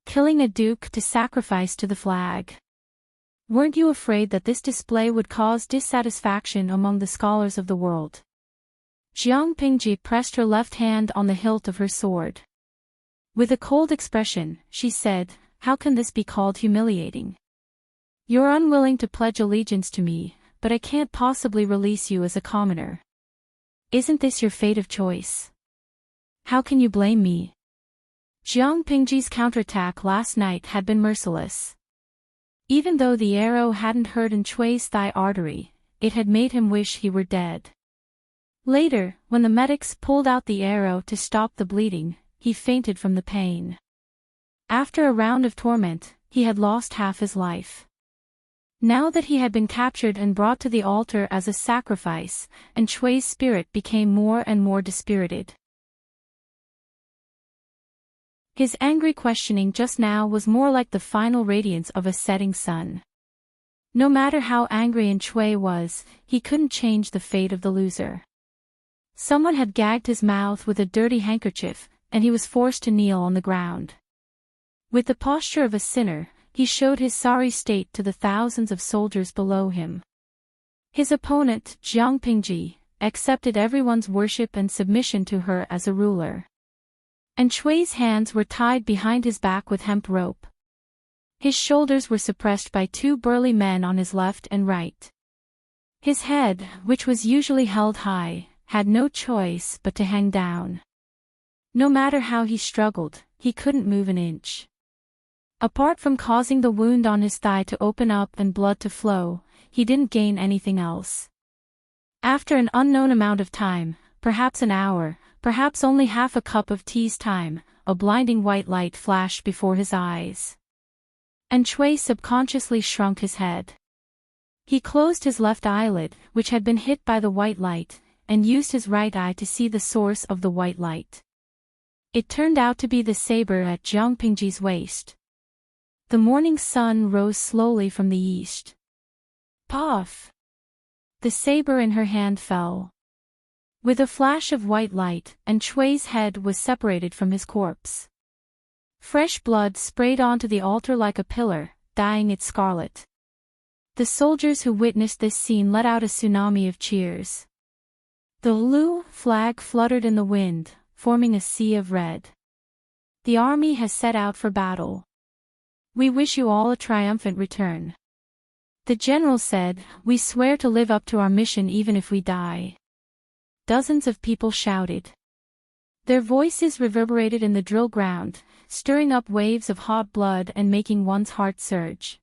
Killing a duke to sacrifice to the flag. Weren't you afraid that this display would cause dissatisfaction among the scholars of the world? Jiangpingji pressed her left hand on the hilt of her sword. With a cold expression, she said, "How can this be called humiliating? You're unwilling to pledge allegiance to me, but I can't possibly release you as a commoner. Isn't this your fate of choice? How can you blame me?" Jiangpingji's counterattack last night had been merciless. Even though the arrow hadn't hurt Enchanting's thigh artery, it had made him wish he were dead. Later, when the medics pulled out the arrow to stop the bleeding, he fainted from the pain. After a round of torment, he had lost half his life. Now that he had been captured and brought to the altar as a sacrifice, Enchanting's spirit became more and more dispirited. His angry questioning just now was more like the final radiance of a setting sun. No matter how angry Enchui was, he couldn't change the fate of the loser. Someone had gagged his mouth with a dirty handkerchief, and he was forced to kneel on the ground. With the posture of a sinner, he showed his sorry state to the thousands of soldiers below him. His opponent, Jiang Pingji, accepted everyone's worship and submission to her as a ruler. Enchui's hands were tied behind his back with hemp rope. His shoulders were suppressed by two burly men on his left and right. His head, which was usually held high, had no choice but to hang down. No matter how he struggled, he couldn't move an inch. Apart from causing the wound on his thigh to open up and blood to flow, he didn't gain anything else. After an unknown amount of time, perhaps an hour, perhaps only half a cup of tea's time, a blinding white light flashed before his eyes. Enchui subconsciously shrunk his head. He closed his left eyelid, which had been hit by the white light, and used his right eye to see the source of the white light. It turned out to be the saber at Jiang Pingji's waist. The morning sun rose slowly from the east. Puff! The saber in her hand fell. With a flash of white light, Enchui's head was separated from his corpse. Fresh blood sprayed onto the altar like a pillar, dyeing it scarlet. The soldiers who witnessed this scene let out a tsunami of cheers. The Lu flag fluttered in the wind, forming a sea of red. The army has set out for battle. We wish you all a triumphant return. The general said, "We swear to live up to our mission even if we die." Dozens of people shouted. Their voices reverberated in the drill ground, stirring up waves of hot blood and making one's heart surge.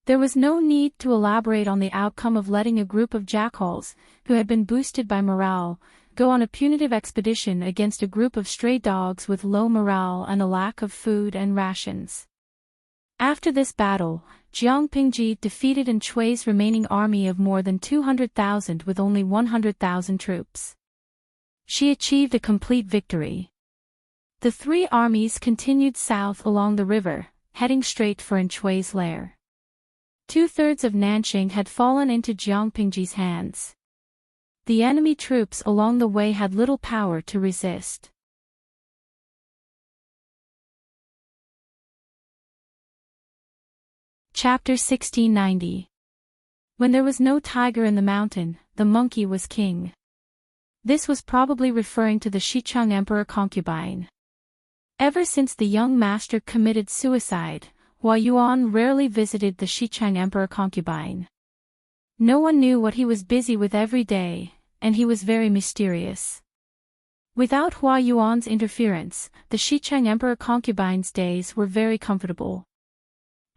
There was no need to elaborate on the outcome of letting a group of jackals, who had been boosted by morale, go on a punitive expedition against a group of stray dogs with low morale and a lack of food and rations. After this battle, Jiang Pingji defeated Enchui's remaining army of more than 200,000 with only 100,000 troops. She achieved a complete victory. The three armies continued south along the river, heading straight for Enchui's lair. 2/3 of Nanxing had fallen into Jiang Pingji's hands. The enemy troops along the way had little power to resist. Chapter 1690. When there was no tiger in the mountain, the monkey was king. This was probably referring to the Xicheng Emperor concubine. Ever since the young master committed suicide, Hua Yuan rarely visited the Xicheng Emperor concubine. No one knew what he was busy with every day, and he was very mysterious. Without Hua Yuan's interference, the Xicheng Emperor concubine's days were very comfortable.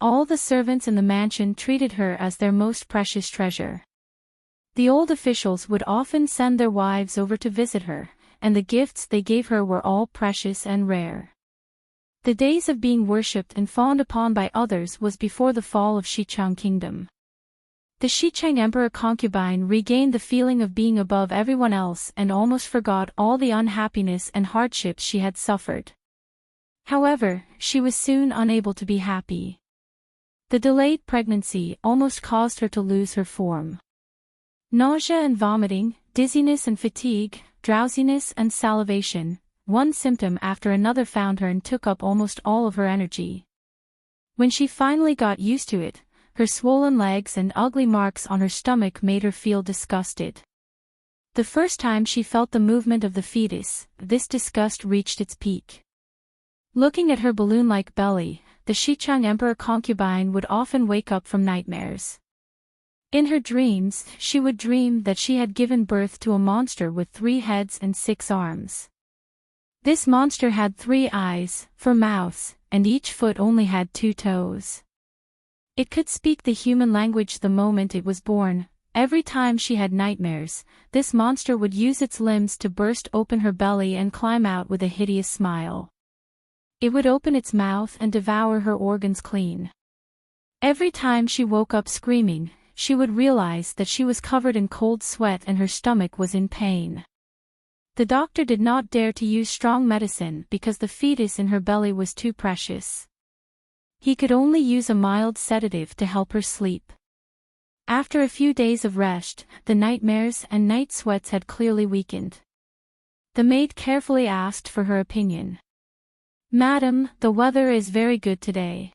All the servants in the mansion treated her as their most precious treasure. The old officials would often send their wives over to visit her, and the gifts they gave her were all precious and rare. The days of being worshipped and fawned upon by others was before the fall of Xicheng Kingdom. The Xicheng Emperor concubine regained the feeling of being above everyone else and almost forgot all the unhappiness and hardships she had suffered. However, she was soon unable to be happy. The delayed pregnancy almost caused her to lose her form. Nausea and vomiting, dizziness and fatigue, drowsiness and salivation, one symptom after another found her and took up almost all of her energy. When she finally got used to it, her swollen legs and ugly marks on her stomach made her feel disgusted. The first time she felt the movement of the fetus, this disgust reached its peak. Looking at her balloon-like belly, the Xicheng Emperor concubine would often wake up from nightmares. In her dreams, she would dream that she had given birth to a monster with 3 heads and 6 arms. This monster had 3 eyes, 4 mouths, and each foot only had 2 toes. It could speak the human language the moment it was born. Every time she had nightmares, this monster would use its limbs to burst open her belly and climb out with a hideous smile. It would open its mouth and devour her organs clean. Every time she woke up screaming, she would realize that she was covered in cold sweat and her stomach was in pain. The doctor did not dare to use strong medicine because the fetus in her belly was too precious. He could only use a mild sedative to help her sleep. After a few days of rest, the nightmares and night sweats had clearly weakened. The maid carefully asked for her opinion. "Madam, the weather is very good today.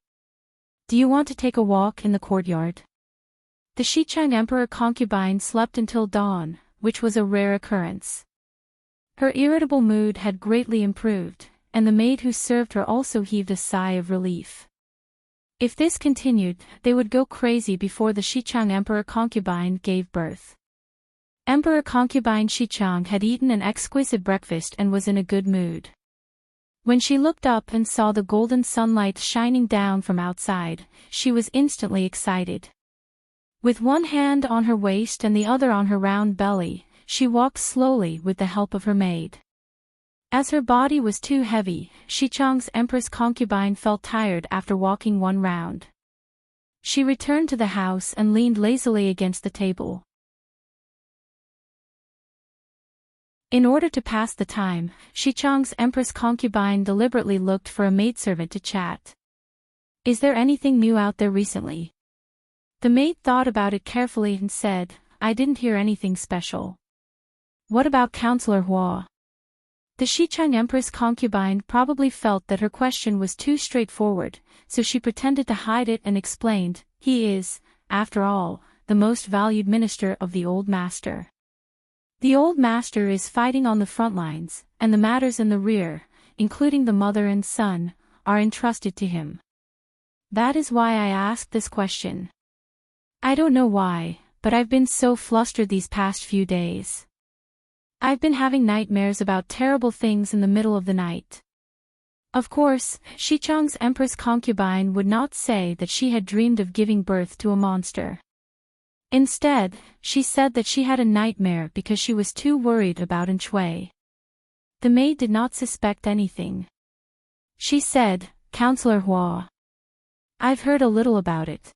Do you want to take a walk in the courtyard?" The Xichang Emperor concubine slept until dawn, which was a rare occurrence. Her irritable mood had greatly improved, and the maid who served her also heaved a sigh of relief. If this continued, they would go crazy before the Xichang Emperor concubine gave birth. Emperor concubine Xichang had eaten an exquisite breakfast and was in a good mood. When she looked up and saw the golden sunlight shining down from outside, she was instantly excited. With one hand on her waist and the other on her round belly, she walked slowly with the help of her maid. As her body was too heavy, Xichang's Empress concubine felt tired after walking one round. She returned to the house and leaned lazily against the table. In order to pass the time, Xichang's Empress concubine deliberately looked for a maidservant to chat. "Is there anything new out there recently?" The maid thought about it carefully and said, "I didn't hear anything special." "What about Counselor Hua?" The Xichang Empress concubine probably felt that her question was too straightforward, so she pretended to hide it and explained, "He is, after all, the most valued minister of the old master. The old master is fighting on the front lines, and the matters in the rear, including the mother and son, are entrusted to him. That is why I asked this question. I don't know why, but I've been so flustered these past few days. I've been having nightmares about terrible things in the middle of the night." Of course, Xichang's Empress concubine would not say that she had dreamed of giving birth to a monster. Instead, she said that she had a nightmare because she was too worried about Enchui. The maid did not suspect anything. She said, "Counselor Hua. I've heard a little about it.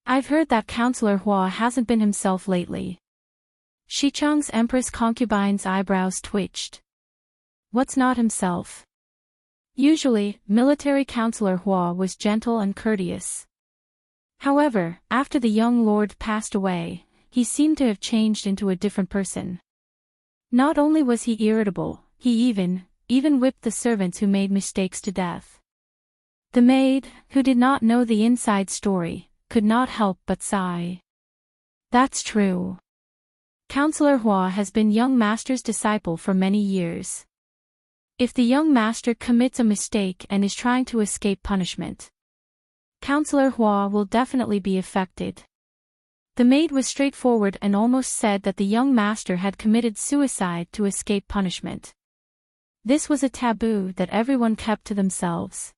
I've heard that Counselor Hua hasn't been himself lately." Xichang's Empress concubine's eyebrows twitched. "What's not himself?" Usually, military Counselor Hua was gentle and courteous. However, after the young lord passed away, he seemed to have changed into a different person. Not only was he irritable, he even whipped the servants who made mistakes to death. The maid, who did not know the inside story, could not help but sigh. "That's true. Counselor Hua has been young master's disciple for many years. If the young master commits a mistake and is trying to escape punishment, Counselor Hua will definitely be affected." The maid was straightforward and almost said that the young master had committed suicide to escape punishment. This was a taboo that everyone kept to themselves.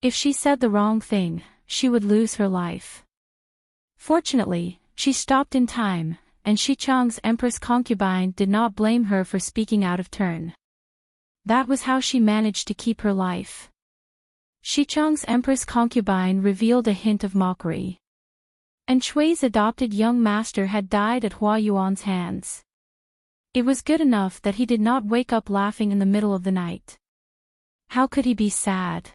If she said the wrong thing, she would lose her life. Fortunately, she stopped in time, and Xichang's Empress concubine did not blame her for speaking out of turn. That was how she managed to keep her life. Xichang's Empress concubine revealed a hint of mockery. Enchui's adopted young master had died at Hua Yuan's hands. It was good enough that he did not wake up laughing in the middle of the night. How could he be sad?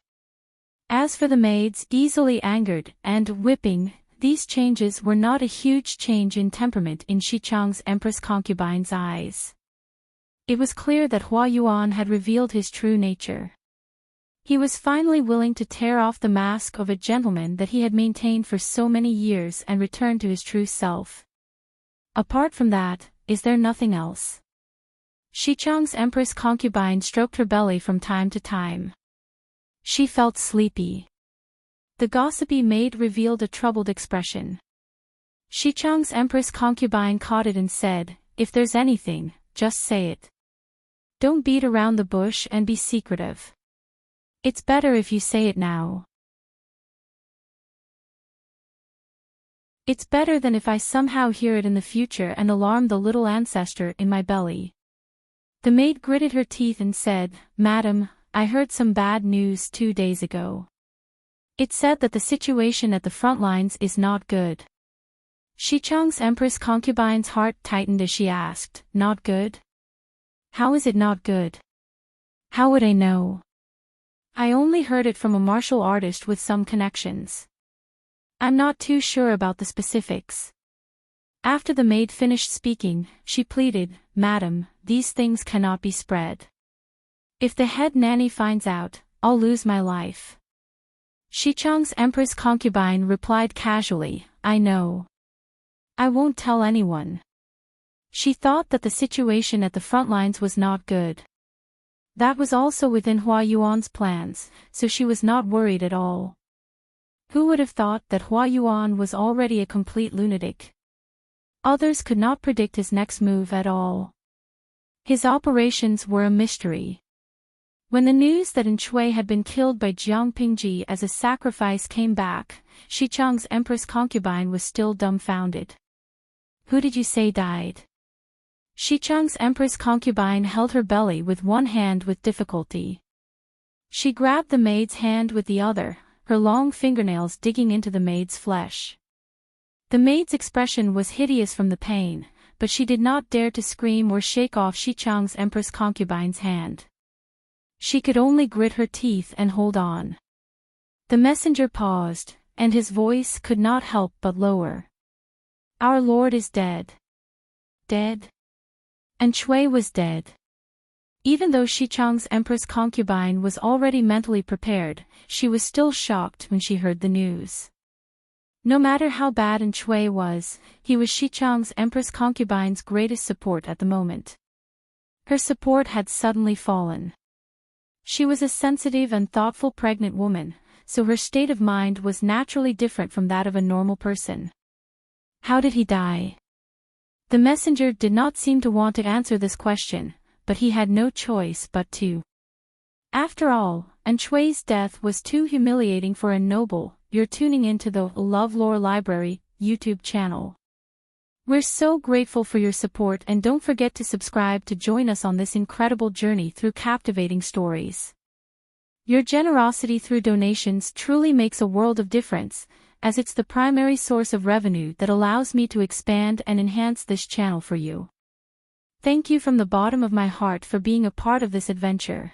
As for the maids, easily angered and whipping, these changes were not a huge change in temperament in Xichang's Empress concubine's eyes. It was clear that Hua Yuan had revealed his true nature. He was finally willing to tear off the mask of a gentleman that he had maintained for so many years and return to his true self. Apart from that, is there nothing else? Xichang's Empress concubine stroked her belly from time to time. She felt sleepy. The gossipy maid revealed a troubled expression. Xichang's Empress concubine caught it and said, "If there's anything, just say it. Don't beat around the bush and be secretive. It's better if you say it now. It's better than if I somehow hear it in the future and alarm the little ancestor in my belly." The maid gritted her teeth and said, "Madam, I heard some bad news 2 days ago. It said that the situation at the front lines is not good." Xichang's Empress concubine's heart tightened as she asked, "Not good? How is it not good? How would I know? I only heard it from a martial artist with some connections." I'm not too sure about the specifics. After the maid finished speaking, she pleaded, Madam, these things cannot be spread. If the head nanny finds out, I'll lose my life. Xichang's Empress concubine replied casually, I know. I won't tell anyone. She thought that the situation at the front lines was not good. That was also within Hua Yuan's plans, so she was not worried at all. Who would have thought that Hua Yuan was already a complete lunatic? Others could not predict his next move at all. His operations were a mystery. When the news that Enchui had been killed by Jiang Pingji as a sacrifice came back, Xichang's Empress concubine was still dumbfounded. Who did you say died? Xichang's Empress concubine held her belly with one hand with difficulty. She grabbed the maid's hand with the other, her long fingernails digging into the maid's flesh. The maid's expression was hideous from the pain, but she did not dare to scream or shake off Xichang's Empress concubine's hand. She could only grit her teeth and hold on. The messenger paused, and his voice could not help but lower. Our lord is dead. Dead? And Chui was dead. Even though Xichang's Empress concubine was already mentally prepared, she was still shocked when she heard the news. No matter how bad Enchui was, he was Xichang's Empress concubine's greatest support at the moment. Her support had suddenly fallen. She was a sensitive and thoughtful pregnant woman, so her state of mind was naturally different from that of a normal person. How did he die? The messenger did not seem to want to answer this question, but he had no choice but to. After all, Enchui's death was too humiliating for a noble. You're tuning into the LoveLore Library YouTube channel. We're so grateful for your support, and don't forget to subscribe to join us on this incredible journey through captivating stories. Your generosity through donations truly makes a world of difference, as it's the primary source of revenue that allows me to expand and enhance this channel for you. Thank you from the bottom of my heart for being a part of this adventure.